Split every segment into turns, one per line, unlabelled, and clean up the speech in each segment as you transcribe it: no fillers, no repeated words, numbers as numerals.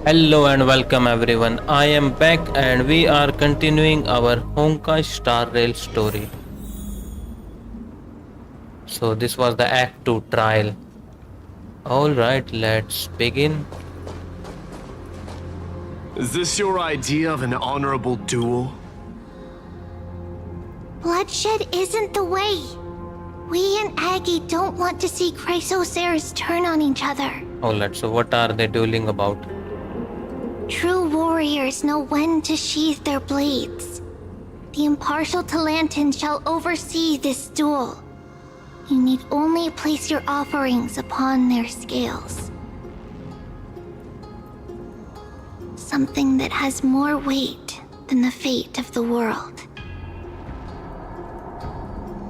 Hello and welcome everyone. I am back and we are continuing our Honkai Star Rail story. So this was the Act 2 trial. Alright, let's begin.
Is this your idea of an honorable duel?
Bloodshed isn't the way. We and Aggie don't want to see Chrysosers turn on each other.
Alright, so what are they dueling about?
True warriors know when to sheathe their blades. The impartial Talantan shall oversee this duel. You need only place your offerings upon their scales. Something that has more weight than the fate of the world.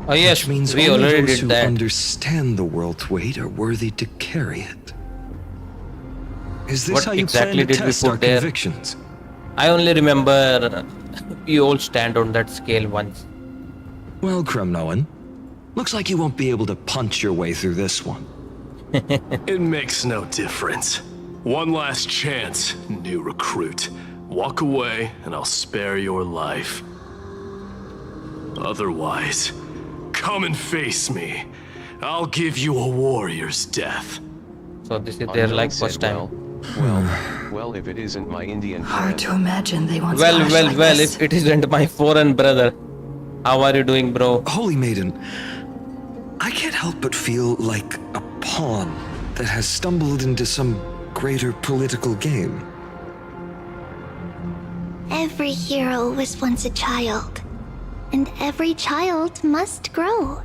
Oh yes,
Which means
we
only
already
those
did
who
that.
understand the world's weight are worthy to carry it. Is this
What
how you
exactly
plan to
did we
test our
put there?
convictions?
I only remember we all stand on that scale once.
Well, Kremnoan, looks like you won't be able to punch your way through this one.
It makes no difference. One last chance, new recruit. Walk away and I'll spare your life. Otherwise, come and face me. I'll give you a warrior's death.
So this is their like first time.
Well, if it isn't my Indian
Hard
friend.
to imagine they want
Well,
slash like this.
if it isn't my foreign brother. How are you doing, bro?
Holy Maiden, I can't help but feel like a pawn that has stumbled into some greater political game.
Every hero was once a child. And every child must grow.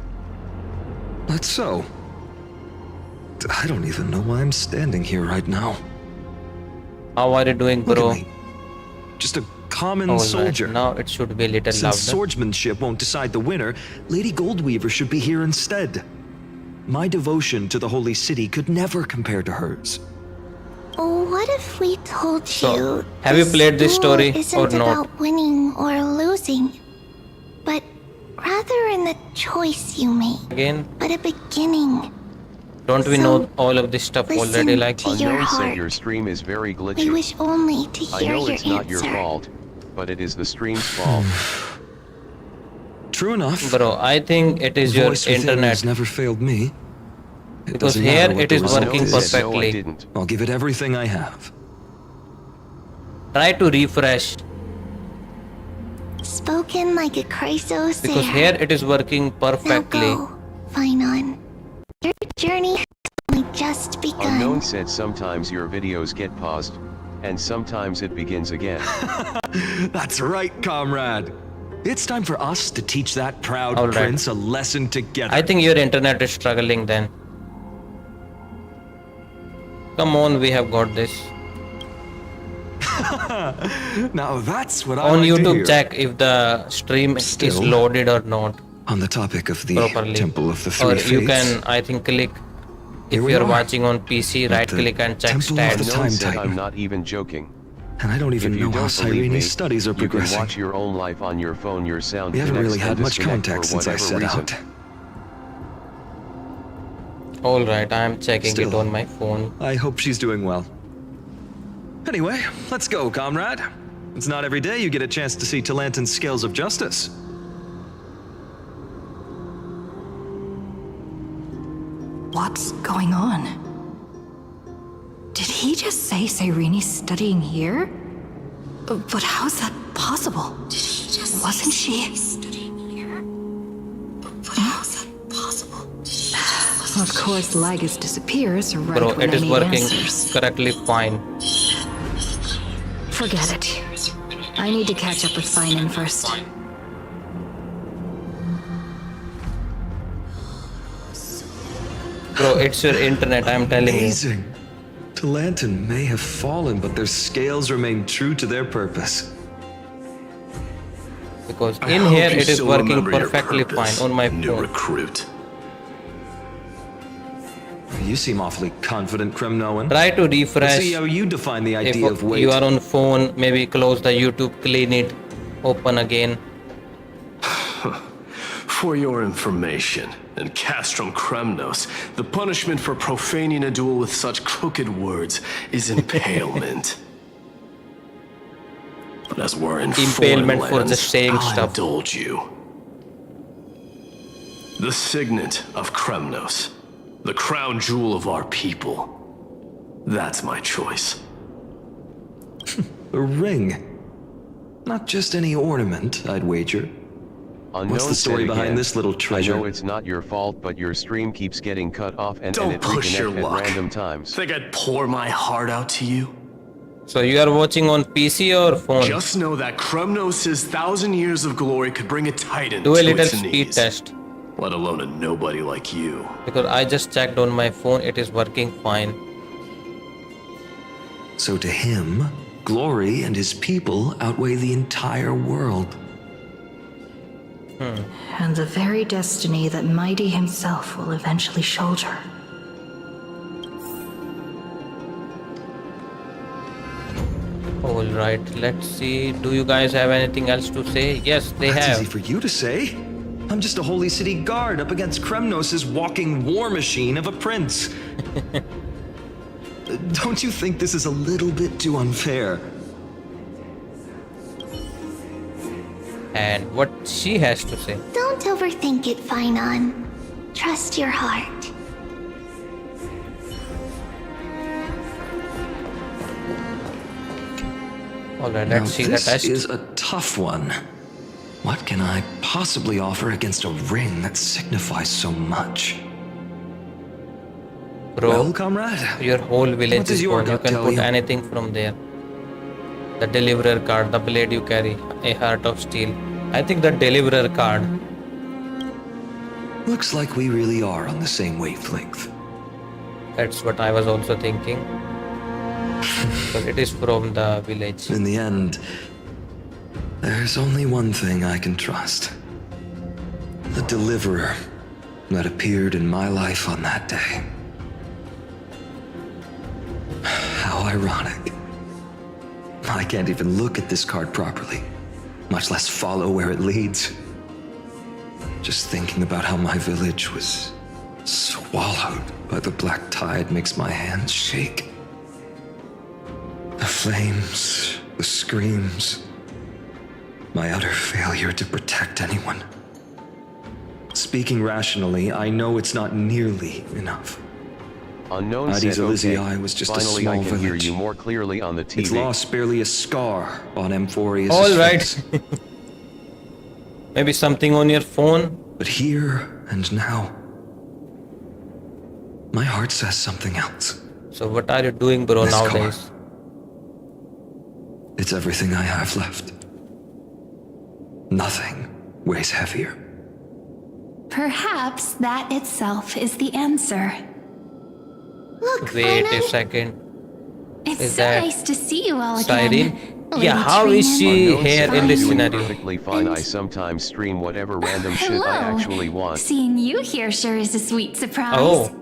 That's so. I don't even know why I'm standing here right now.
How are you doing,
Look
bro?
at me. Just a common
Alright,
soldier.
now it should be a little
Since
louder.
swordsmanship won't decide the winner, Lady Goldweaver should be here instead. My devotion to the Holy City could never compare to hers.
Oh, what if we told
So,
you
have you played this
duel
story
isn't
or not?
about winning or losing, but rather in the choice you make,
Again,
but a beginning.
don't we
So,
know all of this stuff
listen
already? Like,
to your
Unknown said
heart.
your stream is very
We
glitchy.
wish only to
I
hear
know
your
it's not your
answer.
fault, but it is the stream's fault.
True enough.
bro, I think it is
The
your
voice within
internet.
has never failed me. It
Because
doesn't
here
matter what
it
the
is
result
working
is.
No, I
perfectly.
didn't.
I'll give it everything I have.
Try to refresh.
Spoken like a Chrysosaur.
Because here it is working
Now
perfectly.
go, Finon. Your journey has only just begun.
Unknown said sometimes your videos get paused, and sometimes it begins again.
That's right, comrade. It's time for us to teach that proud
All right.
prince a lesson together.
I think your internet is struggling then. Come on, we have got this.
Now that's what I
On
like to
YouTube,
hear.
check if the stream is
Still.
loaded or not
On the topic of the
properly.
Temple of the
Or
Three
you
Fates,
can, I think, click. If
Here we
you're
are.
watching on PC,
At
right
the
click and check
Temple of the
stats.
Time
Unknown said
Titan.
I'm not even joking.
and I don't
If
even
you
know how
don't believe me,
Cyrene's studies are
you can
progressing.
watch your own life on your phone. Your sound
We haven't
connects
really
and
had much
disconnect
contact
for
since I
whatever
set
reason.
out.
Alright, I am checking it
Still.
on my phone.
I hope she's doing well. Anyway, let's go, comrade. It's not every day you get a chance to see Talantan's scales of justice.
What's going on? Did he just say Cyrene's studying here? But how's that possible? Did he just Wasn't she studying here? But how's that possible? Of course, Lagus disappears right
Bro,
when
it
I
is
need
working
answers.
correctly fine.
Forget it. I need to catch up with Finon first.
Bro, it's your internet, I'm telling you.
Amazing. Talantan may have fallen, but their scales remain true to their purpose.
Because
I
in
hope
here
you
it is
still
working
remember your
perfectly
purpose,
fine on my
new
phone.
recruit.
You seem awfully confident, Kremnoan.
Try to
Let's
refresh.
see how you define the
If
idea of weight.
you are on phone, maybe close the YouTube, clean it, open again.
For your information, in Castrum Kremnos, the punishment for profaning a duel with such crooked words is impalement. But as we're in
Impalement
foreign
for
lands,
just saying
I'll
stuff.
indulge you. The signet of Kremnos, the crown jewel of our people. That's my choice.
A ring. Not just any ornament, I'd wager.
Unknown
What's the story
said
behind
again,
this little treasure?
I know it's not your fault, but your stream keeps getting cut off and
Don't
it
push your
reconnect at
luck.
random times.
Think I'd pour my heart out to you?
So you are watching on PC or phone?
Just know that Kremnos' 1,000 years of glory could bring a titan
Do a
to
little
its
speed
knees.
test.
Let alone a nobody like you.
Because I just checked on my phone, it is working fine.
So to him, glory and his people outweigh the entire world.
And the very destiny that Mighty himself will eventually shoulder.
Alright, let's see. Do you guys have anything else to say? Yes, they
That's easy
have.
for you to say. I'm just a holy city guard up against Kremnos' walking war machine of a prince. Don't you think this is a little bit too unfair?
And what she has to say.
Don't overthink it, Finon. Trust your heart.
Alright,
Now,
let's see the
this
test.
is a tough one. What can I possibly offer against a ring that signifies so much? Well,
Bro,
comrade,
your whole village
what does
is
your
gone. You
gut
can
tell
put
you?
anything from there. The deliverer card, the blade you carry, a heart of steel. I think the deliverer card.
looks like we really are on the same wavelength.
That's what I was also thinking. But it is from the village.
In the end, there's only one thing I can trust. The deliverer that appeared in my life on that day. How ironic. I can't even look at this card properly, much less follow where it leads. Just thinking about how my village was swallowed by the black tide makes my hands shake. The flames, the screams, my utter failure to protect anyone. Speaking rationally, I know it's not nearly enough.
Unknown
Addis
said, okay,
Elysiae was just a
finally
small
I can hear
village.
you more clearly on the TV.
Its loss barely a scar on Amphorius'
Alright.
face.
Maybe something on your phone?
But here and now, my heart says something else.
So what are you doing, bro,
This
nowadays?
It's everything I have left. Nothing weighs heavier.
Perhaps that itself is the answer.
Look,
Wait a
Finon.
second.
It's
Is
so
that
nice to see you all
Cyrene?
again.
Yeah,
Lady
how is
Trinan.
she
Unknown
here
said
in
I'm
this
doing
scenario?
perfectly fine. I sometimes stream whatever random shit
Hello.
I actually want.
Seeing you here sure is a sweet surprise.
Oh.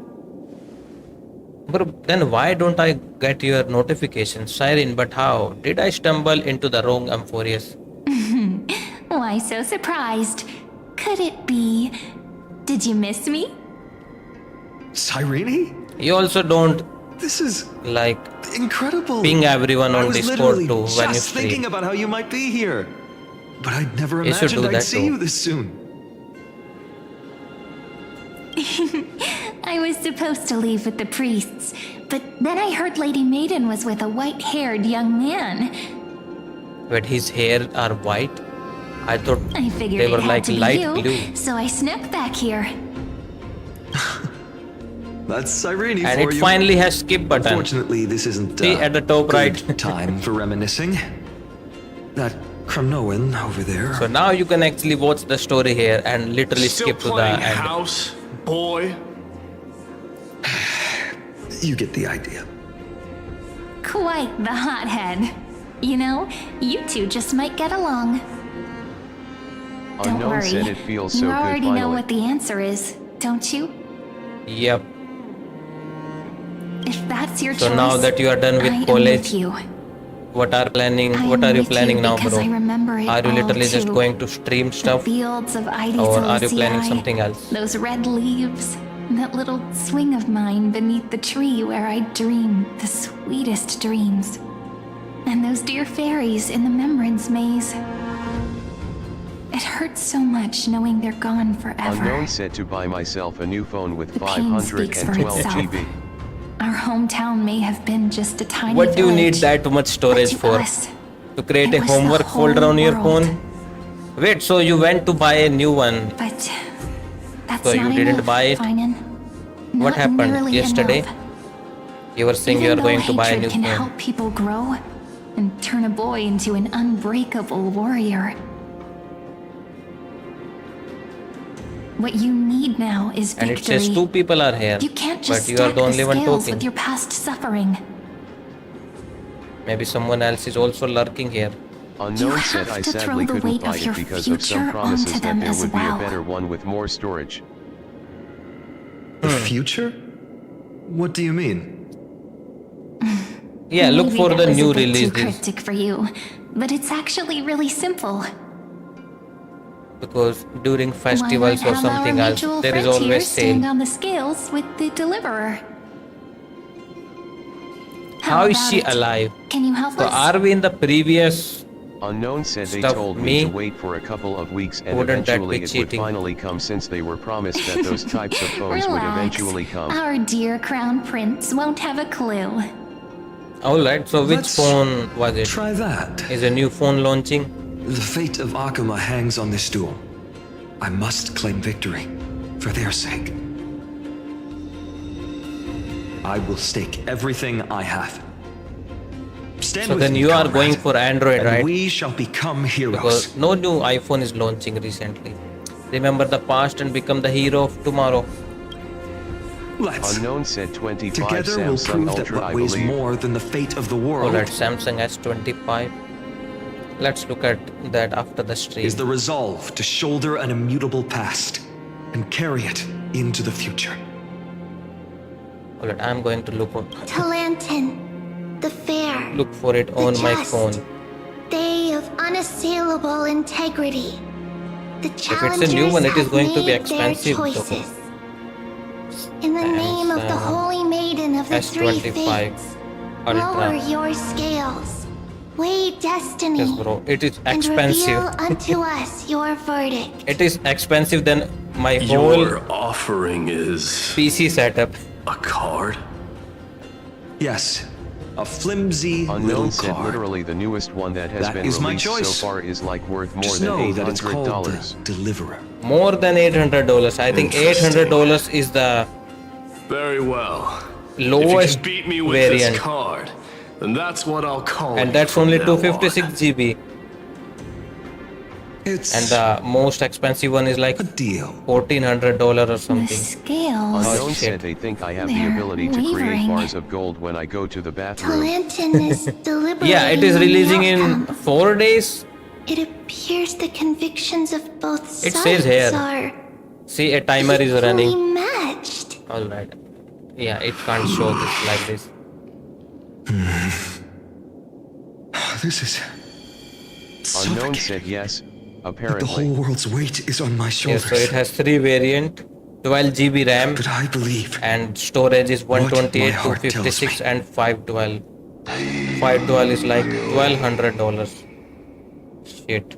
But then why don't I get your notifications, Siren? But how? Did I stumble into the wrong Amphorius?
Why so surprised? Could it be? Did you miss me?
Cyrene?
You also don't
This is
like
incredible.
ping everyone
I
on
was
Discord
literally
too when you
just thinking
stream.
about how you might be here. But I'd never
You should
imagined
do
I'd
that
see
too.
you this soon.
I was supposed to leave with the priests, but then I heard Lady Maiden was with a white-haired young man.
But his hair are white. I thought
I figured
they
it
were
had
like
to be
light
you,
blue.
so I snuck back here.
That's Cyrene
And
for
it
you.
finally has skip button.
Unfortunately, this isn't
See at the top
good
right.
time for reminiscing. That Kremnoan over there.
So now you can actually watch the story here and literally
Still
skip to the
playing
end.
house, boy?
You get the idea.
Quite the hothead. You know, you two just might get along. Don't
Unknown
worry.
said it feels so
You
good
already
finally.
know what the answer is, don't you?
Yep.
If that's your
So
choice,
now that you are done with
I am
college,
with you.
What are planning?
I'm
What are you
with
planning
you
now,
because
bro?
I remember it
Are you
all
literally just
too.
going to stream
The
stuff,
fields of Addis
or are you planning
Elysiae,
something else?
Those red leaves, that little swing of mine beneath the tree where I dream the sweetest dreams. And those dear fairies in the Membrance Maze. It hurts so much knowing they're gone forever.
Unknown said to buy myself a new phone with
The pain speaks for
512
itself.
GB.
Our hometown may have been just a tiny
What do you need
village,
that much
but
storage
to
for?
us,
To create
it
a
was the
homework
whole
folder on your
world.
phone? Wait, so you went to buy a new one?
But that's
So you
not
didn't
enough,
buy it?
Finan.
What
Not
happened
nearly
yesterday?
enough.
You were saying you
Even
are going
though
to buy a new
hatred can
phone.
help people grow and turn a boy into an unbreakable warrior. What you need now is
And
victory.
it says two people are here,
You can't just
but you are
stack
the only one
scales
talking.
with your past suffering.
Maybe someone else is also lurking here.
Unknown
have
said I
to throw
sadly
the
couldn't
weight
buy
of your
it because of some
future
promises
onto
that
them
there
as
would be a
well.
better one with more storage.
The future? What do you mean?
Yeah, look
Maybe
for
that
the
was
new
a bit too
releases
cryptic for you, but it's actually really simple.
because during
Why
festivals
not
or
have
something
our
else,
mutual
there is
friend here
always
stand
sale.
on the scales with the deliverer.
How is
about
she
it?
alive?
Can you help
So
us?
are we in the previous?
Unknown said they
Stuff
told
me?
me to wait for a couple of weeks and
Wouldn't that
eventually
be
it would
cheating?
finally come since they were promised that those types of phones would
Relax.
eventually come.
Our dear crown prince won't have a clue.
Alright, so which
Let's
phone was it?
Try that.
Is a new phone launching?
The fate of Akuma hangs on this duel. I must claim victory, for their sake. I will stake everything I have. Stand
So
with
then
me,
you are
comrade,
going for Android,
and
right?
we shall become heroes.
Because no new iPhone is launching recently. Remember the past and become the hero of tomorrow.
Let's.
Unknown said 25
Together we'll
Samsung
prove that
Ultra,
what
I
weighs
believe.
more than the fate of the world
Alright, Samsung S25. Let's look at that after the stream.
is the resolve to shoulder an immutable past and carry it into the future.
Alright, I'm going to
Talantin, the fair,
look for it
the
on my
just,
phone.
they of unassailable integrity. The
it's
challengers
a new one, it is
have
going to be
made
expensive,
their
though.
choices. In the name of the
Samsung
Holy Maiden of the Three
S25
Fates, lower
Ultra.
your scales, weigh destiny,
Yes, bro. It is
and
expensive.
reveal unto us your verdict.
It is expensive than my
Your
whole
offering is
PC setup.
a card?
Yes, a flimsy little
Unknown said
card.
literally the newest one that has
That
been
is my
released
choice.
so far is like worth more
Just
than
know that it's called
$800.
the Deliverer.
More than $800. I think
Interesting.
$800 is the
Very well. If you
lowest
can beat me with
variant.
this card, then that's what I'll call
And
you
that's
from
only
now
256
on.
GB.
It's
And the most expensive one is like
a deal.
$1,400 or
The
something.
scales.
Unknown
shit.
said they think I have the
They're
ability to create
wavering.
bars of gold when I go to the bathroom.
Talantin is deliberating
Yeah, it is
on the
releasing in
outcome.
4 days.
It appears the convictions of both
It
sides
says here.
are
See, a timer is
equally
running.
matched.
Alright. Yeah, it can't show this like this.
This is
Unknown
suffocating.
said yes,
But the
apparently.
whole world's weight is on my
Yes,
shoulders.
so it has 3 variant, 12 GB RAM,
But I believe
and storage is
What my
128,
heart tells
256
me.
and 512. 512 is like $1,200. Shit.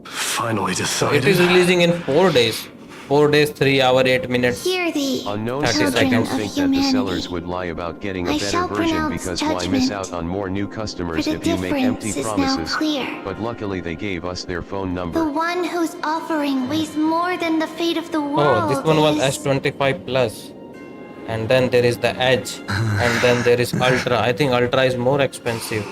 Finally
So
decided.
it is releasing in 4 days. 4 days, 3 hour, 8 minutes.
Hear thee,
Unknown
30
said I don't
seconds.
think that the sellers would lie about getting a
I
better
shall
version
pronounce
because why miss
judgment.
out on more new
For
customers
the
if you make empty
difference is now
promises?
clear.
But luckily they gave us their phone
The
number.
one whose offering weighs more than the fate of the world.
Oh, this one was
is-
S25 Plus. And then there is the Edge. And then there is Ultra. I think Ultra is more expensive.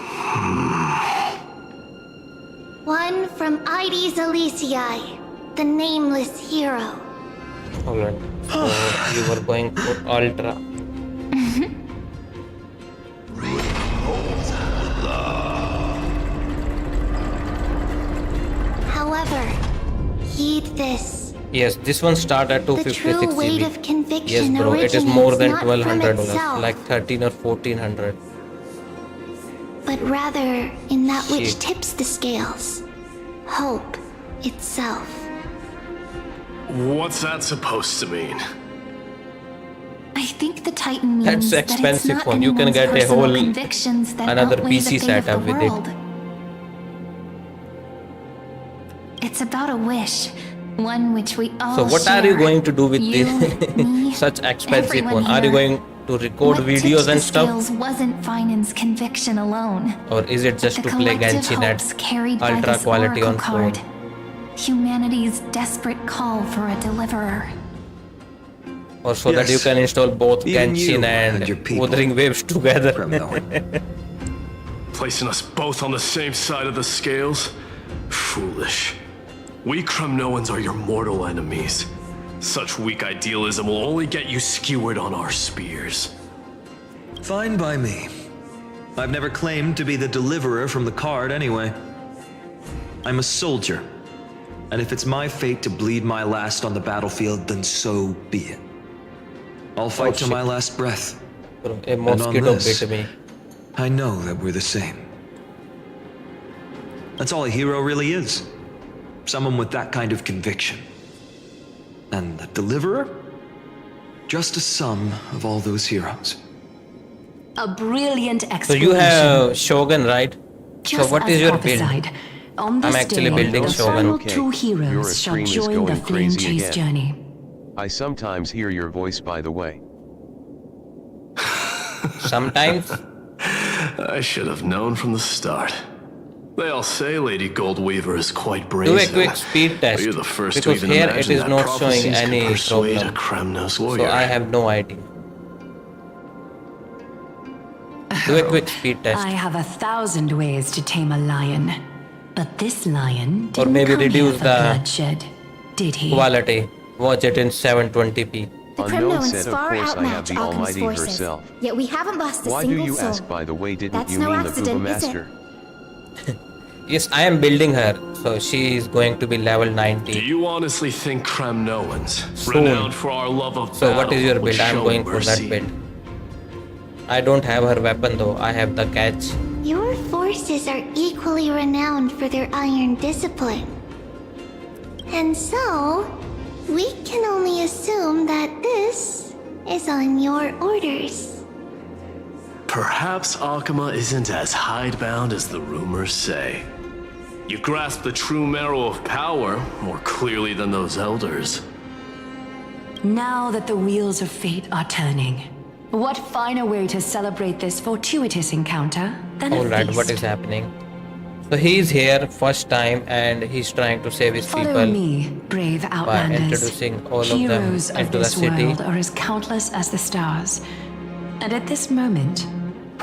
One from Ides Elysiae, the nameless hero.
Alright. So you were going for Ultra.
However, heed this.
Yes, this one start at
The
256
true weight
GB.
of conviction
Yes, bro, it is
originates
more than
not from
$1,200,
itself,
like 13 or 1400.
but rather in that which
Shit.
tips the scales. Hope itself.
What's that supposed to mean?
I think the Titan means
That's
that it's
expensive
not
phone. You can
anyone's
get a
personal
whole
convictions that
another
outweigh the
PC
fate of
setup
the
with it.
world. It's about a wish, one which we all
So what
share.
are you going to do with
You,
this
me,
such expensive
everyone
phone? Are you
here.
going to record
What
videos
tipped
and
the
stuff?
scales wasn't Finan's conviction alone,
Or is it just
but
to
the
play
collective
Genshin
hopes
at
carried by
ultra
this
quality
oracle
on phone?
card. Humanity's desperate call for a deliverer.
Or so that you
Yes.
can install both
Even you
Genshin
and your
and
people.
Wuthering Waves together.
Placing us both on the same side of the scales? Foolish. We Kremnoans are your mortal enemies. Such weak idealism will only get you skewered on our spears.
Fine by me. I've never claimed to be the deliverer from the card anyway. I'm a soldier. And if it's my fate to bleed my last on the battlefield, then so be it. I'll fight till
shit.
my last breath.
Bro, a
And
mosquito
on this,
bit me.
I know that we're the same. That's all a hero really is. Someone with that kind of conviction. And the deliverer? Just a sum of all those heroes.
A brilliant
So
explanation.
you have Shogun, right?
Just
so what
as
is your build?
prophesied, on this
actually
day,
building
the
Shogun.
final
Okay,
two
your
heroes shall
stream is
join the
going
flame
crazy
chase
again.
journey.
I sometimes hear your voice, by the way.
Sometimes.
I should have known from the start. They all say Lady Goldweaver is quite
Do
brazen.
a quick speed test.
But you're the first
Because
to even
here it
imagine
is
that
not showing
prophecies
any
could persuade
problem.
a Kremnos
So
warrior.
I have no idea. Do a quick speed test.
I have 1,000 ways to tame a lion, but this lion
Or
didn't
maybe
come here
reduce
for
the
bloodshed, did he?
Quality. Watch it in 720p.
The
Unknown
Kremnoans
said, of
far
course I have
outmatch
the
Alchem's
Almighty
forces.
herself.
Yet we haven't lost a
Why do
single
you
soul.
ask, by the way, didn't
That's
you
no
mean the
accident,
Buba
is it?
Master?
Yes, I am building her. So she is going to be level
Do
90.
you honestly think Kremnoans,
Soon.
renowned for our love of
So what is your
battle, would
build? I am
show
going for that
mercy?
build. I don't have her weapon though. I have the catch.
Your forces are equally renowned for their iron discipline. And so, we can only assume that this is on your orders.
Perhaps Akama isn't as hidebound as the rumors say. You grasp the true marrow of power more clearly than those elders.
Now that the wheels of fate are turning, what finer way to celebrate this fortuitous encounter than a
Alright,
feast?
what is happening? So he is here first time and he's trying to save his
Follow
people.
me, brave outlanders.
introducing all of them
Heroes of
into the
this
city.
world are as countless as the stars. And at this moment,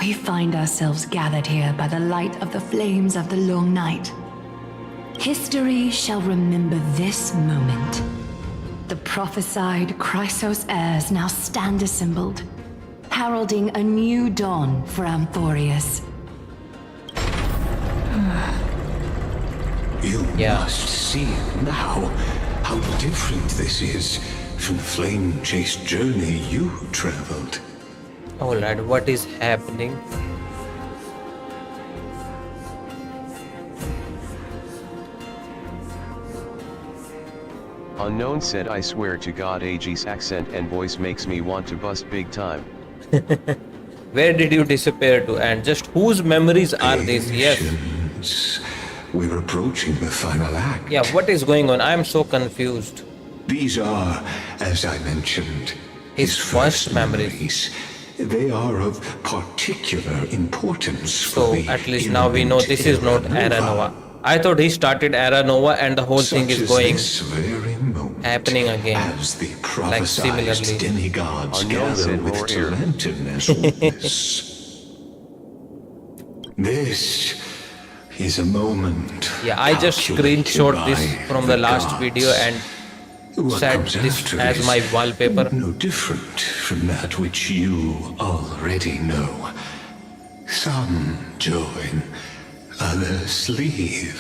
we find ourselves gathered here by the light of the flames of the long night. History shall remember this moment. The prophesied Chrysos heirs now stand assembled, heralding a new dawn for Amphorius.
You
Yeah.
must see now how different this is from the flame-chased journey you traveled.
Alright, what is happening?
Unknown said, I swear to God, AG's accent and voice makes me want to bust big time.
Where did you disappear to? And just whose memories are these? Yes.
Patience. We're approaching the final act.
Yeah, what is going on? I am so confused.
These are, as I mentioned,
His first memories.
They are of particular importance.
So
for the
at least now we know this is not Era Nova. I thought he started Era Nova and the whole thing
Such
is
as
going
this very moment,
happening again.
as the
Like
prophesied
similarly.
demigods
Unknown
gather
said
with
more air.
Talentum as witness. This is a moment.
Yeah, I just
calculated
screenshot this
by
from the last
gods.
video and
What
set
comes
this
after
as
is
my wallpaper.
No different from that which you already know. Some join, others leave,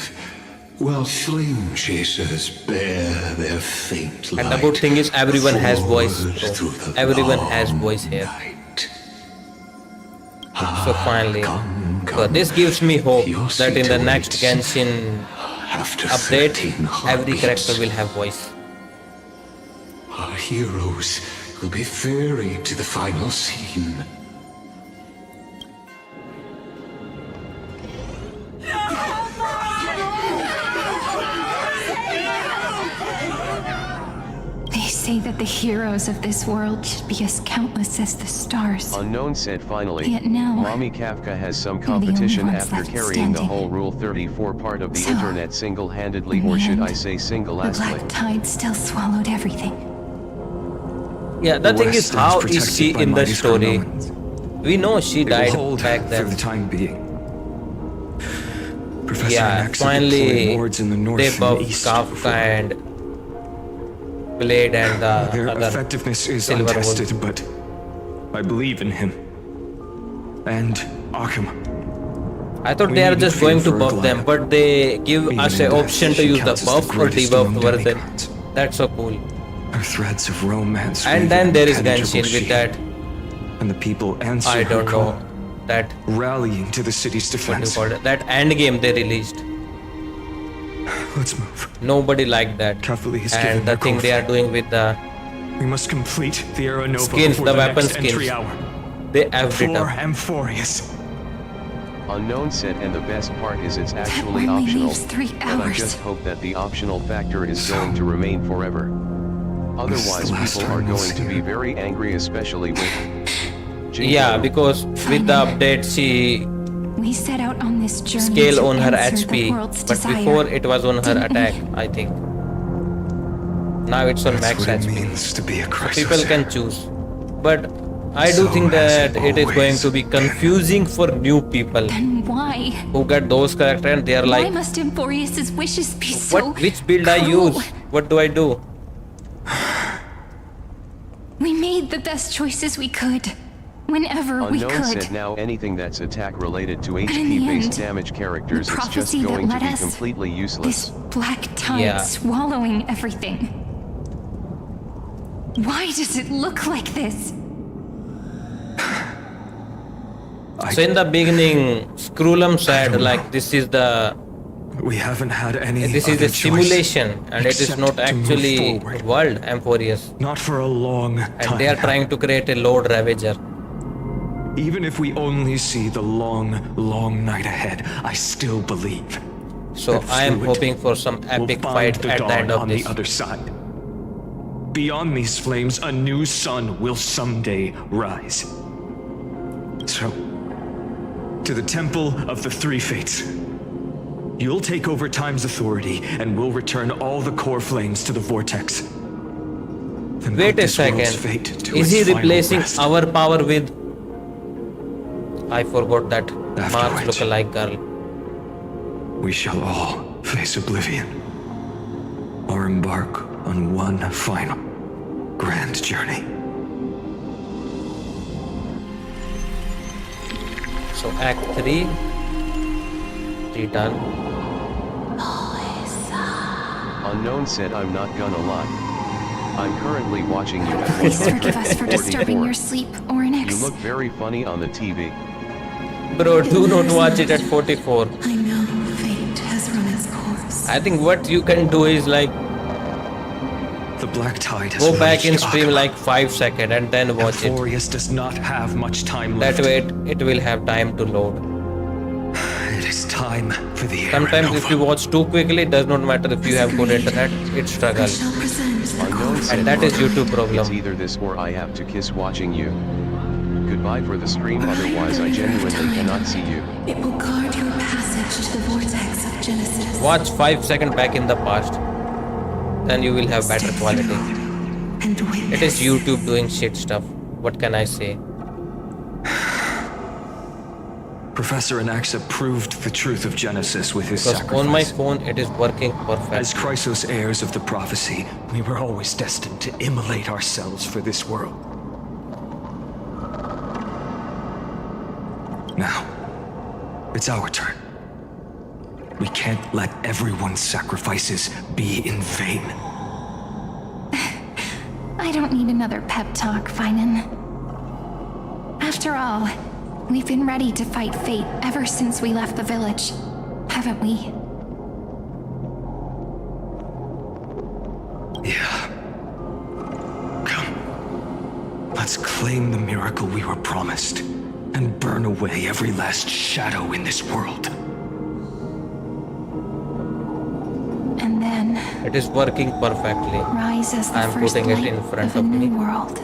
while flame chasers bear their faint light.
And the good thing is everyone has voice,
forward
bro.
through the
Everyone has
long
voice here.
night.
So finally,
Come,
so
come.
this gives me hope
Your
that in the
seat
next
waits.
Genshin
After
update,
13
every
heartbeats,
character will have voice.
our heroes will be ferried to the final scene.
They say that the heroes of this world should be as countless as the stars.
Unknown said finally,
Yet now,
Mommy Kafka has some
they're the only
competition
ones
after
left
carrying the
standing.
whole Rule 34 part of the
So,
internet single-handedly,
in the
or should
end,
I say
the
single-lastly.
black tide still swallowed everything.
Yeah, the thing is,
West
how
stands
is she
protected by
in the
mighty
story?
Chronoans.
We know she
It will
died
hold
back
for
then.
the time being. Professor
Yeah,
Nexa deployed
finally
wards in the north
they
and
buffed
east
Kafka
before.
and Blade and the
Their
other
effectiveness is
Silver
untested, but I believe in him. And Arkham.
I thought
We
they are
needn't
just
fear
going to
for
buff
Goliath.
them, but they give
Even
us
in
an
death,
option to
she
use the
counts as the
buff or
greatest
debuffed
among
version.
demigods.
That's so cool.
Her threads of romance.
And
weave
then
an
there is
impenetrable
Genshin with
shield,
that.
And the people answer
I
her
don't
call,
know that
rallying to the city's
what you
defense.
call it. That end game they released.
Let's move.
Nobody liked that.
Cavalry is given
And the
their
thing
call.
they are doing with the
We must complete the Era Nova
skins,
before
the
the
weapon
next entry
skins,
hour.
they effed it
For
up.
Amphorius.
Unknown said, and the best part is it's actually
only
optional,
leaves 3
but I
hours.
just hope that the optional factor is going to remain forever. Otherwise
the last
people are
time we'll
going to
see
be
her.
very angry, especially with
Yeah,
Jinko.
because with the update she
We set out on this journey
scale
to
on her
answer the
HP,
world's
but
desire.
before it was on her
Didn't
attack,
we?
I think. Now it's on
That's
max
what it
HP.
means to be a crisis.
People can choose, but I do
So
think
has
that
it
it is going
always
to be confusing for new people
Then why?
who get those characters and they are
Why
like,
must Amphorius' wishes be so
which build I
cruel?
use? What do I do?
We made the best choices we could. Whenever we
Unknown
could.
said now anything that's attack related to
in the
HP-based
end,
damage characters
the
is just
prophecy that
going to
led
be
us,
completely useless.
This black tide
Yeah.
swallowing everything. Why does it look like this?
So in the beginning, Scrollum said like this is the
We haven't had any
this is
other
a simulation
choice
and it is
except
not
to move
actually
forward.
world Amphorius,
Not for a long
and
time.
they are trying to create a Lord Ravager.
Even if we only see the long, long night ahead, I still believe.
So
that
I am
through it,
hoping for some
we'll
epic
find
fight
the
at the
dawn
end of
on
this.
the other side. Beyond these flames, a new sun will someday rise. So, to the Temple of the Three Fates. You'll take over Time's authority, and we'll return all the core flames to the Vortex. Then
Wait
put
a
this world's
second.
fate to
Is
its
he
final
replacing
rest.
our power with? I forgot that March
Afterwards.
look-alike girl.
We shall all face oblivion, or embark on one final grand journey.
So Act 3 done.
Unknown said, I'm not gonna lie. I'm currently watching you at
Please forgive us for disturbing
144.
your sleep, Ornix.
You look very funny on the TV.
Bro, do not watch it at 44.
I know fate has run its course.
I think what you can do is like
The black tide has
go back in
reached
stream
Arkham.
like 5 seconds and then watch it.
Amphorius does not have much time
That
left.
way it will have time to load.
It is time for the Era
Sometimes if
Nova.
you watch too quickly, it does not matter if you have good internet, it
I
struggles.
shall present the
Unknown
core.
said,
And that is YouTube
It's
problem.
either this or I have to kiss watching you. Goodbye for the stream, otherwise I genuinely cannot see you.
It will guard your passage to the vortex of Genesis.
Watch 5 seconds back in the past. Then you will have better
Step
quality.
through and witness.
It is YouTube doing shit stuff. What can I say?
Professor Anaxa proved the truth of Genesis with his
Because on my
sacrifice.
phone it is working
As
perfect.
Chrysos heirs of the prophecy, we were always destined to immolate ourselves for this world. Now, it's our turn. We can't let everyone's sacrifices be in vain.
I don't need another pep talk, Finan. After all, we've been ready to fight fate ever since we left the village, haven't we?
Yeah. Come. Let's claim the miracle we were promised and burn away every last shadow in this world.
And then
It is working perfectly.
rise as the
I am
first
putting it
light
in front
of a
of me.
new world.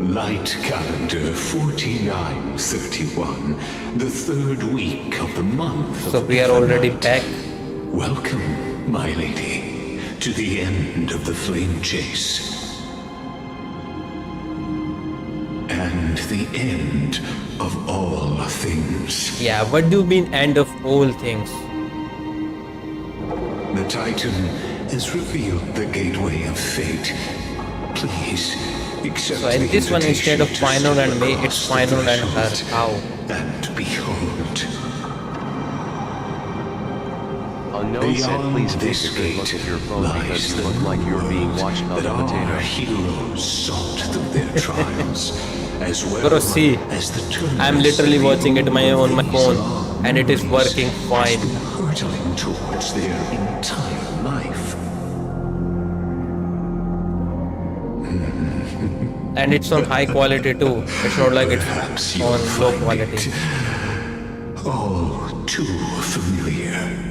Light calendar 4931, the third week of the month.
So
of
we are already
Evernight.
back.
Welcome, my lady, to the end of the flame chase. And the end of all things.
Yeah, what do you mean end of all things?
The Titan has revealed the gateway of fate. Please accept
So in
the
this one, instead of
invitation to
Final
step
and me,
across
it's
the
Final and her.
threshold
How?
And behold.
Unknown said,
Beyond
please take
this
a good look
gate
at your phone because
lies
you
the
look like you're being
world
watched on
that
the
our
potato.
heroes sought through their trials, as well
Bro, see,
as the
I'm literally watching it on my phone and it is working fine.
hurtling towards their entire life.
And it's on high quality too. It's not like
Perhaps
it's
you'll
on low
find
quality.
it all too familiar.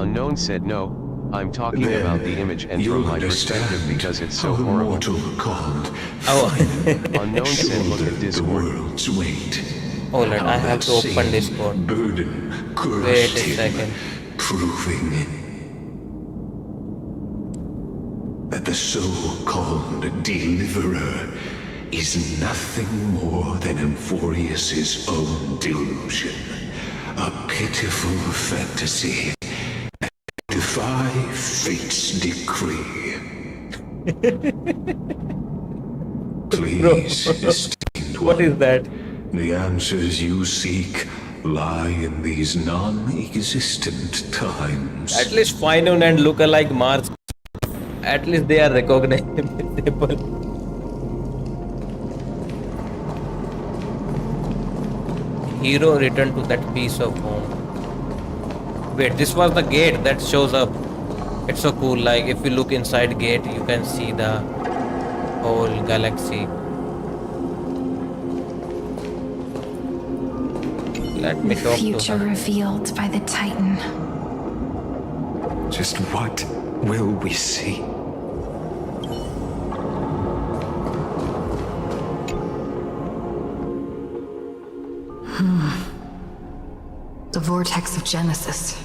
Unknown said no, I'm talking
Then
about the image and
you'll
from my perspective
understand
because it's so
how a
horrible.
mortal called
Oh,
Unknown said look
shouldered
at
the
Discord.
world's weight.
hold on,
How
I have
that
to open
same
Discord.
burden crushed
Wait a
him,
second.
proving that the so-called deliverer is nothing more than Euphorius's own delusion, a pitiful fantasy that defy fate's decree. Please, esteemed
What is
one,
that?
the answers you seek lie in these non-existent times.
At least Final and look-alike Mars. At least they are recognizable. Hero returned to that piece of home. Wait, this was the gate that shows up. It's so cool. Like if you look inside gate, you can see the whole galaxy. Let me
The
talk to
future
her.
revealed by the Titan.
Just what will we see?
The vortex of Genesis.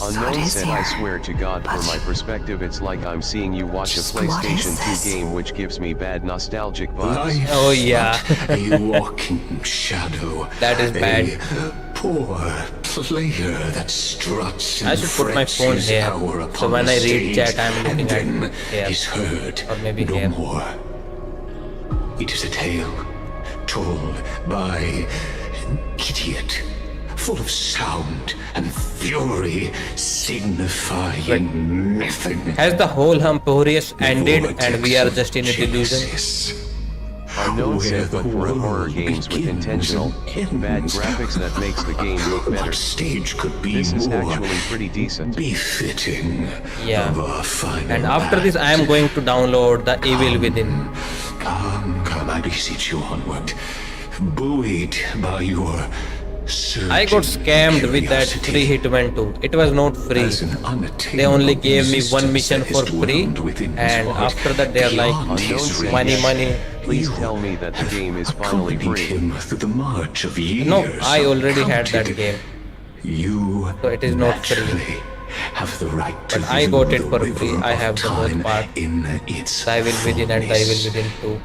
Unknown
is
said,
here.
I swear to God, from my perspective, it's like I'm seeing you watch a
Just what
PlayStation
is
2
this?
game, which gives me bad nostalgic vibes.
Life
Oh, yeah.
but a walking shadow.
That is bad.
A poor player that struts
I
and
should put my phone
frets his
here,
hour
so
upon
when
the
I read
stage,
chat, I'm
and
looking at
then
here.
is heard
Or maybe
no
here.
more. It is a tale told by an idiot, full of sound and fury, signifying nothing.
Has the whole Euphorius ended
vortex
and we are
of
just in a delusion?
Genesis,
Unknown
where
said, but
the
for a horror
world
games with
begins
intentional,
and
bad
ends.
graphics that makes the game look better.
What stage could be
This is
more
actually pretty decent.
befitting
Yeah.
of our final
And after this, I am
act?
going to download the Evil Within.
Come, I beseech you onward, buoyed by your
I got scammed with that free Hitman 2. It was not free. They only gave me one mission for free, and after that they are like, money.
Please tell me that the game is finally free.
Him through the march of years
No, I already had that
counted.
game.
You
So it is not free.
naturally have the right to
But I got it
view
for
the
free.
river
I
of
have the both
time
part.
in its
The Evil Within and the Evil
fullness.
Within 2.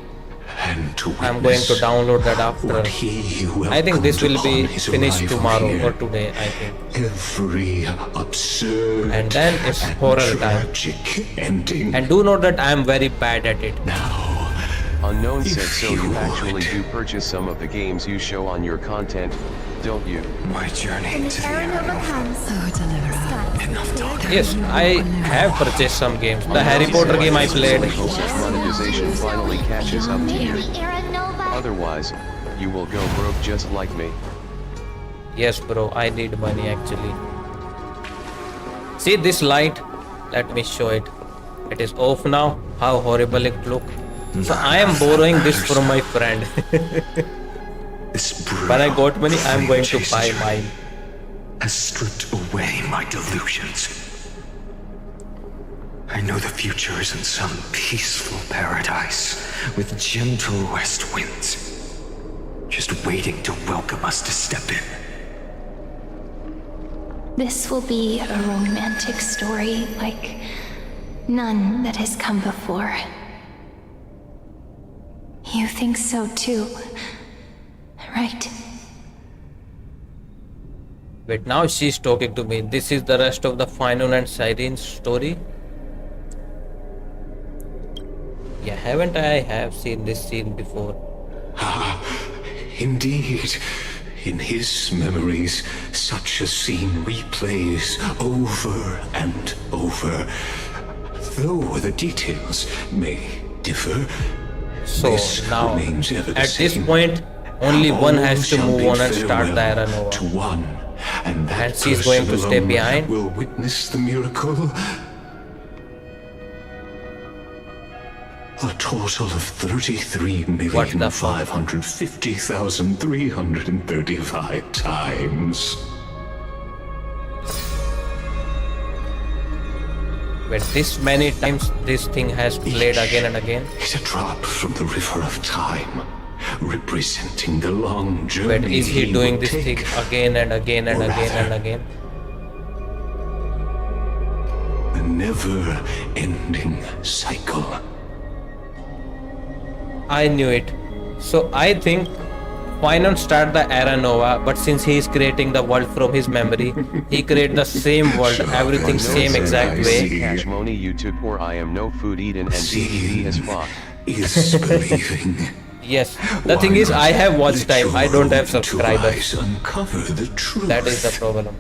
And to
I'm going to
witness
download that after.
what he
I think this will
welcomed
be
upon his
finished
arrival
tomorrow
here.
or today, I think.
Every absurd
And then it's
and
horror time.
tragic ending.
And do know that I am very bad at it.
Now,
Unknown
If
said, so
you
you actually
would.
do purchase some of the games you show on your content, don't you?
My journey to the
Aranova comes.
Oh, deliverer.
Enough talking.
Yes, I have purchased some games. The Harry Potter game I played.
Hope that monetization finally catches up to you.
Maybe Aranova.
Otherwise, you will go broke just like me.
Yes, bro, I need money actually. See this light? Let me show it. It is off now. How horrible it look. So I am borrowing this from my friend.
This
When I
brutal
got money, I am
flame
going to
chase
buy
journey
mine.
has stripped away my delusions. I know the future is in some peaceful paradise with gentle west winds, just waiting to welcome us to step in.
This will be a romantic story like none that has come before. You think so too, right?
Wait, now she's talking to me. This is the rest of the Finon and Siren's story. Yeah, haven't I have seen this scene before?
Ah, indeed. In his memories, such a scene replays over and over. Though the details may differ,
So
this
now,
remains ever the
at this
same.
point, only
All
one has to
shall
move
bid
on and start the
farewell
Era
to
Nova.
one, and that
And she's going
person
to stay
alone
behind?
will witness the miracle. A total of 33,550,335 times.
But this many times this thing has played again and again.
It's a drop from the river of time, representing the long journey.
But is he doing
will
this thing
take,
again and again and
or
again and
rather,
again?
a never-ending cycle.
I knew it. So I think why not start the Era Nova, but since he is creating the world from his memory, he create the same world, everything
Unknown
same
said,
exact
I
way.
see.
Cash money YouTube or I am no food eaten and DVD as fuck.
Is believing.
Yes. The
Why
thing is,
not
I have watch
let
time.
your
I don't have
own two
subscribers.
eyes uncover the truth.
That is the problem.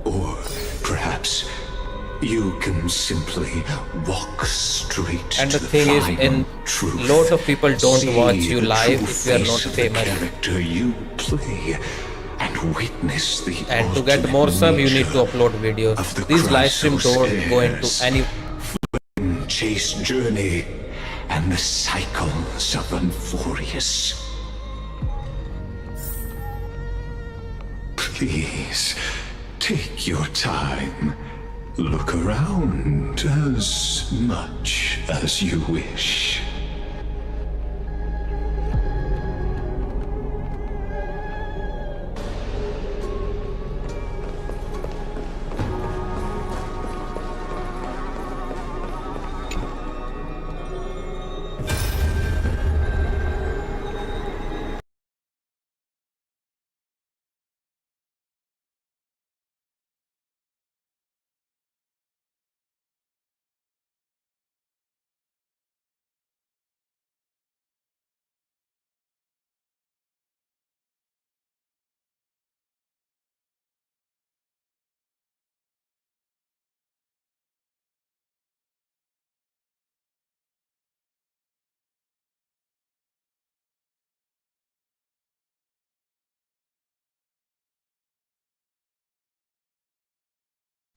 Or perhaps you can simply walk straight
And the
to
thing is,
final
in
truth.
lot of people don't
See
watch you
the
live
true
if you are
face
not
of the
famous.
character you play and witness the
And to get more sub, you need to upload videos.
of the
These live streams don't go into
crosshairs.
any.
Chase journey and the cycles of Unforius. Please, take your time. Look around as much as you wish.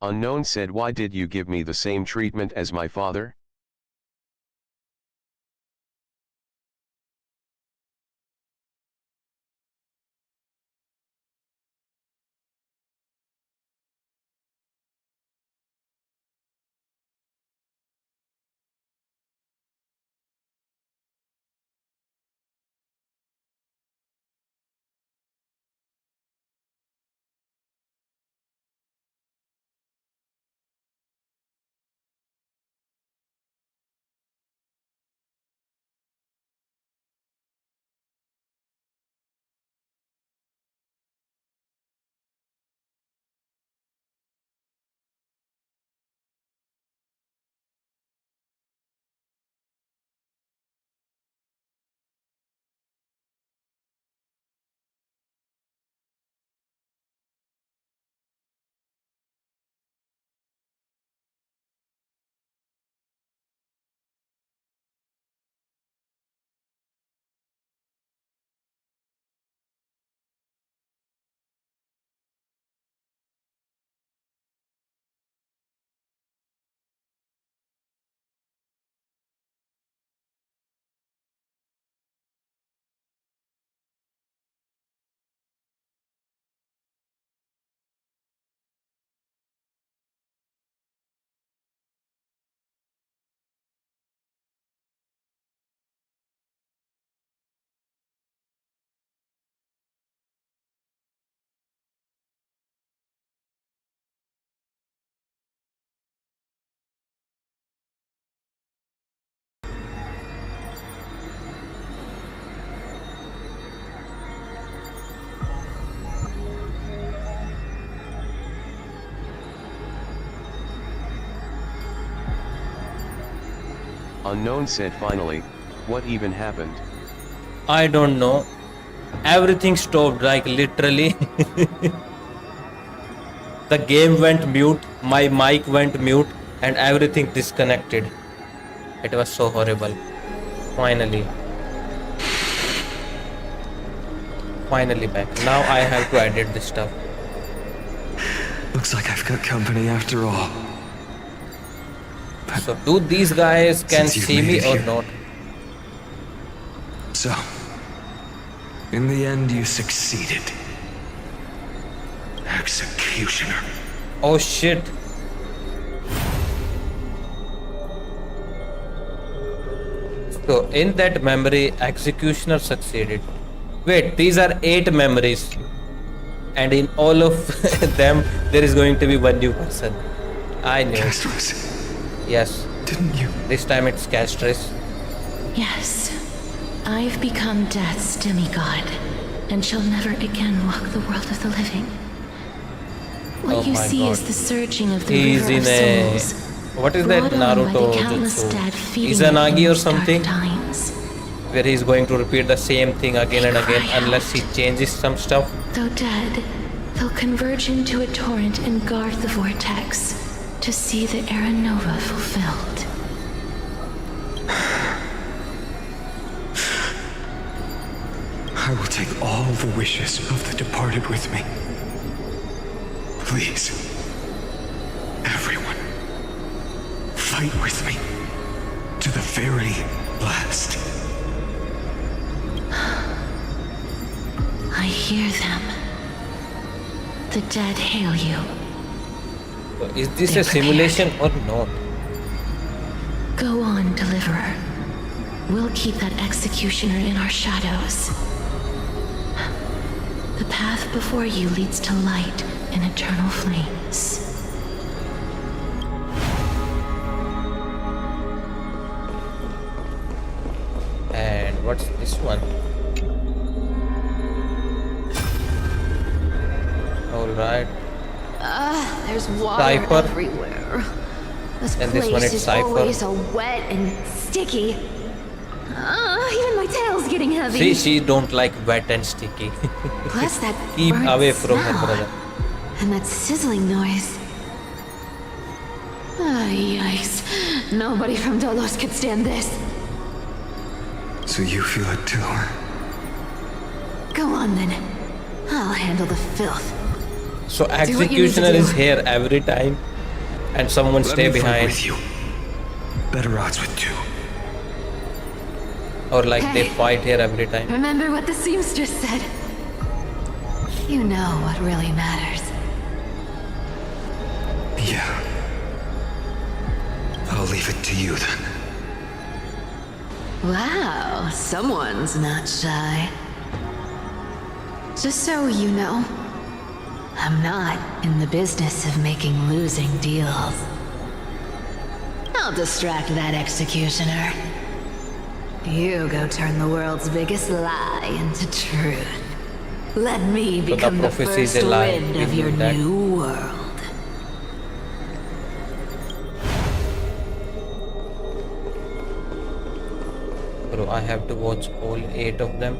Unknown said, why did you give me the same treatment as my father? Unknown said finally, what even happened?
I don't know. Everything stopped, like literally. The game went mute, my mic went mute, and everything disconnected. It was so horrible. Finally back. Now I have to edit this stuff.
Looks like I've got company after all.
So do these guys can
Since you've
see
made
me
it
or
here.
not?
So, in the end, you succeeded. Executioner.
Oh shit. So in that memory, Executioner succeeded. Wait, these are 8 memories. And in all of them, there is going to be one new person. I knew.
Castros,
Yes.
didn't you?
This time it's Castris.
Yes. I've become Death's demigod, and shall never again walk the world of the living. What
Oh
you
my
see
God.
is the surging of the
He's
river
in
of
a...
souls.
What is that
brought on by
Naruto
the countless
jutsu?
dead feeding
Izanagi
it in
or
these dark
something?
times.
Where he's going to repeat the same thing again and again
cry
unless he changes some stuff.
Though dead, they'll converge into a torrent and guard the vortex to see the Era Nova fulfilled.
I will take all the wishes of the departed with me. Please, everyone, fight with me to the very last.
I hear them. The dead hail you.
So is this
They're
a simulation or not?
Go on, Deliverer. We'll keep that executioner in our shadows. The path before you leads to light and eternal flames.
And what's this one? Alright.
There's water
Cypher.
everywhere. This
And this
place
one is
is
Cypher.
always so wet and sticky. Even my tail's getting heavy.
See, she don't like wet and sticky.
Plus that
Keep
burnt
away from her
smell.
brother.
And that sizzling noise. Yikes. Nobody from Dolos could stand this.
So you feel it too, huh?
Go on then. I'll handle the filth.
So
what you need to
Executioner is
do.
here every time and someone
Let
stay
me fight
behind.
with you. Better odds with 2.
Or like they
Hey.
fight here every time.
Remember what the seamstress said. You know what really matters.
Yeah. I'll leave it to you then.
Wow, someone's not shy. Just so you know, I'm not in the business of making losing deals. I'll distract that executioner. You go turn the world's biggest lie into truth. Let me
the
become the
prophecy is
first
a lie.
wind
You
of
do
your
that.
new world.
Bro, I have to watch all 8 of them.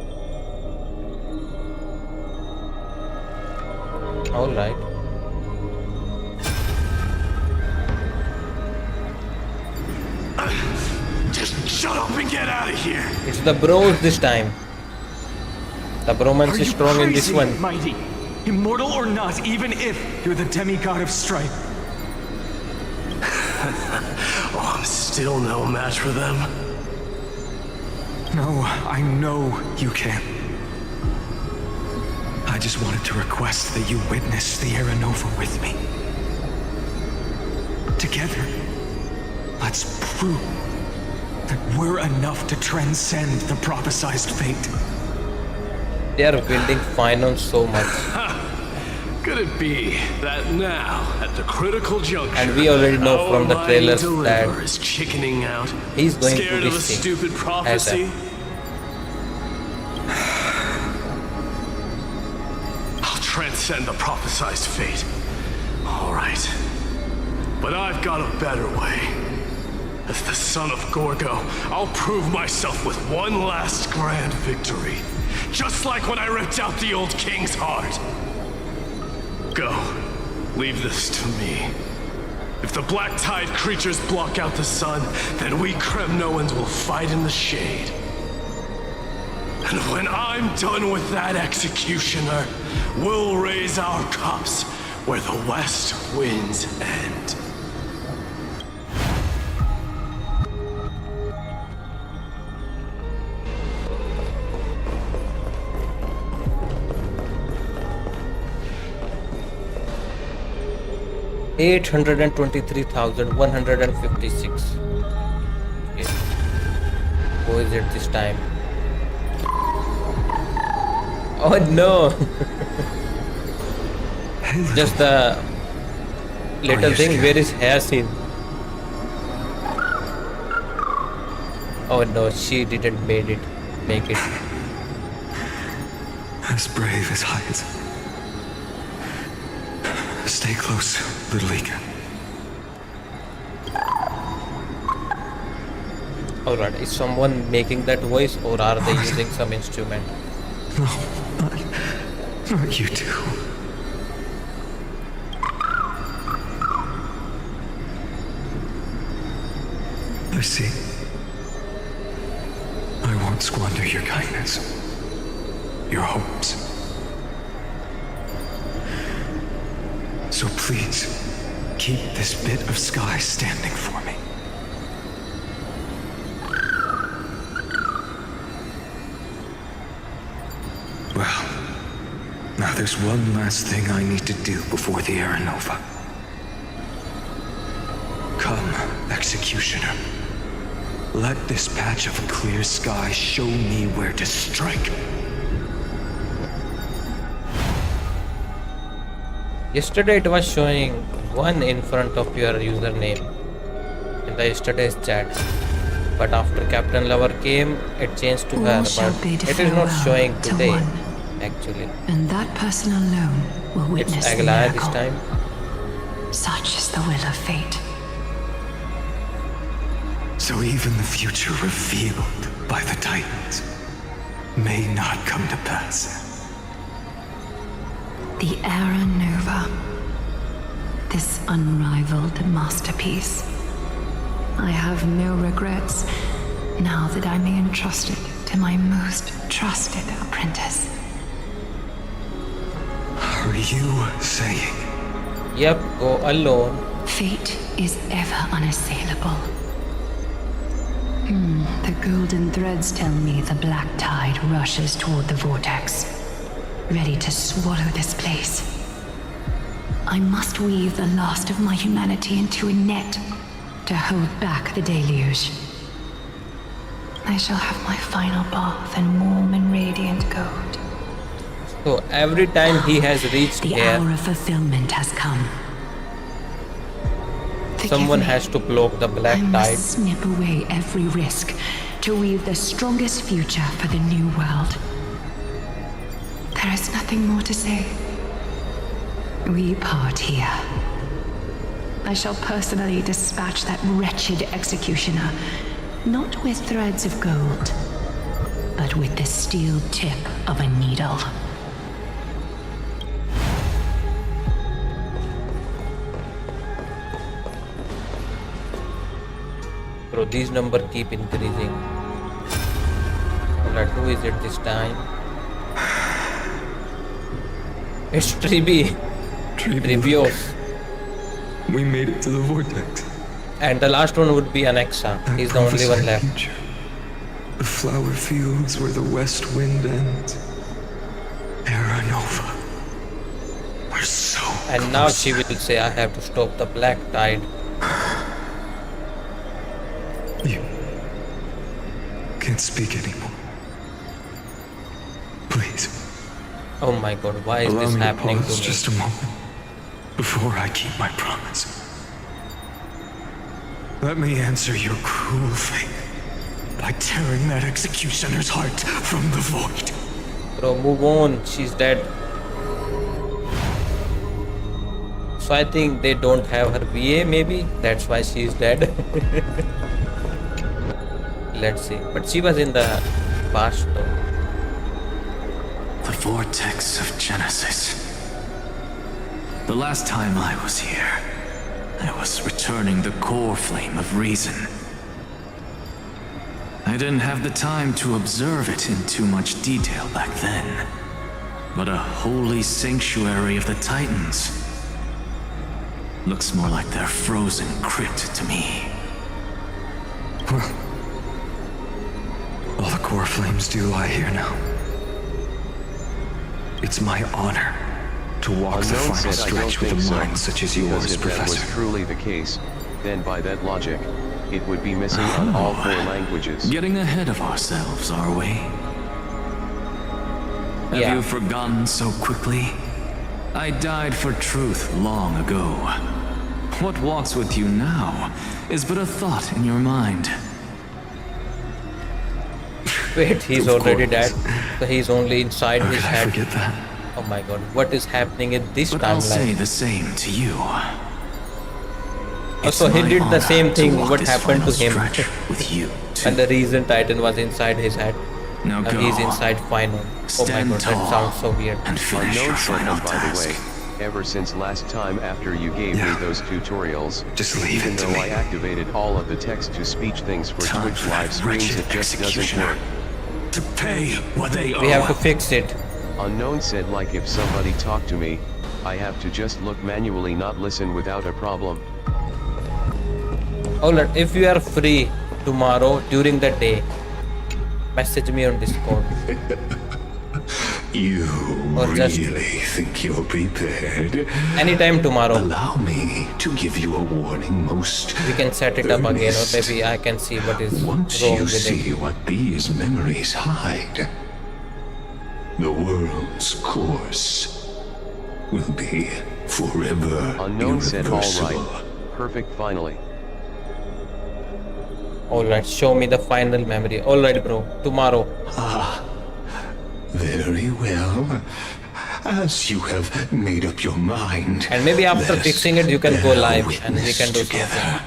Alright.
Just shut up and get out of here.
It's the bros this time. The bromance is strong in this one.
Mighty? Immortal or not, even if you're the demigod of strife.
Oh, I'm still no match for them.
No, I know you can. I just wanted to request that you witness the Era Nova with me. Together, let's prove that we're enough to transcend the prophesized fate.
They are building finance so much.
Could it be that now, at the critical juncture,
And we already know
our
from the
mighty
trailers
deliverer
that
is chickening out,
he's going to
scared of a
this thing
stupid
as
prophecy? I'll transcend the prophesized fate. All right, but I've got a better way. As the son of Gorgo, I'll prove myself with one last grand victory. Just like when I ripped out the old king's heart. Go. Leave this to me. If the black tide creatures block out the sun, then we Kremnoans will fight in the shade. And when I'm done with that executioner, we'll raise our cups where the west winds end.
$823,156. Okay. Who is it this time? Oh no! Just the little thing. Where is Yasin? Oh no, she didn't make it.
As brave as I is. Stay close, little Ika.
Alright, is someone making that voice or are they using some instrument?
No, not you two. I see. I won't squander your kindness, your hopes. So please, keep this bit of sky standing for me. Well, now there's one last thing I need to do before the Era Nova. Come, Executioner. Let this patch of clear sky show me where to strike.
Yesterday it was showing 1 in front of your username in the yesterday's chat, but after Captain Lover came, it changed to her, but it is not showing today, actually.
And that person alone will witness
it's
the
Aglaya
miracle.
this time.
Such is the will of fate.
So even the future revealed by the Titans may not come to pass.
The Era Nova. This unrivaled masterpiece. I have no regrets now that I may entrust it to my most trusted apprentice.
Are you saying?
Yep, go alone.
Fate is ever unassailable. The golden threads tell me the black tide rushes toward the vortex, ready to swallow this place. I must weave the last of my humanity into a net to hold back the deluge. I shall have my final bath in warm and radiant gold.
So every time he has reached
The
here,
hour of fulfillment has come.
someone has to block the black
I
tide.
must snip away every risk to weave the strongest future for the new world. There is nothing more to say. We part here. I shall personally dispatch that wretched executioner, not with threads of gold, but with the steel tip of a needle.
Bro, these numbers keep increasing. Alright, who is it this time? It's Tribios.
We made it to the vortex.
And the last one would be Anexa. He's the only one left.
Future. The flower fields where the west wind ends. Era Nova. We're so
And
close.
now she will say, I have to stop the black tide.
You can't speak anymore. Please.
Oh my god, why is
Allow
this
me to
happening to
pause
me?
just a moment before I keep my promise. Let me answer your cruel fate by tearing that executioner's heart from the void.
Bro, move on. She's dead. So I think they don't have her VA maybe. That's why she's dead. Let's see. But she was in the past though.
The vortex of Genesis. The last time I was here, I was returning the core flame of reason. I didn't have the time to observe it in too much detail back then. But a holy sanctuary of the Titans looks more like their frozen crypt to me.
Well, all the core flames do lie here now. It's my honor to walk the
Unknown
final
said,
stretch with a mind such as
because
yours,
if that was
Professor.
truly the case, then by that logic, it would be missing on all 4 languages.
Getting ahead of ourselves, are we? Have
Yeah.
you forgotten so quickly? I died for truth long ago. What walks with you now is but a thought in your mind.
Wait, he's
Of
already
course.
dead. So he's only inside
How
his
could I
head.
forget that?
Oh my god, what is happening in this
But I'll say
timeline?
the same to you.
Also,
It's
he
my
did the
honor
same thing
walk
what
this
happened to
final
him.
stretch with you, too.
And the reason Titan was inside his head.
Now
And
go.
he's inside final. Oh my
Stand
god, that
tall
sounds so weird.
and finish
Unknown
your
said
final
that, by the
task.
way, ever since last time after you gave me
Yeah.
those tutorials,
Just leave
even
it to
though
me.
I activated all of the text-to-speech things for
Time
Twitch
for
live
that
streams,
wretched
it just doesn't
executioner
work.
to pay what they owe.
We have to fix it.
Unknown said, like, if somebody talked to me, I have to just look manually, not listen, without a problem.
Alright, if you are free tomorrow during the day, message me on Discord.
You
Or just-
really think you're prepared?
Anytime tomorrow.
Allow me to give you a warning, most
We can set it up again, or
earnest.
maybe I can see what is
Once
wrong
you
with
see
it.
what these memories hide, the world's course will be forever
Unknown said, all
irreversible.
right. Perfect, finally.
Alright, show me the final memory. Alright, bro, tomorrow.
Very well. As you have made up your mind.
And maybe after
let us
fixing it, you can go
bear
live and we
witness
can do
together.
something.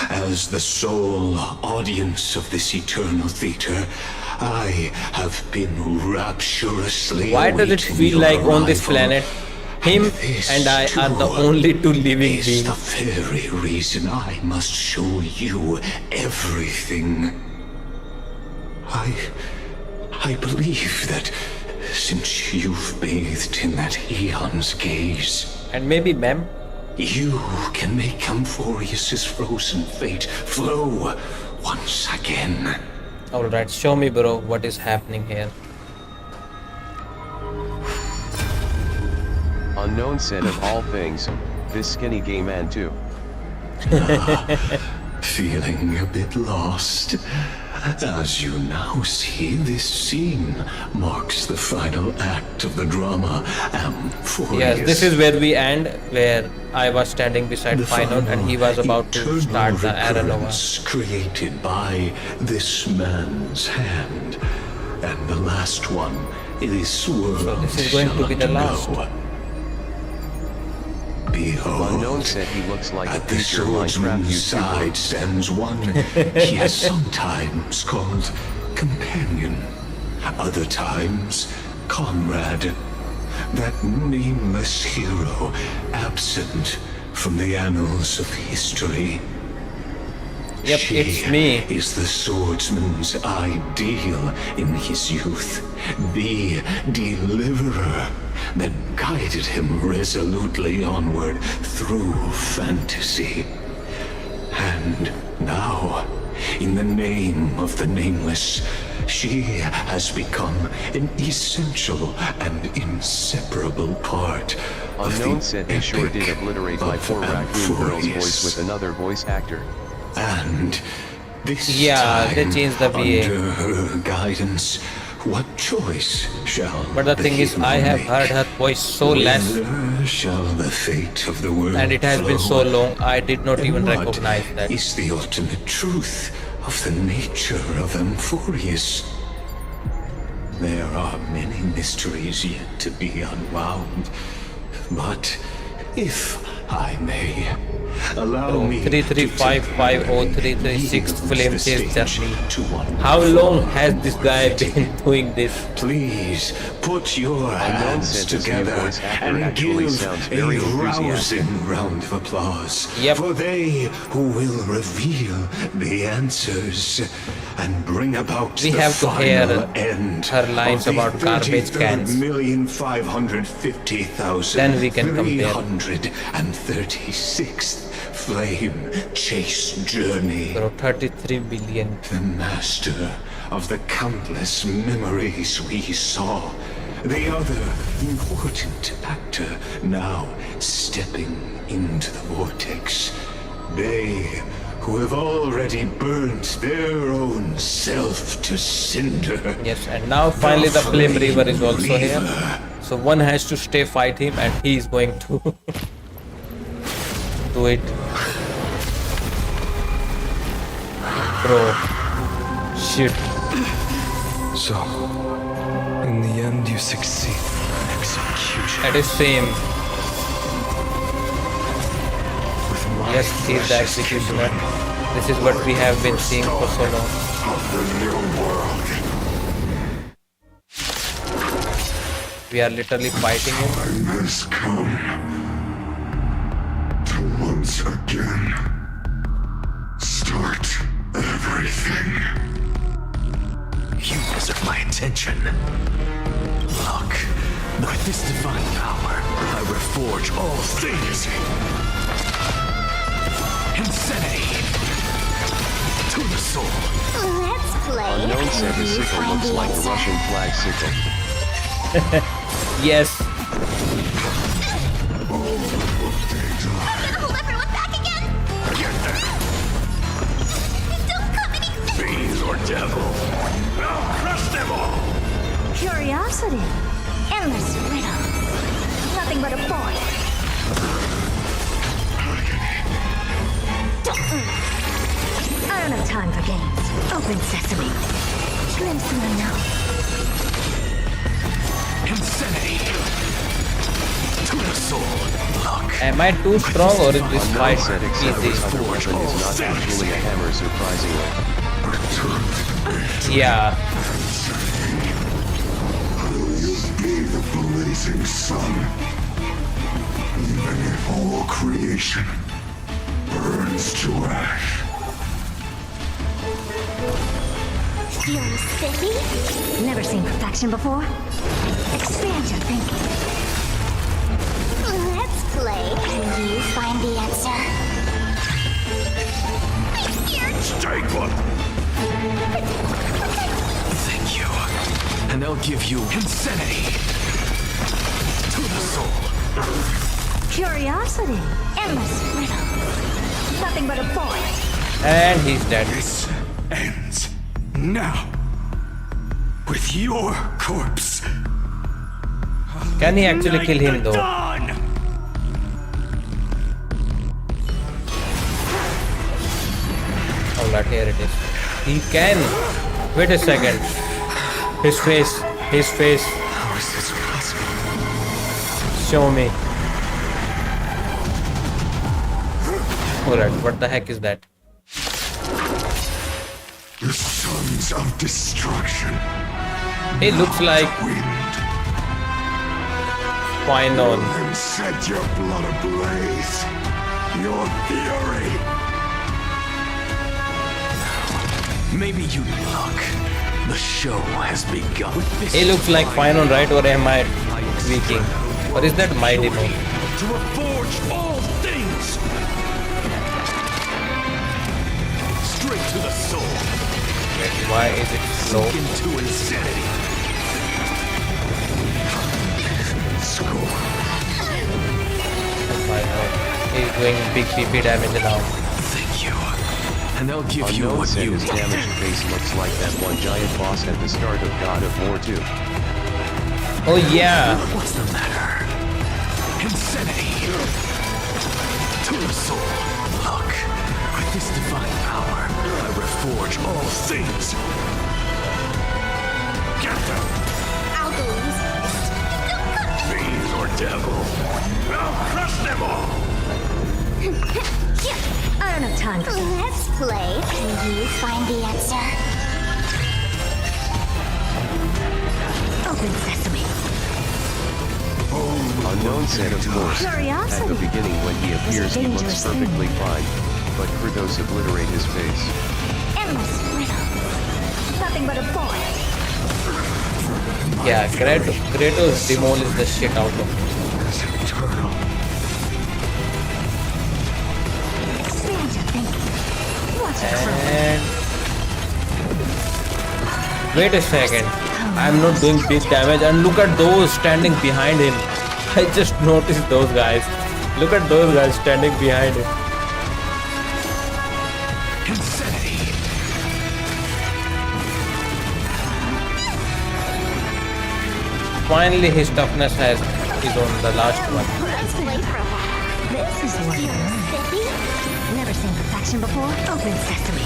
As the sole audience of this eternal theater, I have been rapturously
Why does it
awaiting
feel
your
like on this
arrival.
planet, him
This
and I are the
too
only 2 living
is
beings?
the very reason I must show you everything. I believe that since you've bathed in that eon's gaze,
And maybe ma'am?
you can make Amphorius's frozen fate flow once again.
Alright, show me, bro, what is happening here.
Unknown said, of all things, this skinny gay man too.
Feeling a bit lost? As you now see, this scene marks the final act of the drama Amphorius.
Yes, this is where we end, where I was standing beside
The
Final and he was about to
eternal
start the Aranova.
recurrence created by this man's hand. And the last one this world
So this is going to be the
shall
last.
know. Behold,
Unknown said he looks like a
at the
future Minecraft
swordsman's
YouTuber.
side stands one he has sometimes called companion, other times comrade, that nameless hero absent from the annals of history.
Yep,
She
it's me.
is the swordsman's ideal in his youth, the deliverer that guided him resolutely onward through fantasy. And now, in the name of the nameless, she has become an essential and inseparable part of
Unknown
the
said he sure did
epic
obliterate my
of
poor raccoon girl's
Amphorius.
voice with another voice actor.
And this
Yeah, they
time,
changed the VA.
under her guidance, what choice shall
But the thing is, I
hero
have
make?
heard her voice so less,
Whither shall the fate of the world
and it has been so
flow?
long, I did not
And
even
what
recognize that.
is the ultimate truth of the nature of Amphorius? There are many mysteries yet to be unwound, but if I may, Allow me
3355036 flame chase journey. How long has this guy been doing this?
Please put your
Unknown
hands
said this new
together
voice actor
and
actually
give
sounds
a
very enthusiastic.
rousing round of applause
Yep.
for they who will reveal the answers and bring about
We
the
have to hear
final end
her lines
of the
about garbage cans.
33,550,336th
Then we can compare.
flame chase journey.
Bro, 33 billion.
The master of the countless memories we saw. The other important actor now stepping into the vortex. They who have already burnt their own self to cinder.
Yes, and now finally the flame reaver is also here. So one has to stay fight him and he is going to do it. Bro. Shit.
So, in the end, you succeed. Execution.
That is same. Yes, he is the executioner. This is what we have been seeing for so long. We are literally fighting him.
Time has come to once again start everything.
You deserve my attention. Look, with this divine power, I reforge all things. Insanity to the soul.
Let's play.
Unknown said the sickle looks like a Russian flag sickle.
Yes.
Fiends or devil, I'll crush them all.
Curiosity. Endless riddles. Nothing but a boy. I don't have time for games. Open sesame. Glimpse in the unknown.
Insanity to the soul. Look.
Am I too strong or is this
Unknown
fight
said except
easy?
his other weapon is not actually a hammer, surprisingly.
Yeah.
Will you be the blazing sun? Even if all creation burns to ash.
Feeling spiffy? Never seen perfection before? Expand your thinking.
Let's play. Can you find the answer?
Take one.
Thank you. And I'll give you insanity to the soul.
Curiosity. Endless riddle. Nothing but a boy.
And he's dead.
This ends now with your corpse.
Can he actually kill him though? Alright, here it is. He can. Wait a second. His face. His face.
How is this possible?
Show me. Alright, what the heck is that?
The sons of destruction.
It looks like Final.
And set your blood ablaze. Your fury.
Maybe you look. The show has begun.
It looks like Final, right? Or am I tweaking? Or is that my demo?
To reforge all things. Straight to the soul.
Why is it slow?
Into insanity.
He's doing big PP damage now.
Thank you. And I'll give you
Unknown
what
said
you
his damaged face looks like that one giant boss at the start of God of War 2.
Oh yeah.
What's the matter? Insanity to the soul. Look, with this divine power, I reforge all things.
Get them.
I'll go easy.
Fiends or devil, I'll crush them all.
don't have time for that. Let's play. Can you find the answer? Open sesame.
Unknown said of course. At the beginning when he appears he looks perfectly fine, but Kratos obliterate his face.
Endless riddle. Nothing but a boy.
Yeah, Kratos demolished the shit out of him.
Expand your thinking. Watch it grow.
And wait a second, I'm not doing big damage, and look at those standing behind him. I just noticed those guys. Look at those guys standing behind him. Finally, his toughness is on the last one.
Let's play for a while. This is what spiffy. Never seen perfection before. Open sesame.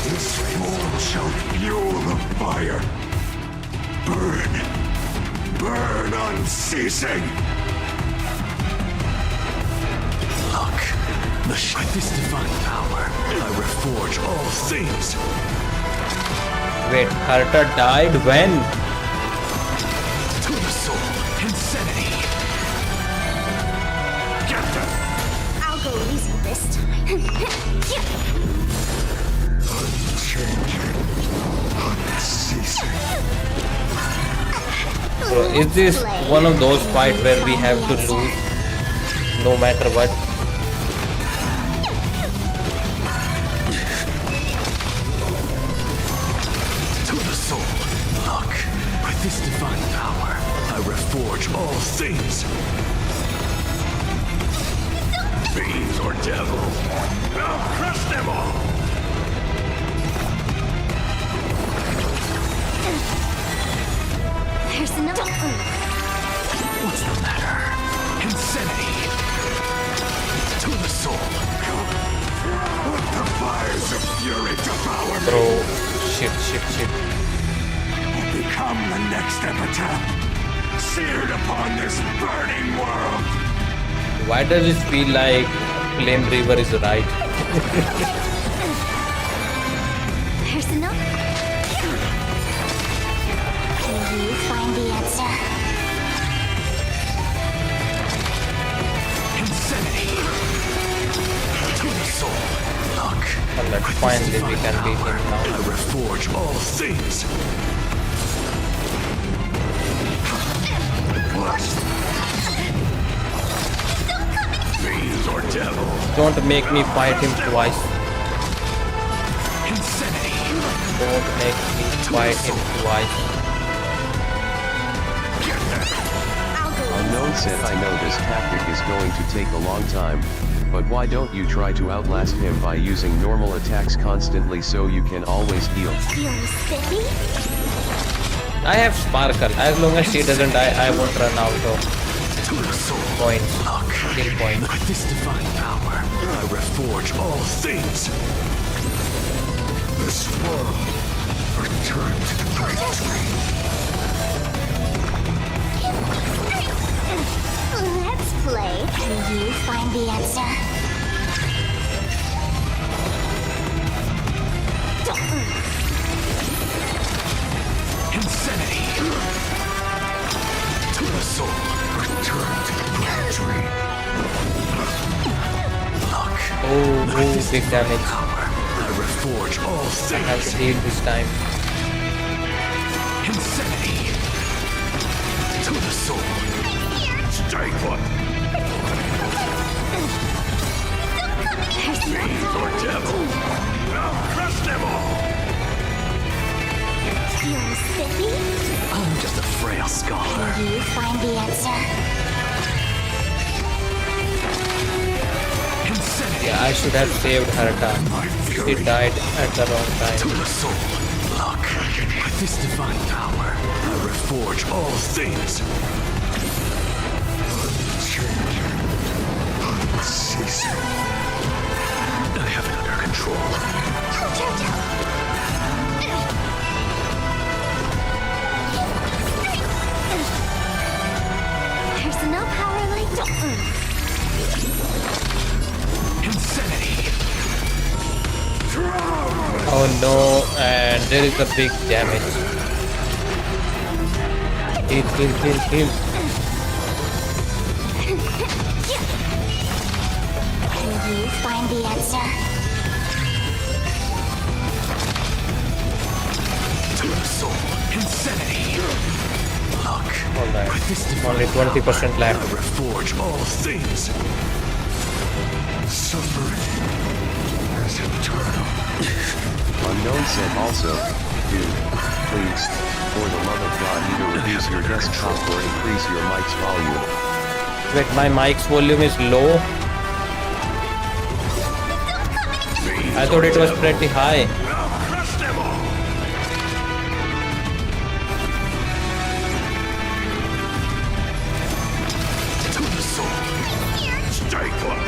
This form shall fuel the fire. Burn. Burn unceasing.
Look, by this divine power, I reforge all things.
Wait, Herta died when?
To the soul, insanity. Get them.
I'll go easy this time.
Unchanging. Unceasing.
So is this one of those fights where we have to lose no matter what?
This divine power, I reforge all things. Fiends or devils, I'll crush them all.
There's another.
What's the matter? Insanity. To the soul.
Let the fires of fury devour me.
Bro, shit.
Become the next epitaph, seared upon this burning world.
Why does it feel like Flame River is right?
There's another. Can you find the answer?
Insanity. To the soul. Look.
And that finally we can beat him now.
I reforge all things. Fiends or devils.
Don't make me fight him twice.
Insanity.
Don't make me fight him twice.
Unknown said I know this tactic is going to take a long time, but why don't you try to outlast him by using normal attacks constantly so you can always heal?
Feeling spiffy?
I have Sparkle. As long as she doesn't die, I won't run out of points. Kill points.
By this divine power, I reforge all things.
This world returned to the great dream.
Let's play. Can you find the answer?
Insanity. To the soul.
Return to the great dream.
Look.
Oh, big damage.
Power. I reforge all
I have
things.
to heal this time.
Insanity. To the soul. Stay put. Fiends or devils, I'll crush them all.
Feeling spiffy?
I'm just a frail scholar.
Can you find the answer?
Insanity.
Yeah, I should have saved Herta. She died at the wrong
To
time.
the soul. Look. By this divine power, I reforge all things.
Unceasing.
I have it under control.
Oh no, and there is a big damage. Heal.
Can you find the answer?
To the soul, insanity. Look,
Alright, only 20% left.
reforge all things. Suffering is eternal.
Unknown said also, dude, please, for the love of God, either reduce your desktop or increase your mic's volume.
Wait, my mic's volume is low. I thought it was pretty high.
Crush them all. To the soul. Stay put.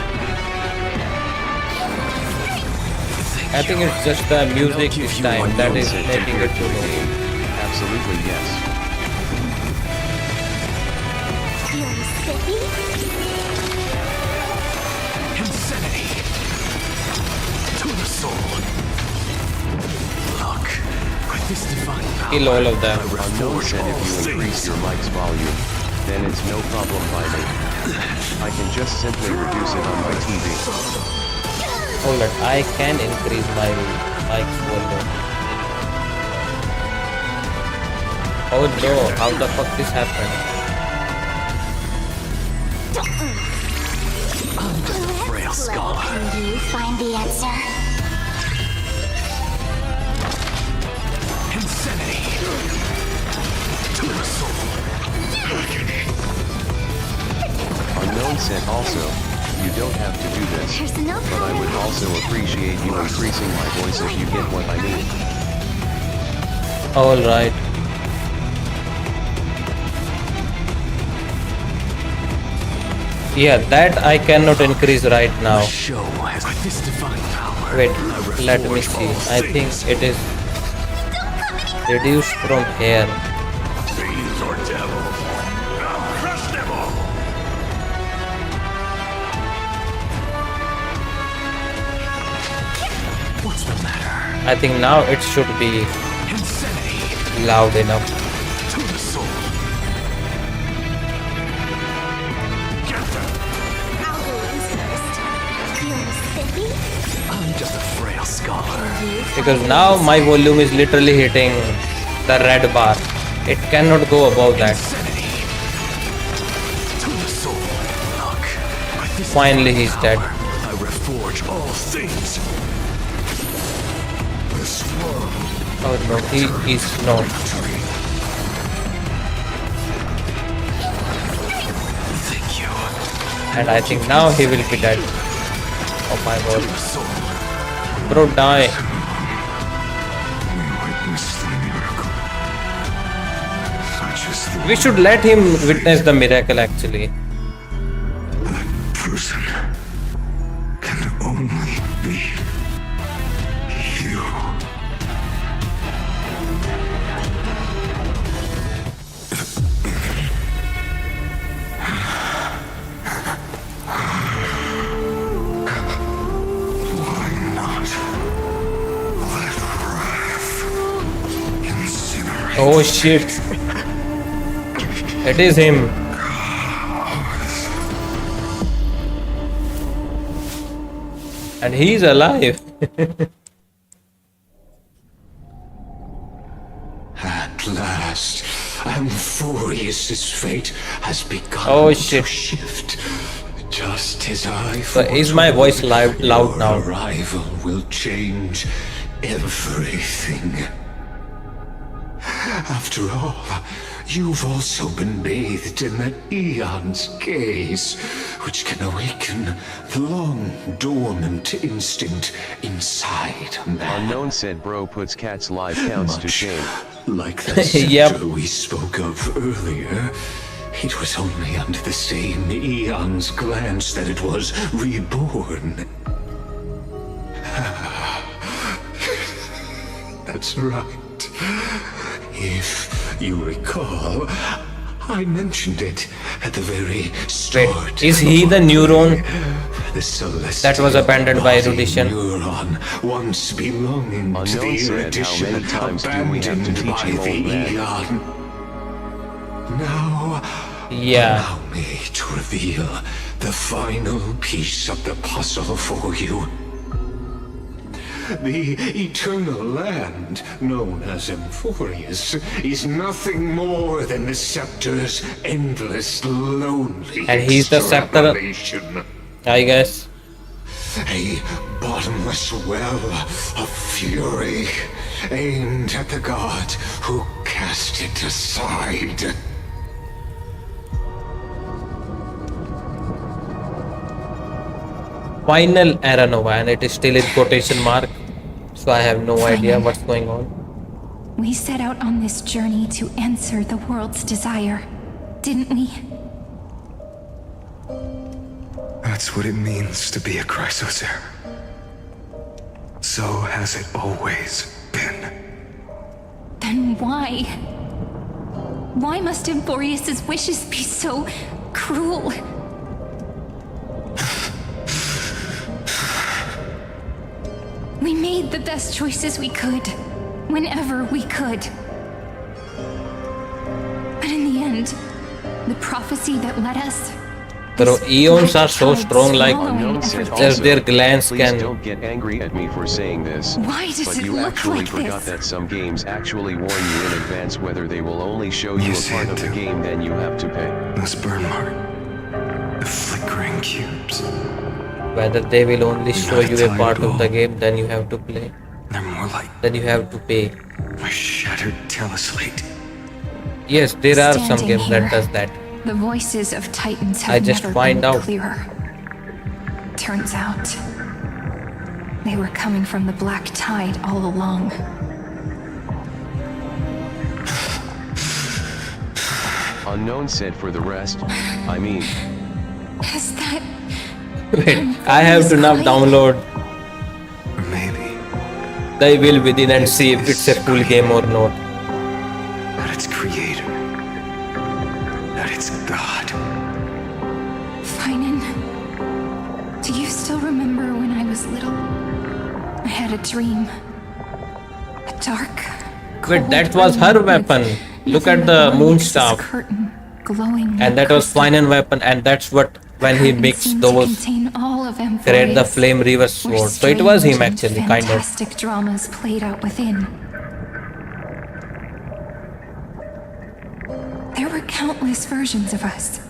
I think it's just the music this time that is making it too low.
Absolutely yes.
Feeling sippy?
Insanity. To the soul. Look, with this divine power,
Kill all of them.
Unknown said if you increase your mic's volume, then it's no problem by me. I can just simply reduce it on my TV.
Hold on, I can increase my mic's volume. Oh no, how the fuck this happened?
I'm just a frail scholar.
Can you find the answer?
Insanity. To the soul.
Unknown said also, you don't have to do this,
There's no
but I would also appreciate you increasing my voice if you get what I mean.
Alright. Yeah, that I cannot increase right now.
Show has this divine power.
Wait, let me see. I think it is reduced from here.
Fiends or devils. I'll crush them all. What's the matter?
I think now it should be
Insanity.
loud enough.
To the soul. Get them.
I'll go in first. Feeling sippy?
I'm just a frail scholar.
Because now my volume is literally hitting the red bar. It cannot go above that.
Insanity. To the soul. Look, with this
Finally he's dead.
I reforge all things. This world.
Oh no, he is not.
Thank you.
And I think now he will be dead. Oh my god. Bro, die.
We witnessed the miracle. Such as the
We should let him witness the miracle actually.
that person can only be you. Why not let wrath incinerate?
Oh shit. It is him. And he's alive.
At last, Amphorius's fate has begun
Oh,
to
shit.
shift. Just as I
So is my voice loud
your
now?
arrival will change everything. After all, you've also been bathed in that eon's gaze, which can awaken the long dormant instinct inside a man.
Unknown said bro puts cat's live counts to shame.
Like the
Yep.
scepter we spoke of earlier, it was only under the same eon's glance that it was reborn. That's right. If you recall, I mentioned it at the very start.
Wait, is he the neuron?
the celestial
That was abandoned by
body
erudition.
neuron, once belonging to
Unknown
the
said, how
erudition,
many times do we have to
abandoned
teach
by
you,
the
old man?
Eon. Now,
Yeah.
allow me to reveal the final piece of the puzzle for you. The eternal land, known as Emphorius, is nothing more than the scepter's endless, lonely
And he's the scepter,
extrapolation.
I guess.
A bottomless well of fury, aimed at the god who cast it aside.
Final Aranova, and it is still in quotation mark, so I have no idea what's going on.
We set out on this journey to answer the world's desire, didn't we?
That's what it means to be a Chrysosaur. So has it always been.
Then why? Why must Emphorius's wishes be so cruel? We made the best choices we could, whenever we could. But in the end, the prophecy that led us...
Bro, eons are so strong, like
Unknown said
just
also,
their glance
please
can...
don't get angry at me for saying this.
Why does
but
it
you
look
actually
like
forgot
this?
that some games actually warn you in advance whether they will only show you
Yes,
a part
it
of the
do.
game then you have to pay.
Those burn mark. The flickering cubes.
Whether they will only show
Not
you a
tired
part
at
of the
all.
game, then you have to play.
They're more like
Then you have to pay.
a shattered teleslate.
Yes, there are some
Standing
games
here,
that does that.
The voices of Titans have
I just
never
find
been
out.
clearer. Turns out, they were coming from the black tide all along.
Unknown said for the rest, I mean,
Is that...
Wait, I have to now download
Maybe
the Evil Within and see if it's a full game or not.
that it's creator. That it's God.
Finan, do you still remember when I was little? I had a dream. A dark,
Wait, that
cold
was her
room
weapon.
with
Look at
nothing
the
but
moon
Onyx's
staff.
curtain glowing
And
like
that was
crystal.
Final Weapon, and that's what, when he
Curtain
mixed
seemed to
those,
contain all of
create the
Emphorius,
flame reverse
where
sword. So it was him
strange and
actually, kind of.
fantastic dramas played out within. There were countless versions of us,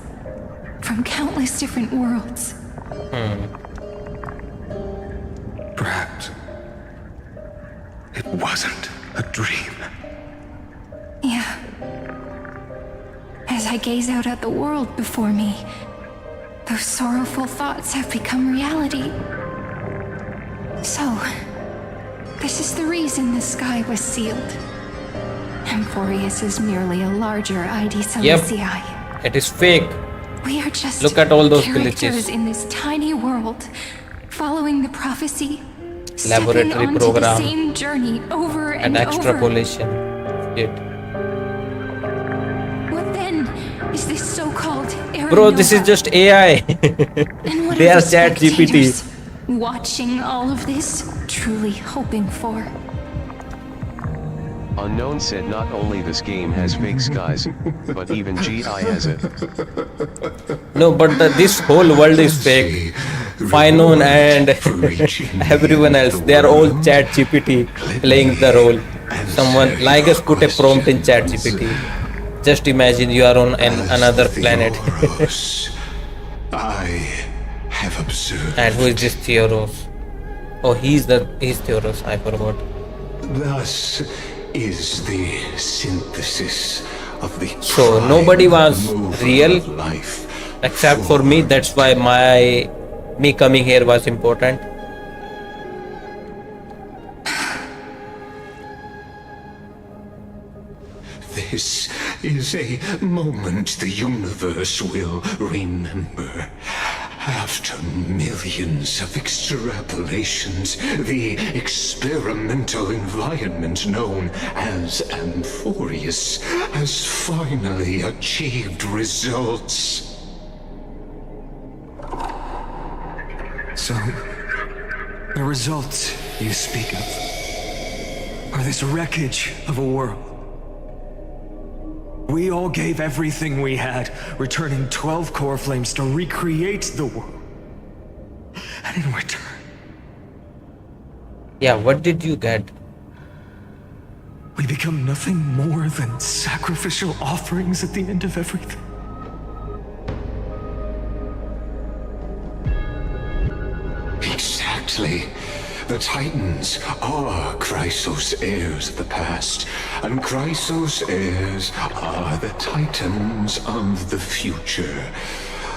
from countless different worlds.
Perhaps it wasn't a dream.
Yeah. As I gaze out at the world before me, those sorrowful thoughts have become reality. So, this is the reason the sky was sealed. Emphorius is merely a larger ID Celestii.
It is fake.
We are just
Look at all those
characters
glitches.
in this tiny world, following the prophecy, stepping
Laboratory
onto
program
the same journey over
and
over.
extrapolation. It.
What then is this so-called
Bro, this is
Aranova?
just AI.
And what
They
are
are
the
chat GPT.
spectators watching all of this, truly hoping for?
Unknown said not only this game has fake skies, but even GI has it.
No, but this whole world is fake. Finon and everyone else, they are all chat GPT playing the role. Someone like us put a prompt in chat GPT. Just imagine you are on another planet.
I have observed.
And who is this Theoros? Oh, he's Theoros, I forgot.
Thus is the synthesis of the
So nobody was
primal
real
of life.
except for me. That's why me coming here was important.
This is a moment the universe will remember. After millions of extrapolations, the experimental environment known as Emphorius has finally achieved results.
So, the results you speak of are this wreckage of a world. We all gave everything we had, returning 12 core flames to recreate the world. And in return...
Yeah, what did you get?
We become nothing more than sacrificial offerings at the end of everything.
Exactly. The Titans are Chrysos heirs of the past, and Chrysos heirs are the Titans of the future.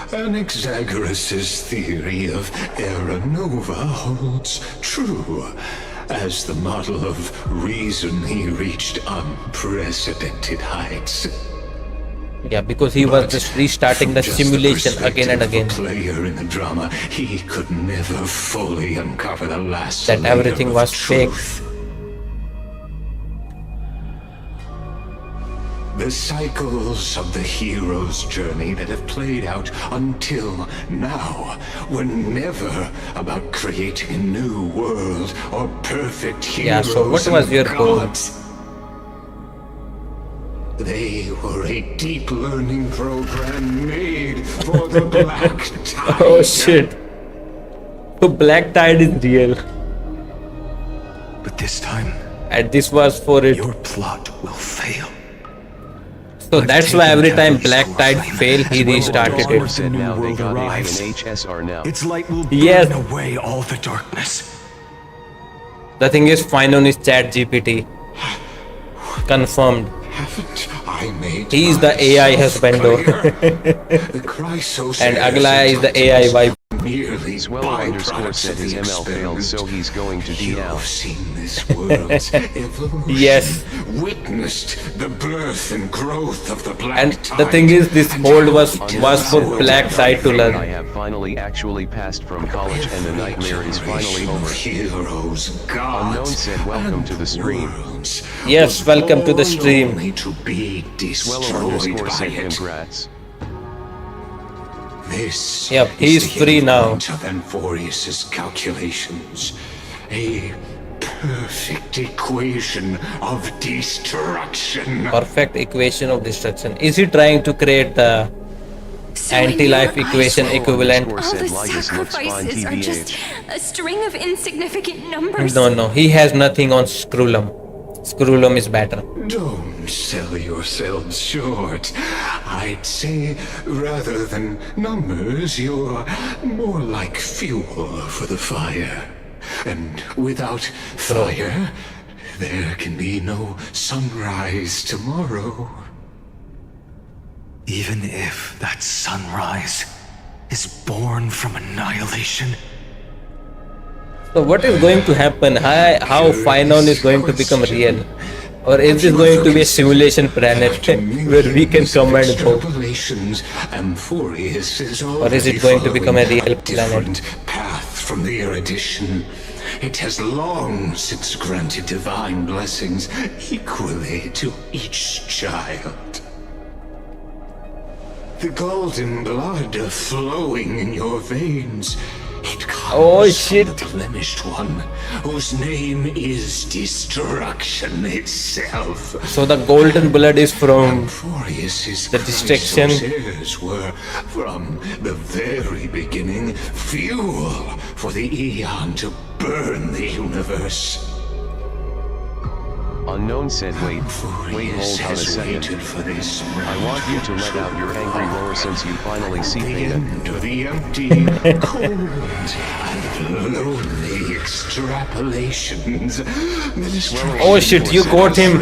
Anaxagoras' theory of Era Nova holds true. As the model of reason, he reached unprecedented heights.
Yeah, because he was just restarting the simulation again and again.
Player in the drama, he could never fully uncover the last
that everything was fake.
The cycles of the hero's journey that have played out until now were never about creating a new world or perfect heroes.
Yeah, so what was your goal?
They were a deep learning program made for the Black Tide.
Oh shit. The Black Tide is real.
But this time,
and this was for it.
Your plot will fail.
So that's why every time Black Tide failed, he restarted it.
Said now they got an HSR now.
Its light will burn away all the darkness.
The thing is, find on his chat GPT. Confirmed.
Haven't I made
he is the AI husbando. And Agla is the AI wife.
Swellow underscore said his ML failed, so he's going to D now.
Seen this world's evolution.
Yes.
Witnessed the birth and growth of the Black
And
Tide.
the thing is, this hold was for Black Tide to learn.
I have finally actually passed from college and the nightmare is finally over.
Heroes, gods,
Unknown said welcome to the stream.
Yes, welcome to the stream.
Swellow underscore said congrats.
This
yep, he's free now.
Of Amphorius's calculations, a perfect equation of destruction.
Perfect equation of destruction. Is he trying to create the anti-life equation equivalent?
All the sacrifices are just a string of insignificant numbers.
No, he has nothing on Screwlum. Screwlum is better.
Don't sell yourselves short. I'd say, rather than numbers, you're more like fuel for the fire. And without fire, there can be no sunrise tomorrow.
Even if that sunrise is born from annihilation.
So what is going to happen? How Finon is going to become real? Or is this going to be a simulation planet where we can come and go? Or is it going to become a real planet?
Path from the erudition. It has long since granted divine blessings equally to each child. The golden blood flowing in your veins. It comes from the blemished one, whose name is destruction itself.
So the golden blood is from the destruction.
Were from the very beginning fuel for the Eon to burn the universe.
Unknown said wait, hold on a second. I want you to let out your angry roar since you finally see Theta.
To the empty, cold, and lonely extrapolations.
Oh shit, you got him.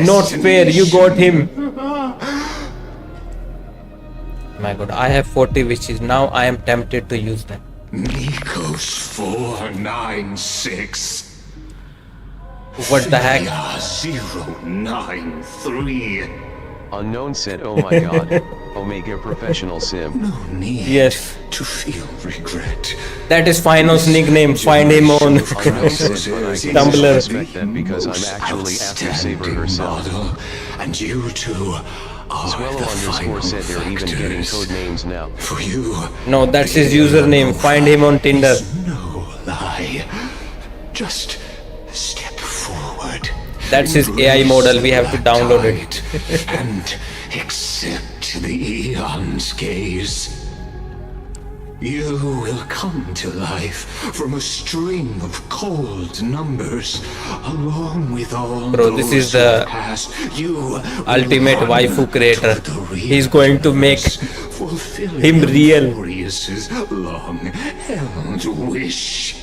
Not fair, you got him. My god, I have 40 wishes. Now I am tempted to use them.
Nikos 496.
What the heck?
093.
Unknown said, oh my god, Omega Professional Sim.
No need to feel regret.
That is Finos' nickname. Find him on Tumblr.
That because I'm actually after Saber herself.
And you two
Swellow _ said they're even getting code names now.
For you,
No, that's his username. Find him on Tinder.
no lie. Just step forward.
That's his AI model. We have to download it.
And accept the Eon's gaze. You will come to life from a string of cold numbers, along with all
Bro, this is the ultimate waifu creator. He's going to make him real.
Glorious's long-held wish.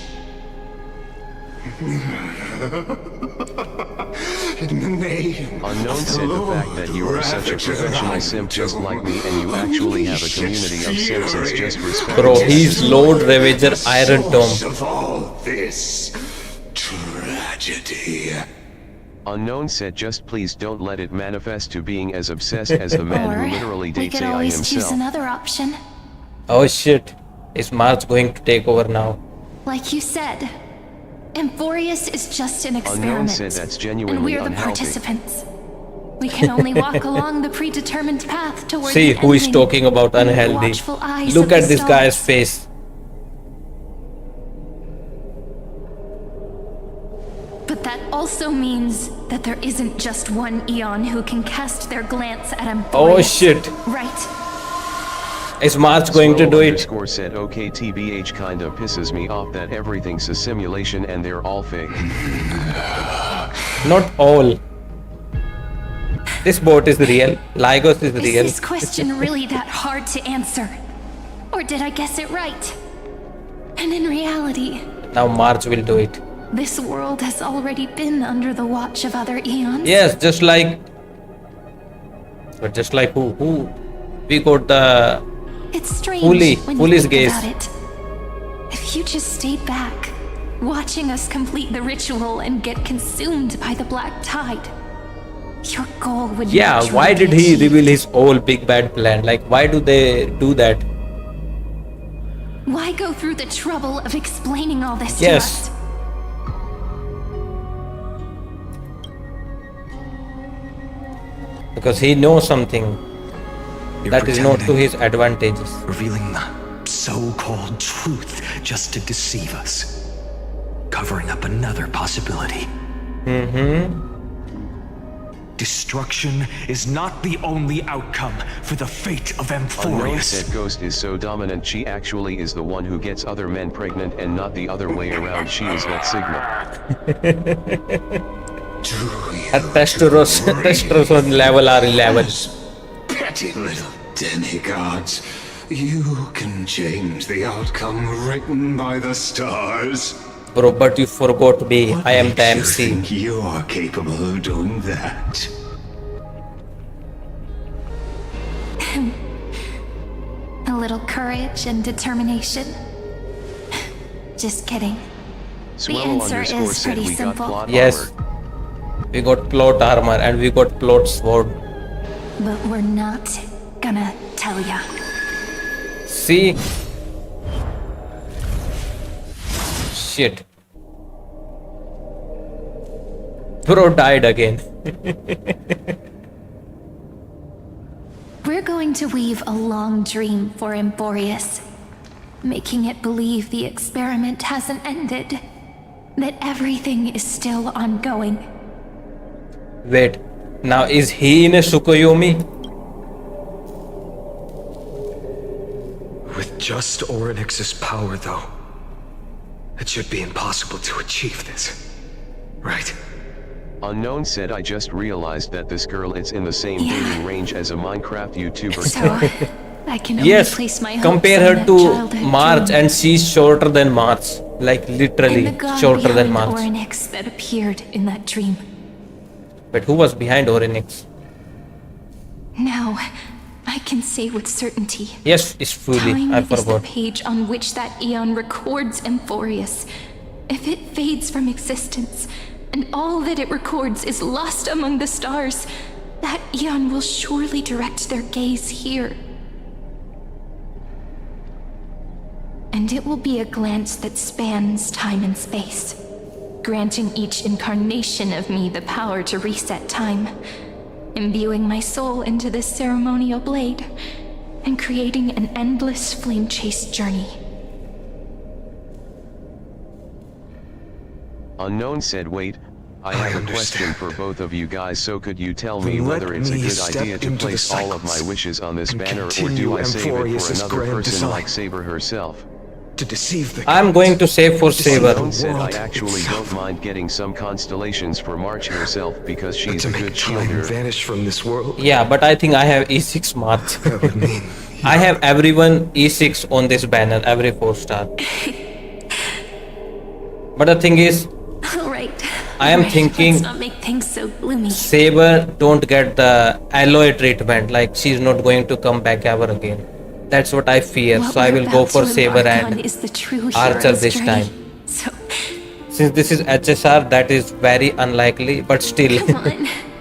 In the name
Unknown said the fact that you are such a professional simp just like me and you actually have a community of simps is just respect.
Bro, he's Lord Ravager Iron Dome.
Of all this tragedy.
Unknown said just please don't let it manifest to being as obsessed as the man who literally
We
dates
could
AI
always choose
himself.
another option.
Oh shit. Is March going to take over now?
Like you said, Amphorius is just an
Unknown
experiment.
said that's
And
genuinely
we're the
unhealthy.
participants. We can only walk along the predetermined path towards
See
the
who is
ending
talking about
under the
unhealthy.
watchful eyes
Look
of the
at this
stars.
guy's face.
But that also means that there isn't just one Eon who can cast their glance at Amphorius.
Oh shit.
Right.
Is March going to do it?
Swellow _ said okay TBH kinda pisses me off that everything's a simulation and they're all fake.
Not all. This boat is real. Lagos is
Is
real.
this question really that hard to answer? Or did I guess it right? And in reality,
Now March will do it.
this world has already been under the watch of other Eons.
Yes, just like. But just like who? Who? We got the.
It's strange
Fully-
when
fully
you think
gaze.
about it. If you just stayed back, watching us complete the ritual and get consumed by the black tide, your goal would
Yeah,
naturally
why
be
did he
achieved.
reveal his whole big bad plan? Like, why do they do that?
Why go through the trouble of explaining all this
Yes.
to us?
Because he knows something
You're
that is not to
pretending,
his advantages.
revealing the so-called truth just to deceive us, covering up another possibility.
Destruction is not the only outcome for the fate of
Unknown
Amphorius.
said Ghost is so dominant she actually is the one who gets other men pregnant and not the other way around. She is that signal.
Her testosterone level are 11.
Petty little demigods. You can change the outcome written by the stars.
Bro, but you forgot me. I am the
Makes you
MC.
think you're capable of doing that?
A little courage and determination. Just kidding.
Swellow
answer
_
is
said
pretty
we
simple.
got plot
Yes.
armor.
We got plot armor and we got plot sword.
But we're not gonna tell ya.
See? Shit. Bro died again.
We're going to weave a long dream for Amphorius, making it believe the experiment hasn't ended, that everything is still ongoing.
Wait. Now is he in a Tsukuyomi?
With just Orynyx's power, though, it should be impossible to achieve this. Right?
Unknown said I just realized that this girl is in the same
Yeah.
dating range as a Minecraft YouTuber.
So, I can only
Yes.
place my hopes
Compare
on
her
that
to
childhood
March
dream.
and she's shorter than March. Like literally
And the god
shorter than
behind
March.
Orynyx that appeared in that dream.
But who was behind Orynyx?
Now, I can say with certainty.
Yes, it's fully.
Time
I
is the
forgot.
page on which that Eon records Amphorius. If it fades from existence, and all that it records is lost among the stars, that Eon will surely direct their gaze here. And it will be a glance that spans time and space, granting each incarnation of me the power to reset time, imbuing my soul into this ceremonial blade and creating an endless flame chase journey.
Unknown said, wait, I have a question for both of you guys, so could you tell me whether it's a good idea to place all of my wishes on this banner, or do I save it for another person like Saber herself?
To deceive the
I'm going to save for Saber.
Unknown said, I actually don't mind getting some constellations for March herself because she's a good shielder.
Vanish from this world.
Yeah, but I think I have E6 March.
That would mean
I have everyone E6 on this banner, every 4-star. But the thing is,
Alright.
I am thinking
Let's not make things so gloomy.
Saber don't get the alloy treatment, like she's not going to come back ever again. That's what I fear, so I will go for Saber and Archer this time. Since this is HSR, that is very unlikely, but still,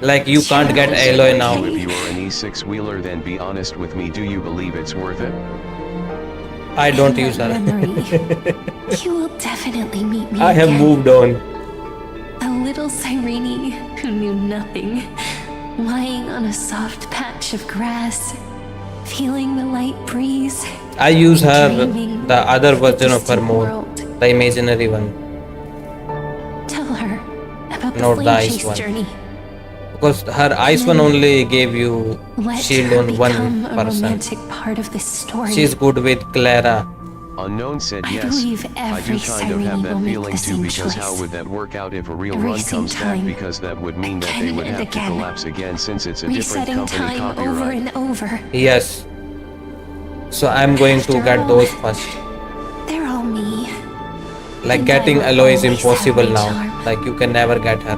like you can't get alloy now.
If you are an E6 wheeler, then be honest with me, do you believe it's worth it?
I don't use her.
You will definitely meet me
I have
again.
moved on.
A little Cyrene who knew nothing, lying on a soft patch of grass, feeling the light breeze.
I use her, the other version of her mode, the imaginary one.
Tell her about the
Not the
flame
ice
chase
one.
journey.
Because her ice one only gave you
Let
shield
her
on one
become a
person.
romantic part of this story.
She's good with Clara.
Unknown said,
I
yes,
believe
I do
every
kind of
Cyrene
have
will
that
make
feeling
the
too,
same
because
choice.
how would that work out if a real run
Erasing
comes back,
time
because that would mean that they
again
would
and
have to
again.
collapse again since it's a different
Resetting
company
time over
copyright.
and over.
Yes. So I'm going to
After
get
all,
those first.
They're all me.
Like
And
getting
I will
alloy is
always have
impossible
my
now.
charm.
Like you can never get her.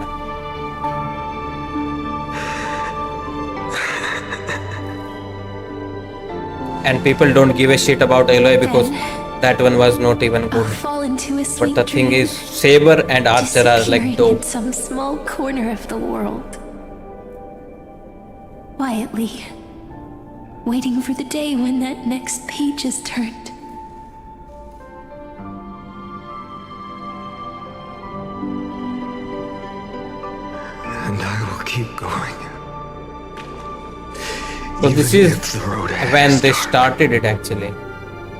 And people don't give a shit about alloy because that one was not even good.
Fall into a sweet
But the thing
dream,
is, Saber and Archer are like
disappearing
dope.
in some small corner of the world. Quietly, waiting for the day when that next page is turned.
And I will keep going.
So this
Even
is
if the road ahead
when
is
they
dark,
started it actually.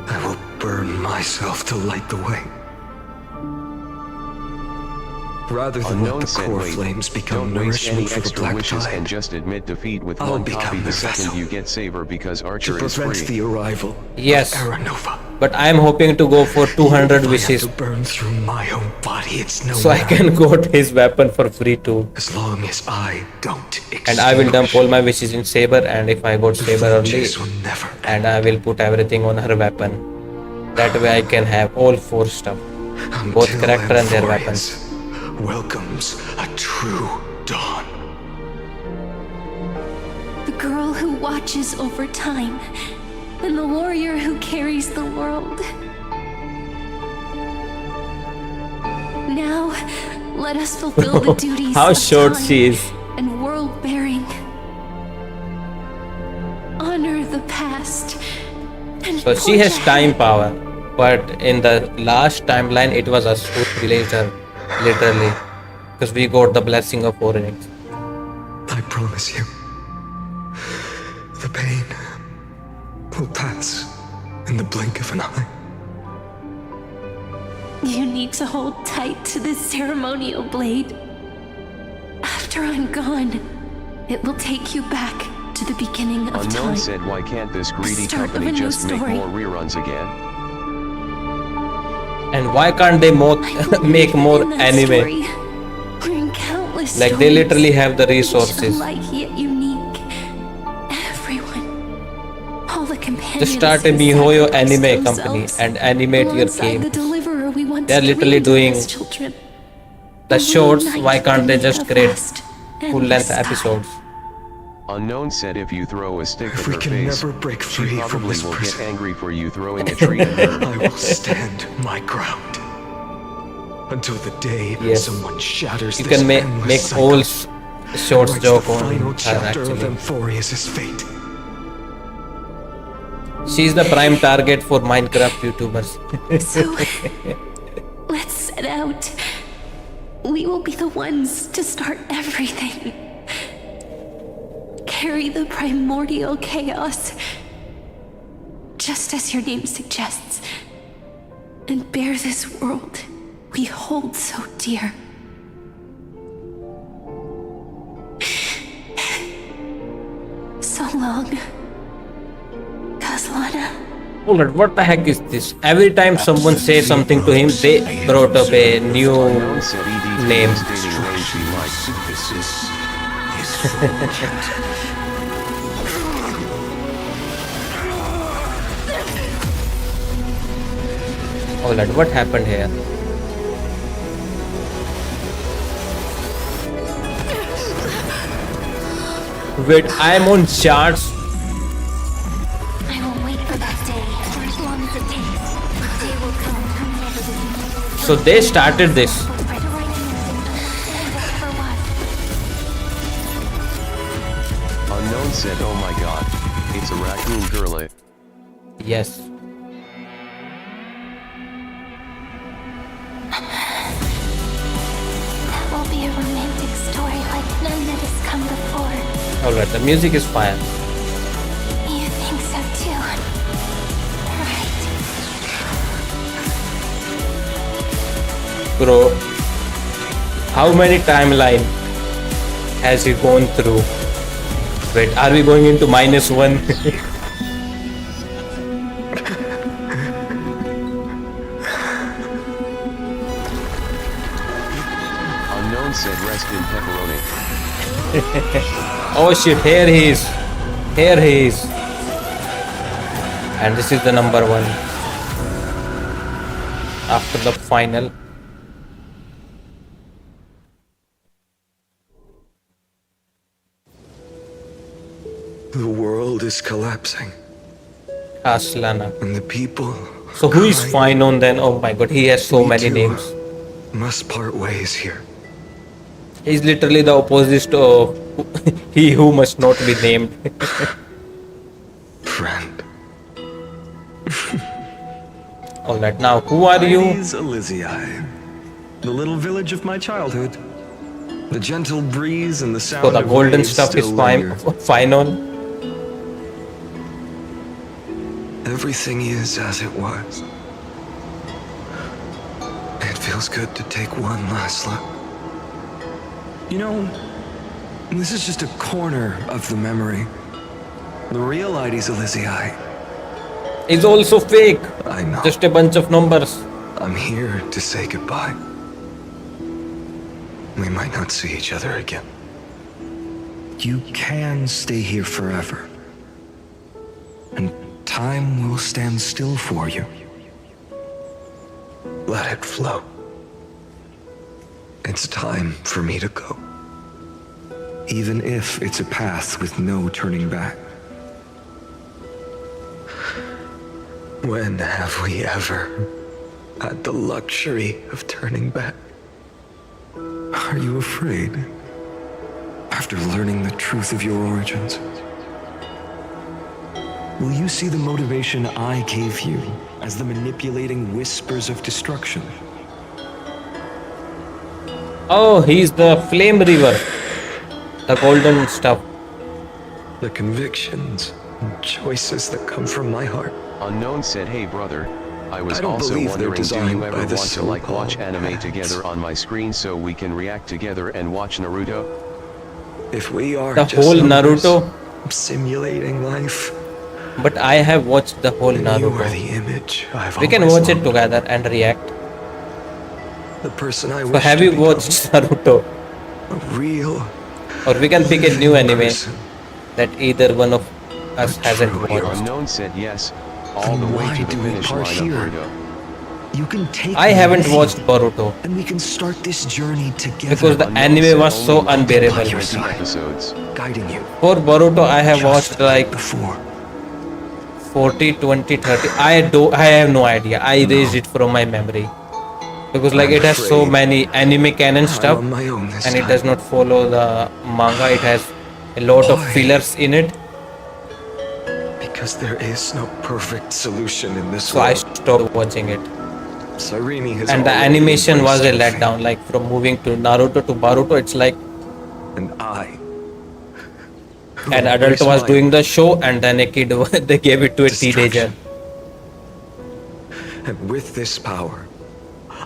I will burn myself to light the way. Rather than
Unknown
let the
said,
core
wait,
flames become
don't waste any
nourishment for the
extra
black
wishes
tide.
and just admit defeat with
I'll
one
become
copy the
the
second
vessel
you get Saber, because
to
Archer is
prevent
free.
the arrival
Yes.
of Aranova.
But I am hoping to go for 200
If I
wishes.
have to burn through my own body, it's no
So I
matter.
can get his weapon for free too.
As long as I don't
And I will dump all my wishes in Saber, and if I got Saber early,
chase will never
and I will put everything on her weapon. That way I can have all 4 stuff. Both
Until
character and their
Amphorius
weapons.
welcomes a true dawn.
The girl who watches over time, and the warrior who carries the world. Now, let us fulfill the duties
How
of
short
time
she is.
and world-bearing. Honor the past and
So she has
forge
time
ahead.
power. But in the last timeline, it was us who released her, literally. Because we got the blessing of Oryx.
I promise you, the pain will pass in the blink of an eye.
You need to hold tight to this ceremonial blade. After I'm gone, it will take you back to the beginning of
Unknown
time.
said, why can't this greedy
start of
company
a new
just make
story.
more reruns again?
And why can't they make more
In that
anime?
story, wherein countless
Like they literally
stories,
have the
each
resources.
alike yet unique. Everyone, all the companions
Just start a
who
MiHoYo
sacrificed
anime company
themselves
and animate your
alongside the
games.
deliverer we once
They're literally
dreamed of
doing
as children.
the
Will
shorts.
reunite
Why can't they
beneath
just
a
create
vast,
full-length
endless sky.
episodes?
Unknown said, if you throw a stick at
If we
her
can
face,
never break
she
free from
probably
this
will get
prison,
angry for you throwing a tree at her.
I will stand my ground until the day
Yes.
someone shatters
You
this
can make
endless
all
cycle,
shorts
writes
joke
the
on
final
her
chapter of
actually.
Amphorius' fate.
She's the prime target for Minecraft YouTubers.
So, let's set out. We will be the ones to start everything. carry the primordial chaos, just as your name suggests, and bear this world we hold so dear. So long, Kaslana.
Alright, what the heck is this? Every time someone says something to him, they brought up a new name. Alright, what happened here? Wait, I am on charts.
I will wait for that day for as long as it takes. The day will come whenever this
So they started this.
Unknown said, oh my god, it's a raccoon girl.
Yes.
will be a romantic story like none that has come before.
Alright, the music is fire.
You think so too? Right.
Bro, how many timeline has he gone through? Wait, are we going into -1?
Unknown said rest in pepperoni.
Oh shit, here he is. Here he is. And this is the number 1. After the final.
The world is collapsing.
Aslana.
And the people.
So who is Finon then? Oh my god, he has so many names.
Must part ways here.
He's literally the opposite of he who must not be named.
Friend.
Alright, now who are you?
Is Elysiae, the little village of my childhood. The gentle breeze and the sound
So the
of
golden
waves
stuff is
still
fine.
linger.
Finon.
Everything is as it was. It feels good to take one last look.
You know, this is just a corner of the memory. The real ID's Elysiae.
Is also fake.
I know.
Just a bunch of numbers.
I'm here to say goodbye. We might not see each other again.
You can stay here forever. And time will stand still for you.
Let it flow. It's time for me to go.
Even if it's a path with no turning back.
When have we ever had the luxury of turning back?
Are you afraid? After learning the truth of your origins? Will you see the motivation I gave you as the manipulating whispers of destruction?
Oh, he's the flame river. The golden stuff.
The convictions and choices that come from my heart.
Unknown said, hey brother, I was
I don't
also
believe they're
wondering, do
designed
you
by
ever
the
want to like watch
so-called
anime
hacks.
together on my screen so we can react together and watch Naruto?
If we are
The
just
whole
numbers,
Naruto.
simulating life,
But I have watched the whole
then you are
Naruto.
the image I've
We can
always
watch it
longed
together and react.
The person I
So
wish
have
to
you
become.
watched Naruto?
A real
Or we can pick a new anime
person.
that either one of us hasn't
true
watched.
Unknown said yes, all the
Then
way
why
to the
do we
finish
part
line
here?
of Naruto.
You can take
I
me
haven't
with
watched
you,
Boruto
and we can start this journey together.
because the
Unknown
anime
said
was so
only
unbearable.
20 episodes.
guiding you.
For Boruto, I have
just
watched like
before.
40, 20, 30. I have no idea. I erased it from my memory. Because like
I'm
it has so
afraid
many anime canon
I'm
stuff
on my own this
and it
time.
does not follow the manga. It has a lot of
Why?
fillers in it.
Because there is no perfect solution in this
So I
world.
stopped watching it.
Cyrene has
And the
already
animation was a
embraced
letdown. Like from moving to Naruto to Boruto, it's like
and I
an adult was doing the show, and then a kid they gave it to a teenager.
And with this power,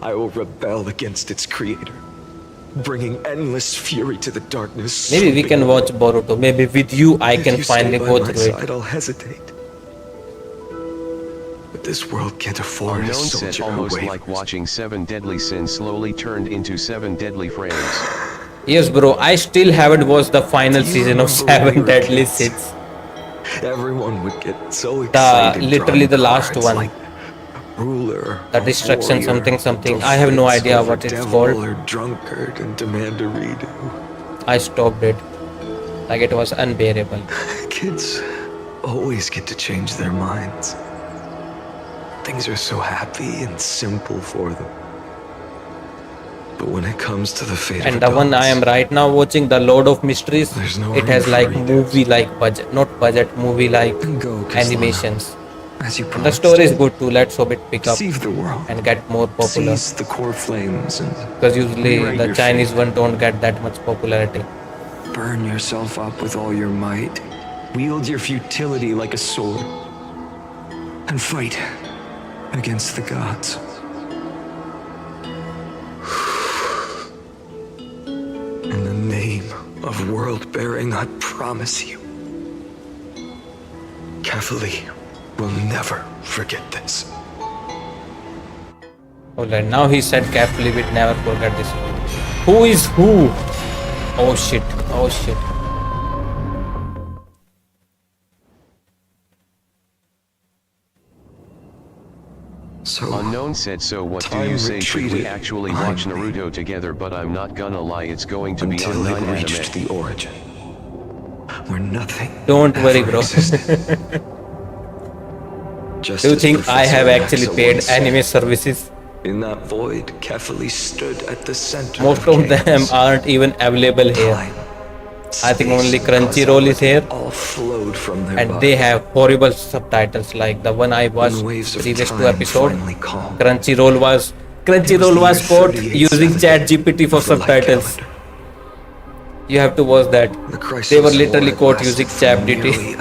I will rebel against its creator, bringing endless fury to the darkness.
Maybe we can watch Boruto. Maybe with you I can finally go through it.
I'll hesitate. But this world can't afford
Unknown
a
said
soldier
almost
who
like watching 7 Deadly Sins slowly turned into 7 Deadly Frames.
Yes, bro. I still haven't watched the final season of 7 Deadly Sins.
Everyone would get so excited.
Literally the last one.
Like ruler,
the destruction something. I have no idea what it's called.
Or drunkard and demand a redo.
I stopped it. Like it was unbearable.
Kids always get to change their minds. Things are so happy and simple for them. But when it comes to the fate
and the one I am right now watching, The Lord of Mysteries, it has like movie like budget, not budget, movie like animations. And the story is good too. Let's hope it pick up and get more popular.
The core flames
because usually the Chinese one don't get that much popularity.
Burn yourself up with all your might. Wield your futility like a sword. And fight against the gods. In the name of world-bearing, I promise you, Catholic will never forget this.
Alright, now he said carefully, we'd never forget this. Who is who? Oh shit, oh shit.
So,
Unknown said, so what do you say, should we actually watch Naruto together? But I'm not gonna lie, it's going to be on 9
reached the origin where nothing.
Don't worry, bro. Do you think I have actually paid anime services?
In that void, Kefali stood at the center.
Most of them aren't even available here. I think only Crunchyroll is here.
All flowed from their
and they have horrible subtitles like the one I watched previous to episode. Crunchyroll was caught using ChatGPT for subtitles. You have to watch that. They were literally caught using ChatGPT.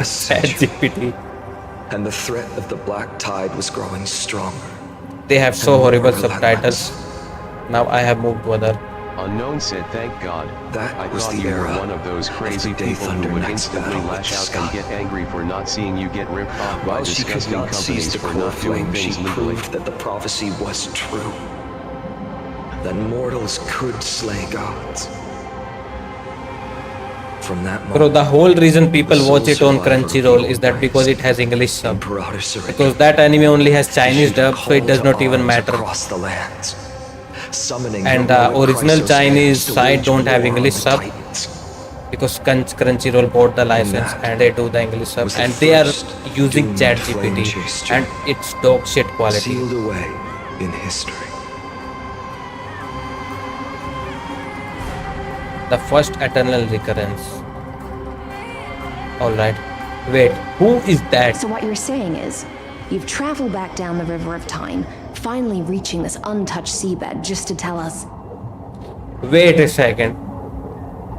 And the threat of the black tide was growing stronger.
They have so horrible subtitles. Now I have moved to other.
Unknown said, thank God. I thought you were one of those crazy people who would instantly lash out and get angry for not seeing you get ripped off by disgusting companies for not doing things legally.
She proved that the prophecy was true. That mortals could slay gods. From that moment,
bro, the whole reason people watch it on Crunchyroll is that because it has English sub. Because that anime only has Chinese dub, so it does not even matter. And the original Chinese side don't have English sub because Crunchyroll bought the license and they do the English sub, and they are using ChatGPT and it's dog shit quality.
Sealed away in history.
The first eternal recurrence. Alright. Wait, who is that?
So what you're saying is, you've traveled back down the river of time, finally reaching this untouched seabed just to tell us.
Wait a second.